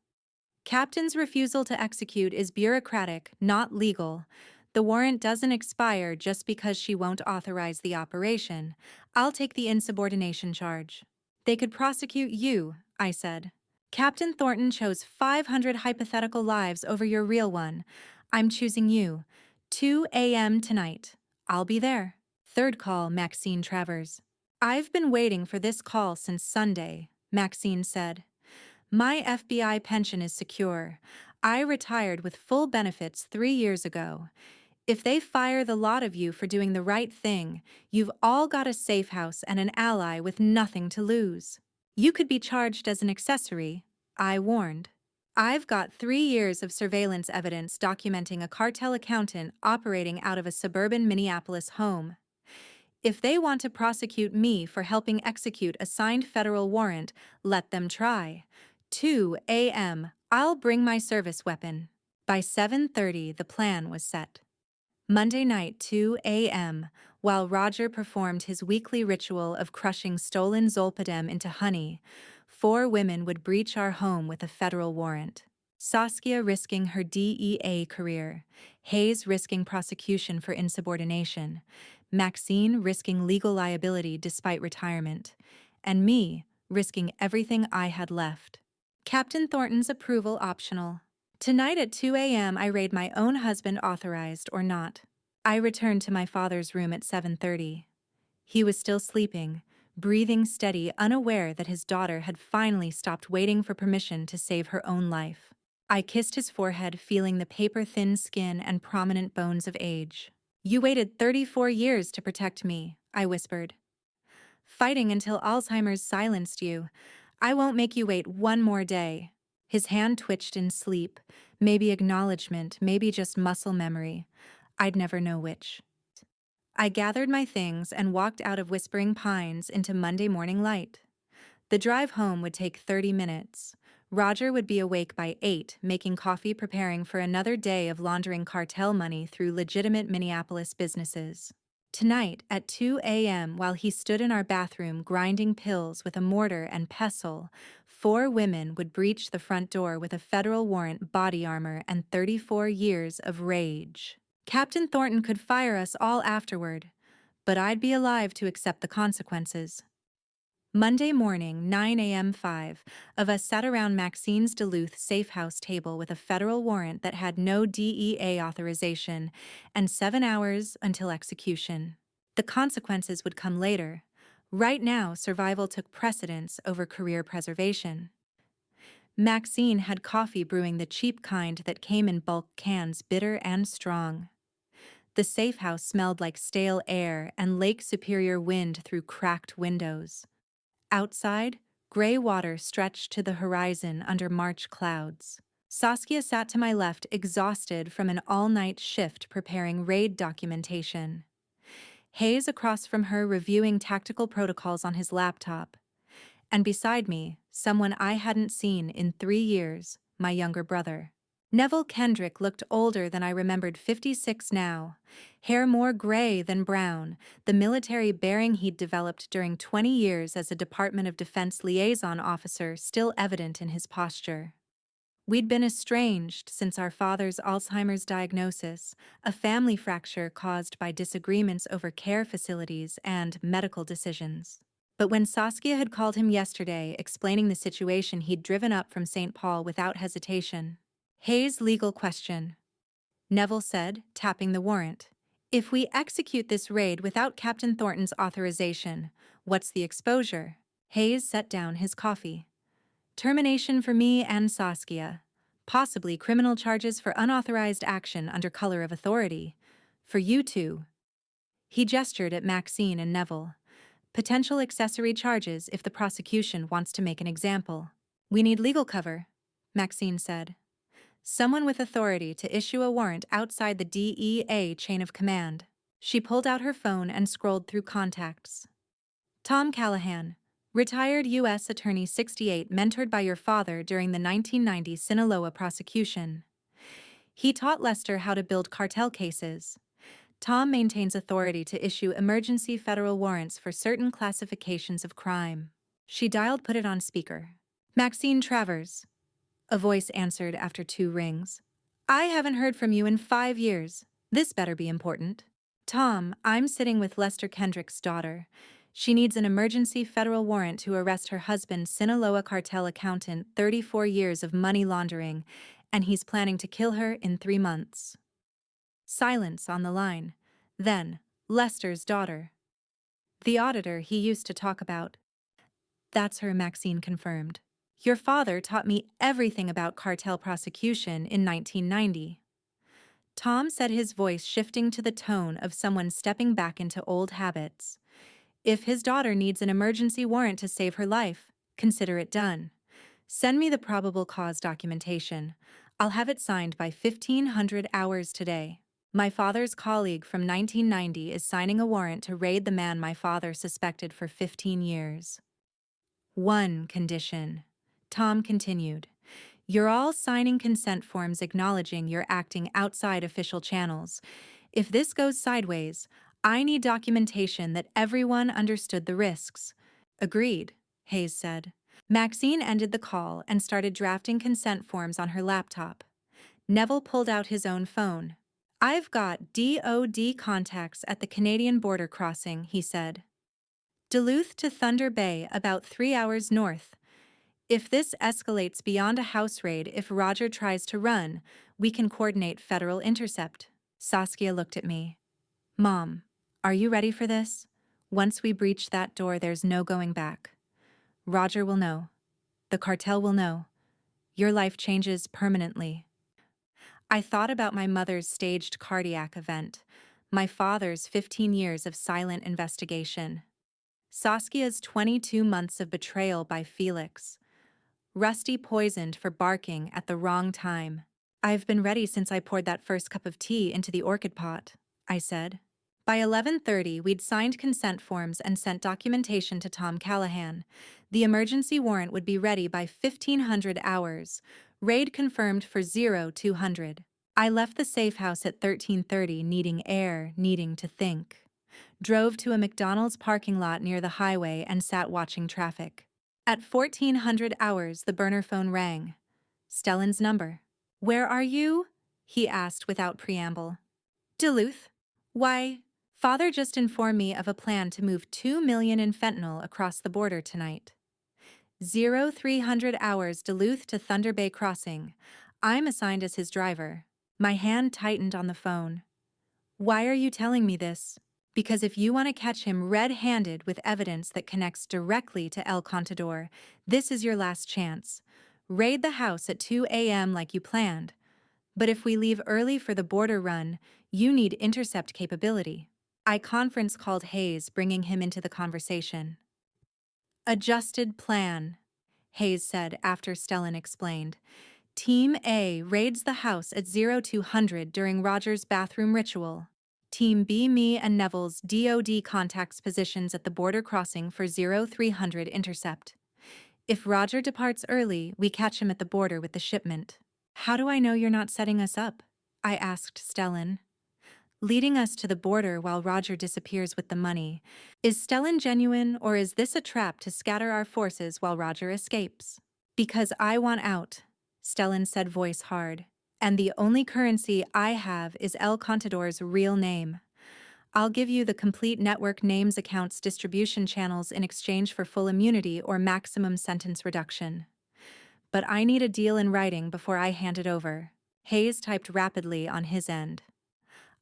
Captain's refusal to execute is bureaucratic, not legal. The warrant doesn't expire just because she won't authorize the operation. I'll take the insubordination charge. They could prosecute you, I said. Captain Thornton chose 500 hypothetical lives over your real one. I'm choosing you. 2 a.m. tonight. I'll be there. Third call, Maxine Travers. I've been waiting for this call since Sunday, Maxine said. My FBI pension is secure. I retired with full benefits 3 years ago. If they fire the lot of you for doing the right thing, you've all got a safe house and an ally with nothing to lose. You could be charged as an accessory, I warned. I've got 3 years of surveillance evidence documenting a cartel accountant operating out of a suburban Minneapolis home. If they want to prosecute me for helping execute a signed federal warrant, let them try. 2 a.m., I'll bring my service weapon. By 7:30, the plan was set. Monday night, 2 a.m., while Roger performed his weekly ritual of crushing stolen zolpidem into honey, 4 women would breach our home with a federal warrant. Saskia risking her DEA career, Hayes risking prosecution for insubordination, Maxine risking legal liability despite retirement, and me risking everything I had left. Captain Thornton's approval optional. Tonight at 2 a.m. I raid my own husband, authorized or not. I returned to my father's room at 7:30. He was still sleeping, breathing steady, unaware that his daughter had finally stopped waiting for permission to save her own life. I kissed his forehead, feeling the paper-thin skin and prominent bones of age. You waited 34 years to protect me, I whispered. Fighting until Alzheimer's silenced you. I won't make you wait one more day. His hand twitched in sleep, maybe acknowledgement, maybe just muscle memory. I'd never know which. I gathered my things and walked out of Whispering Pines into Monday morning light. The drive home would take 30 minutes. Roger would be awake by 8, making coffee, preparing for another day of laundering cartel money through legitimate Minneapolis businesses. Tonight, at 2 a.m., while he stood in our bathroom grinding pills with a mortar and pestle, 4 women would breach the front door with a federal warrant, body armor, and 34 years of rage. Captain Thornton could fire us all afterward, but I'd be alive to accept the consequences. Monday morning, 9 a.m. 5 of us sat around Maxine's Duluth safe house table with a federal warrant that had no DEA authorization and 7 hours until execution. The consequences would come later. Right now, survival took precedence over career preservation. Maxine had coffee brewing, the cheap kind that came in bulk cans, bitter and strong. The safe house smelled like stale air and Lake Superior wind through cracked windows. Outside, gray water stretched to the horizon under March clouds. Saskia sat to my left, exhausted from an all-night shift preparing raid documentation. Hayes across from her reviewing tactical protocols on his laptop. And beside me, someone I hadn't seen in 3 years, my younger brother. Neville Kendrick looked older than I remembered, 56 now, hair more gray than brown, the military bearing he'd developed during 20 years as a Department of Defense liaison officer still evident in his posture. We'd been estranged since our father's Alzheimer's diagnosis, a family fracture caused by disagreements over care facilities and medical decisions. But when Saskia had called him yesterday explaining the situation, he'd driven up from St. Paul without hesitation. Hayes' legal question. Neville said, tapping the warrant. If we execute this raid without Captain Thornton's authorization, what's the exposure? Hayes set down his coffee. Termination for me and Saskia. Possibly criminal charges for unauthorized action under color of authority. For you two. He gestured at Maxine and Neville. Potential accessory charges if the prosecution wants to make an example. We need legal cover, Maxine said. Someone with authority to issue a warrant outside the DEA chain of command. She pulled out her phone and scrolled through contacts. Tom Callahan, retired U.S. Attorney, 68, mentored by your father during the 1990 Sinaloa prosecution. He taught Lester how to build cartel cases. Tom maintains authority to issue emergency federal warrants for certain classifications of crime. She dialed, put it on speaker. Maxine Travers. A voice answered after 2 rings. I haven't heard from you in 5 years. This better be important. Tom, I'm sitting with Lester Kendrick's daughter. She needs an emergency federal warrant to arrest her husband, Sinaloa cartel accountant, 34 years of money laundering, and he's planning to kill her in 3 months. Silence on the line. Then, Lester's daughter. The auditor he used to talk about. That's her, Maxine confirmed. Your father taught me everything about cartel prosecution in 1990. Tom said, his voice shifting to the tone of someone stepping back into old habits. If his daughter needs an emergency warrant to save her life, consider it done. Send me the probable cause documentation. I'll have it signed by 1500 hours today. My father's colleague from 1990 is signing a warrant to raid the man my father suspected for 15 years. One condition. Tom continued. You're all signing consent forms acknowledging you're acting outside official channels. If this goes sideways, I need documentation that everyone understood the risks. Agreed, Hayes said. Maxine ended the call and started drafting consent forms on her laptop. Neville pulled out his own phone. I've got DOD contacts at the Canadian border crossing, he said. Duluth to Thunder Bay, about 3 hours north. If this escalates beyond a house raid, if Roger tries to run, we can coordinate federal intercept. Saskia looked at me. Mom, are you ready for this? Once we breach that door, there's no going back. Roger will know. The cartel will know. Your life changes permanently. I thought about my mother's staged cardiac event, my father's 15 years of silent investigation, Saskia's 22 months of betrayal by Felix, Rusty poisoned for barking at the wrong time. I've been ready since I poured that first cup of tea into the orchid pot, I said. By 11:30, we'd signed consent forms and sent documentation to Tom Callahan. The emergency warrant would be ready by 1500 hours. Raid confirmed for 0200. I left the safe house at 13:30, needing air, needing to think. Drove to a McDonald's parking lot near the highway and sat watching traffic. At 1400 hours, the burner phone rang. Stellan's number. "Where are you?" he asked without preamble. "Duluth." "Why?" "Father just informed me of a plan to move 2 million in fentanyl across the border tonight." 0300 hours, Duluth to Thunder Bay Crossing. I'm assigned as his driver. My hand tightened on the phone. "Why are you telling me this?" "Because if you want to catch him red-handed with evidence that connects directly to El Contador, this is your last chance. Raid the house at 2 a.m. like you planned. But if we leave early for the border run, you need intercept capability." I conference called Hayes, bringing him into the conversation. "Adjusted plan," Hayes said after Stellan explained. "Team A raids the house at 0200 during Roger's bathroom ritual. Team B, me and Neville's DOD contacts positions at the border crossing for 0300 intercept. If Roger departs early, we catch him at the border with the shipment." "How do I know you're not setting us up?" I asked Stellan. "Leading us to the border while Roger disappears with the money. Is Stellan genuine, or is this a trap to scatter our forces while Roger escapes?" "Because I want out," Stellan said, voice hard. "And the only currency I have is El Contador's real name. I'll give you the complete network names, accounts, distribution channels in exchange for full immunity or maximum sentence reduction. But I need a deal in writing before I hand it over." Hayes typed rapidly on his end.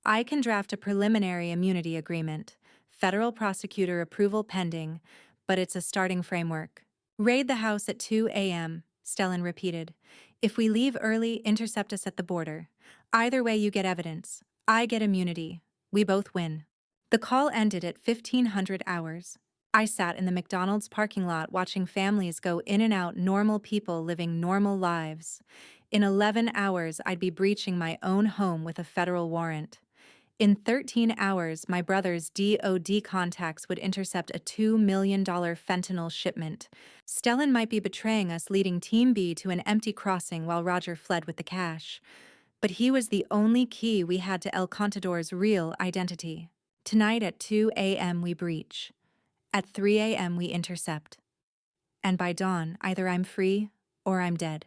"I can draft a preliminary immunity agreement, federal prosecutor approval pending, but it's a starting framework." "Raid the house at 2 a.m., Stellan repeated. "If we leave early, intercept us at the border. Either way, you get evidence. I get immunity. We both win." The call ended at 1500 hours. I sat in the McDonald's parking lot watching families go in and out, normal people living normal lives. In 11 hours, I'd be breaching my own home with a federal warrant. In 13 hours, my brother's DOD contacts would intercept a $2 million fentanyl shipment. Stellan might be betraying us, leading Team B to an empty crossing while Roger fled with the cash. But he was the only key we had to El Contador's real identity. Tonight at 2 a.m. we breach. At 3 a.m. we intercept. And by dawn, either I'm free or I'm dead.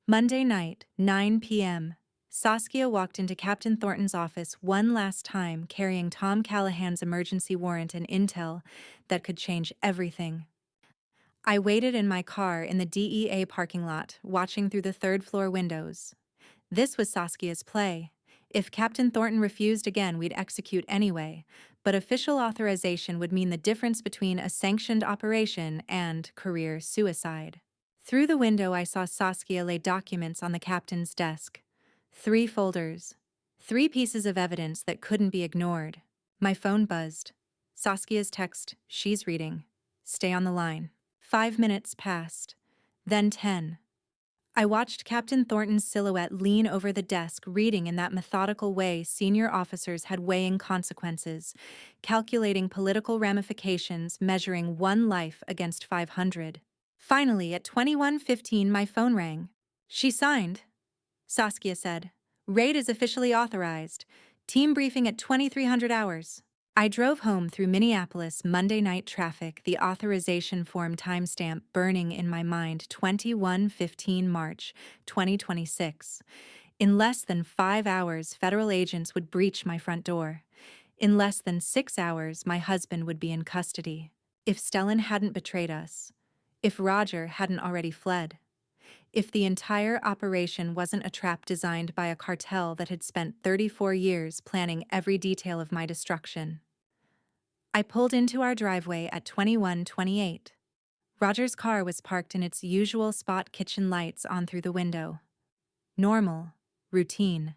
Monday night, 9 p.m. Saskia walked into Captain Thornton's office one last time, carrying Tom Callahan's emergency warrant and intel that could change everything. I waited in my car in the DEA parking lot, watching through the third-floor windows. This was Saskia's play. If Captain Thornton refused again, we'd execute anyway, but official authorization would mean the difference between a sanctioned operation and career suicide. Through the window, I saw Saskia lay documents on the captain's desk. 3 folders. 3 pieces of evidence that couldn't be ignored. My phone buzzed. Saskia's text, "She's reading. Stay on the line." 5 minutes passed. Then 10. I watched Captain Thornton's silhouette lean over the desk, reading in that methodical way senior officers had, weighing consequences, calculating political ramifications, measuring one life against 500. Finally, at 21:15, my phone rang. "She signed," Saskia said. "Raid is officially authorized. Team briefing at 2300 hours." I drove home through Minneapolis Monday night traffic, the authorization form timestamp burning in my mind, 21:15 March 2026. In less than 5 hours, federal agents would breach my front door. In less than 6 hours, my husband would be in custody. If Stellan hadn't betrayed us. If Roger hadn't already fled. If the entire operation wasn't a trap designed by a cartel that had spent 34 years planning every detail of my destruction. I pulled into our driveway at 21:28. Roger's car was parked in its usual spot, kitchen lights on through the window. Normal. Routine.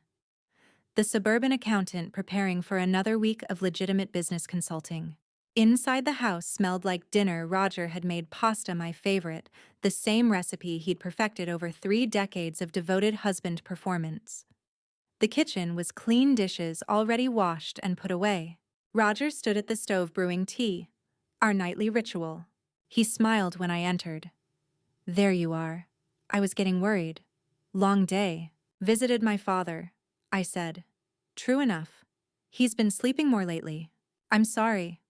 The suburban accountant preparing for another week of legitimate business consulting. Inside the house smelled like dinner. Roger had made pasta, my favorite, the same recipe he'd perfected over 3 decades of devoted husband performance. The kitchen was clean, dishes already washed and put away. Roger stood at the stove brewing tea, our nightly ritual. He smiled when I entered. There you are. I was getting worried. Long day. Visited my father, I said. True enough. He's been sleeping more lately. I'm sorry.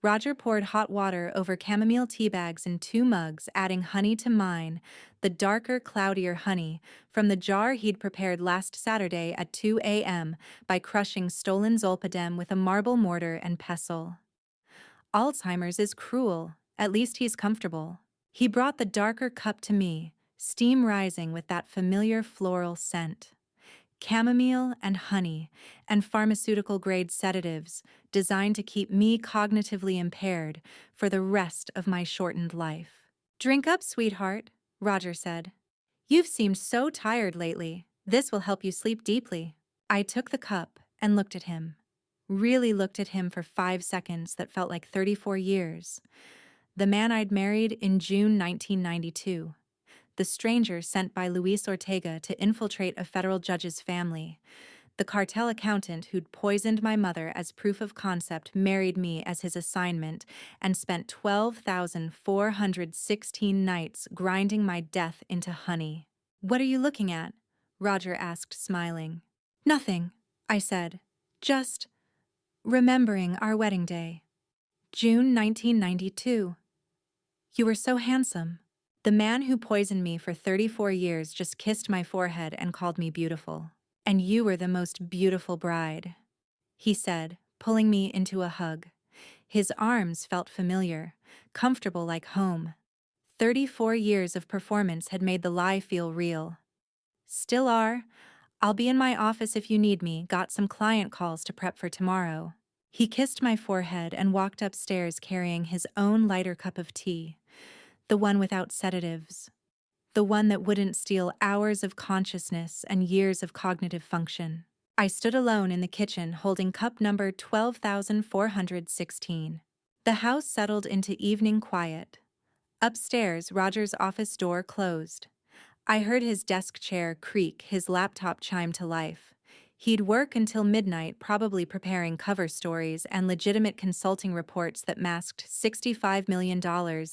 Roger poured hot water over chamomile tea bags in 2 mugs, adding honey to mine, the darker, cloudier honey, from the jar he'd prepared last Saturday at 2 a.m. by crushing stolen zolpidem with a marble mortar and pestle. Alzheimer's is cruel. At least he's comfortable. He brought the darker cup to me, steam rising with that familiar floral scent. Chamomile and honey, and pharmaceutical-grade sedatives designed to keep me cognitively impaired for the rest of my shortened life. Drink up, sweetheart, Roger said. You've seemed so tired lately. This will help you sleep deeply. I took the cup and looked at him. Really looked at him for 5 seconds that felt like 34 years. The man I'd married in June 1992. The stranger sent by Luis Ortega to infiltrate a federal judge's family. The cartel accountant who'd poisoned my mother as proof of concept married me as his assignment and spent 12,416 nights grinding my death into honey. What are you looking at? Roger asked, smiling. Nothing, I said. Just remembering our wedding day. June 1992. You were so handsome. The man who poisoned me for 34 years just kissed my forehead and called me beautiful. And you were the most beautiful bride, he said, pulling me into a hug. His arms felt familiar, comfortable like home. 34 years of performance had made the lie feel real. Still are. I'll be in my office if you need me. Got some client calls to prep for tomorrow. He kissed my forehead and walked upstairs carrying his own lighter cup of tea. The one without sedatives. The one that wouldn't steal hours of consciousness and years of cognitive function. I stood alone in the kitchen holding cup number 12,416. The house settled into evening quiet. Upstairs, Roger's office door closed. I heard his desk chair creak, his laptop chime to life. He'd work until midnight, probably preparing cover stories and legitimate consulting reports that masked $65 million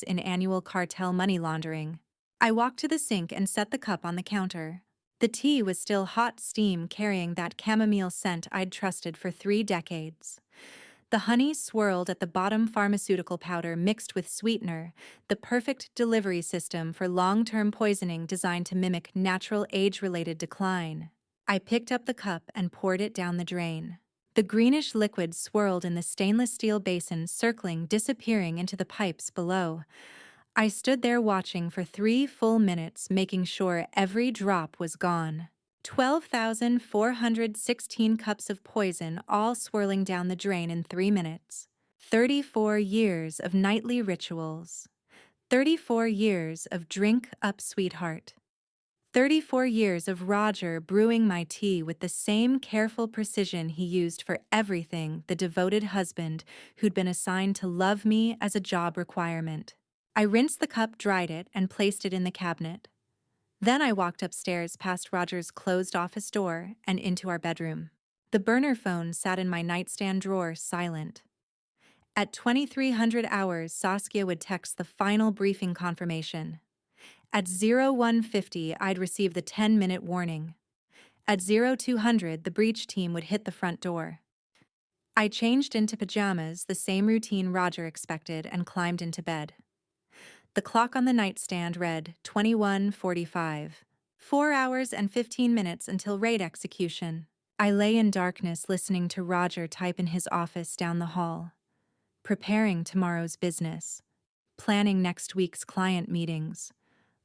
in annual cartel money laundering. I walked to the sink and set the cup on the counter. The tea was still hot, steam carrying that chamomile scent I'd trusted for 3 decades. The honey swirled at the bottom, pharmaceutical powder mixed with sweetener, the perfect delivery system for long-term poisoning designed to mimic natural age-related decline. I picked up the cup and poured it down the drain. The greenish liquid swirled in the stainless steel basin, circling, disappearing into the pipes below. I stood there watching for 3 full minutes, making sure every drop was gone. 12,416 cups of poison, all swirling down the drain in 3 minutes. 34 years of nightly rituals. 34 years of drink up, sweetheart. 34 years of Roger brewing my tea with the same careful precision he used for everything, the devoted husband who'd been assigned to love me as a job requirement. I rinsed the cup, dried it, and placed it in the cabinet. Then I walked upstairs past Roger's closed office door and into our bedroom. The burner phone sat in my nightstand drawer, silent. At 2300 hours, Saskia would text the final briefing confirmation. At 0150, I'd receive the 10-minute warning. At 0200, the breach team would hit the front door. I changed into pajamas, the same routine Roger expected, and climbed into bed. The clock on the nightstand read 21:45. 4 hours and 15 minutes until raid execution. I lay in darkness listening to Roger type in his office down the hall. Preparing tomorrow's business. Planning next week's client meetings.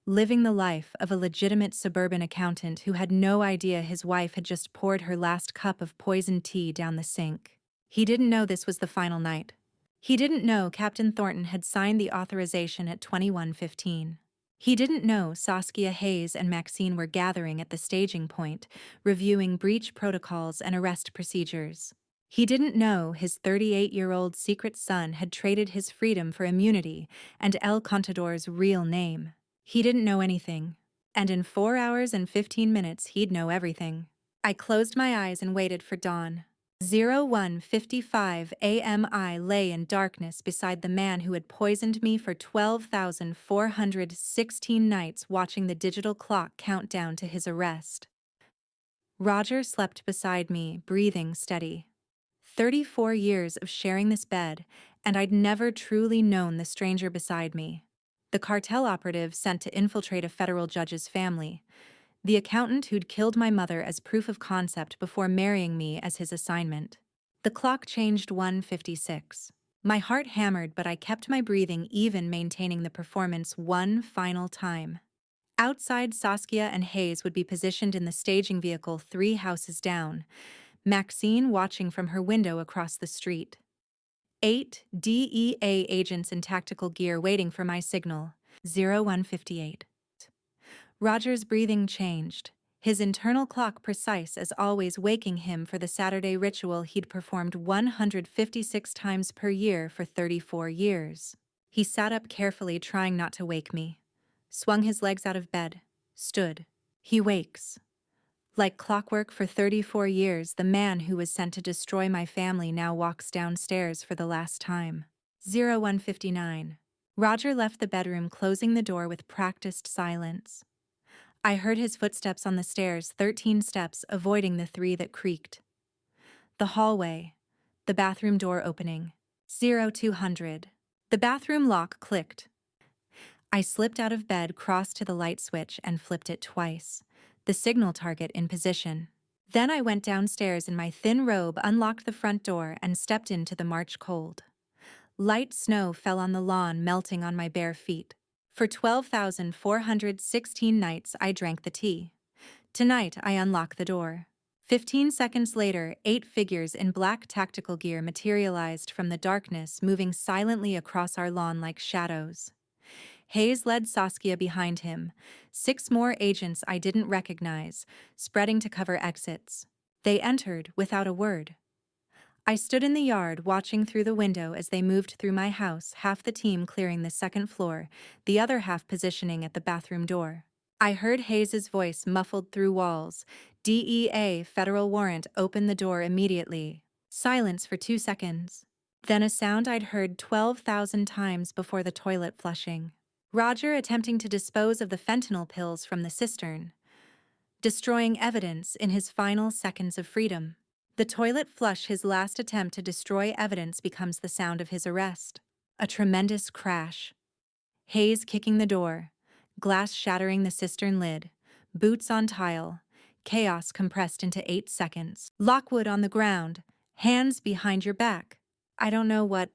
Living the life of a legitimate suburban accountant who had no idea his wife had just poured her last cup of poisoned tea down the sink. He didn't know this was the final night. He didn't know Captain Thornton had signed the authorization at 21:15. He didn't know Saskia Hayes and Maxine were gathering at the staging point, reviewing breach protocols and arrest procedures. He didn't know his 38-year-old secret son had traded his freedom for immunity and El Contador's real name. He didn't know anything. And in 4 hours and 15 minutes, he'd know everything. I closed my eyes and waited for dawn. 01:55 a.m. I lay in darkness beside the man who had poisoned me for 12,416 nights, watching the digital clock count down to his arrest. Roger slept beside me, breathing steady. 34 years of sharing this bed, and I'd never truly known the stranger beside me. The cartel operative sent to infiltrate a federal judge's family. The accountant who'd killed my mother as proof of concept before marrying me as his assignment. The clock changed 1:56. My heart hammered, but I kept my breathing even, maintaining the performance one final time. Outside, Saskia and Hayes would be positioned in the staging vehicle 3 houses down, Maxine watching from her window across the street. 8 DEA agents in tactical gear waiting for my signal. 01:58. Roger's breathing changed, his internal clock precise as always, waking him for the Saturday ritual he'd performed 156 times per year for 34 years. He sat up carefully, trying not to wake me. Swung his legs out of bed. Stood. He wakes. Like clockwork, for 34 years, the man who was sent to destroy my family now walks downstairs for the last time. 01:59. Roger left the bedroom, closing the door with practiced silence. I heard his footsteps on the stairs, 13 steps, avoiding the 3 that creaked. The hallway. The bathroom door opening. 0200. The bathroom lock clicked. I slipped out of bed, crossed to the light switch, and flipped it twice. The signal target in position. Then I went downstairs in my thin robe, unlocked the front door, and stepped into the March cold. Light snow fell on the lawn, melting on my bare feet. For 12,416 nights, I drank the tea. Tonight, I unlock the door. 15 seconds later, 8 figures in black tactical gear materialized from the darkness, moving silently across our lawn like shadows. Hayes led Saskia behind him. 6 more agents I didn't recognize, spreading to cover exits. They entered without a word. I stood in the yard, watching through the window as they moved through my house, half the team clearing the second floor, the other half positioning at the bathroom door. I heard Hayes's voice muffled through walls. DEA, federal warrant, open the door immediately. Silence for 2 seconds. Then a sound I'd heard 12,000 times before the toilet flushing. Roger attempting to dispose of the fentanyl pills from the cistern. Destroying evidence in his final seconds of freedom. The toilet flush, his last attempt to destroy evidence, becomes the sound of his arrest. A tremendous crash. Hayes kicking the door. Glass shattering the cistern lid. Boots on tile. Chaos compressed into 8 seconds. Lockwood on the ground. Hands behind your back. I don't know what.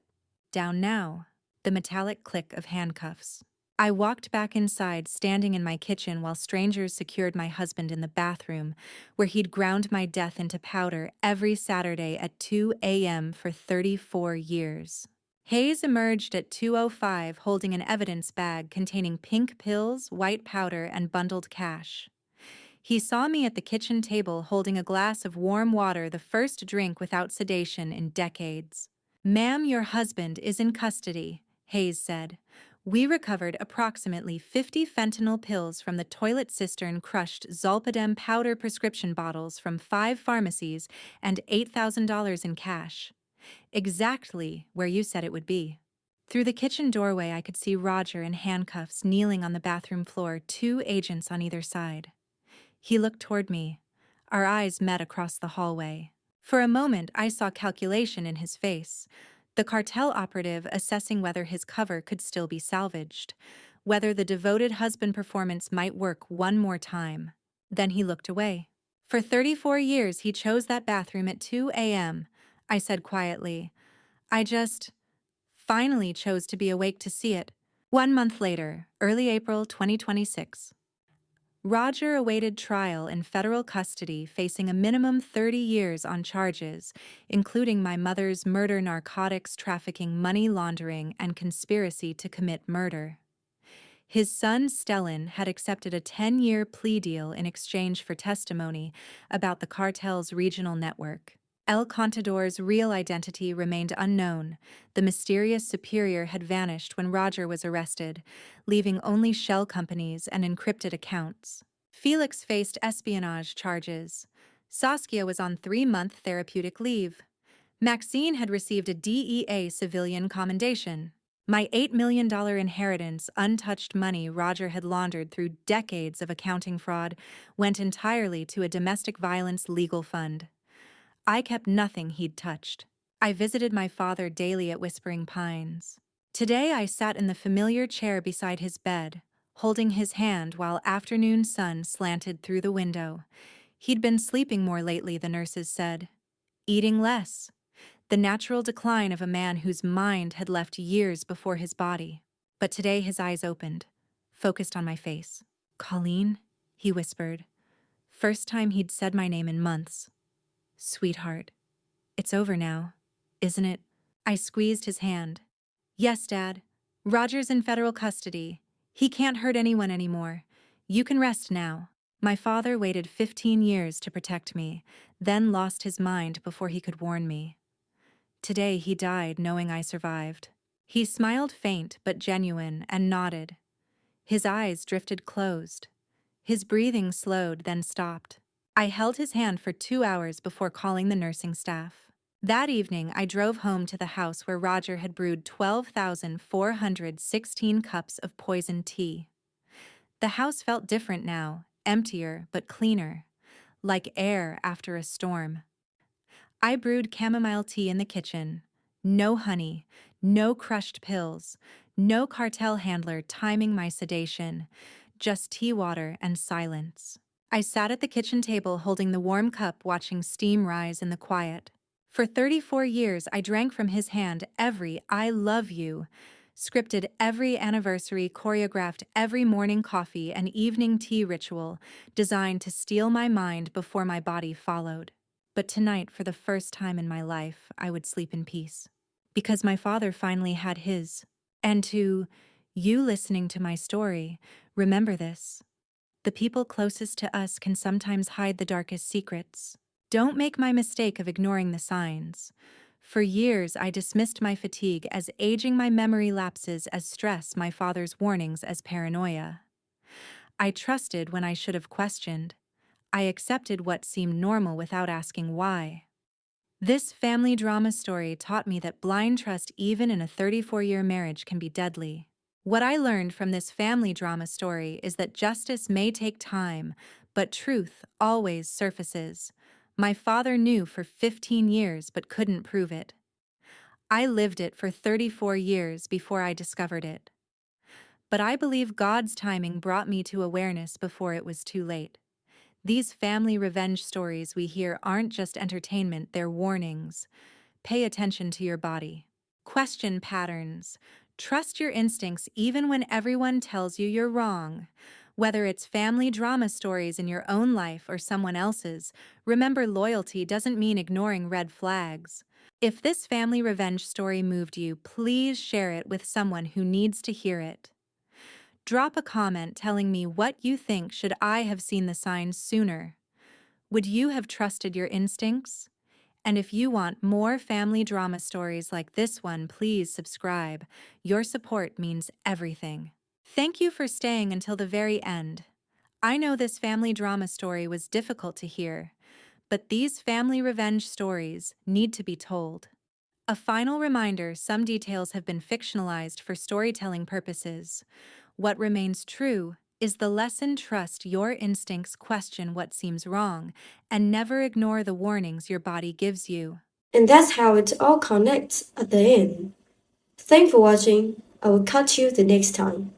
Down now. The metallic click of handcuffs. I walked back inside, standing in my kitchen while strangers secured my husband in the bathroom, where he'd ground my death into powder every Saturday at 2 a.m. for 34 years. Hayes emerged at 2:05 holding an evidence bag containing pink pills, white powder, and bundled cash. He saw me at the kitchen table holding a glass of warm water, the first drink without sedation in decades. "Ma'am, your husband is in custody," Hayes said. "We recovered approximately 50 fentanyl pills from the toilet cistern, crushed Zolpidem powder prescription bottles from 5 pharmacies, and $8,000 in cash. Exactly where you said it would be." Through the kitchen doorway, I could see Roger in handcuffs, kneeling on the bathroom floor, 2 agents on either side. He looked toward me. Our eyes met across the hallway. For a moment, I saw calculation in his face. The cartel operative assessing whether his cover could still be salvaged, whether the devoted husband performance might work one more time. Then he looked away. "For 34 years, he chose that bathroom at 2 a.m., I said quietly. "I just finally chose to be awake to see it." 1 month later, early April 2026. Roger awaited trial in federal custody, facing a minimum 30 years on charges, including my mother's murder, narcotics trafficking, money laundering, and conspiracy to commit murder. His son, Stellan, had accepted a 10-year plea deal in exchange for testimony about the cartel's regional network. El Contador's real identity remained unknown. The mysterious superior had vanished when Roger was arrested, leaving only shell companies and encrypted accounts. Felix faced espionage charges. Saskia was on 3-month therapeutic leave. Maxine had received a DEA civilian commendation. My $8 million inheritance, untouched money Roger had laundered through decades of accounting fraud, went entirely to a domestic violence legal fund. I kept nothing he'd touched. I visited my father daily at Whispering Pines. Today I sat in the familiar chair beside his bed, holding his hand while afternoon sun slanted through the window. He'd been sleeping more lately, the nurses said. Eating less. The natural decline of a man whose mind had left years before his body. But today his eyes opened, focused on my face. "Colleen," he whispered. First time he'd said my name in months. "Sweetheart, it's over now, isn't it?" I squeezed his hand. "Yes, Dad. Roger's in federal custody. He can't hurt anyone anymore. You can rest now." My father waited 15 years to protect me, then lost his mind before he could warn me. Today he died knowing I survived. He smiled faint but genuine and nodded. His eyes drifted closed. His breathing slowed, then stopped. I held his hand for 2 hours before calling the nursing staff. That evening, I drove home to the house where Roger had brewed 12,416 cups of poisoned tea. The house felt different now, emptier but cleaner, like air after a storm. I brewed chamomile tea in the kitchen. No honey, no crushed pills, no cartel handler timing my sedation, just tea water and silence. I sat at the kitchen table holding the warm cup, watching steam rise in the quiet. For 34 years, I drank from his hand every "I love you," scripted every anniversary, choreographed every morning coffee and evening tea ritual, designed to steal my mind before my body followed. But tonight, for the first time in my life, I would sleep in peace. Because my father finally had his. And to you listening to my story, remember this. The people closest to us can sometimes hide the darkest secrets. Don't make my mistake of ignoring the signs. For years, I dismissed my fatigue as aging, my memory lapses as stress, my father's warnings as paranoia. I trusted when I should have questioned. I accepted what seemed normal without asking why. This family drama story taught me that blind trust, even in a 34-year marriage, can be deadly. What I learned from this family drama story is that justice may take time, but truth always surfaces. My father knew for 15 years but couldn't prove it. I lived it for 34 years before I discovered it. But I believe God's timing brought me to awareness before it was too late. These family revenge stories we hear aren't just entertainment, they're warnings. Pay attention to your body. Question patterns. Trust your instincts even when everyone tells you you're wrong. Whether it's family drama stories in your own life or someone else's, remember loyalty doesn't mean ignoring red flags. If this family revenge story moved you, please share it with someone who needs to hear it. Drop a comment telling me what you think. Should I have seen the signs sooner? Would you have trusted your instincts? And if you want more family drama stories like this one, please subscribe. Your support means everything. Thank you for staying until the very end. I know this family drama story was difficult to hear, but these family revenge stories need to be told. A final reminder: some details have been fictionalized for storytelling purposes. What remains true is the lesson: trust your instincts, question what seems wrong, and never ignore the warnings your body gives you. And that's how it all connects at the end. Thanks for watching. I will catch you the next time.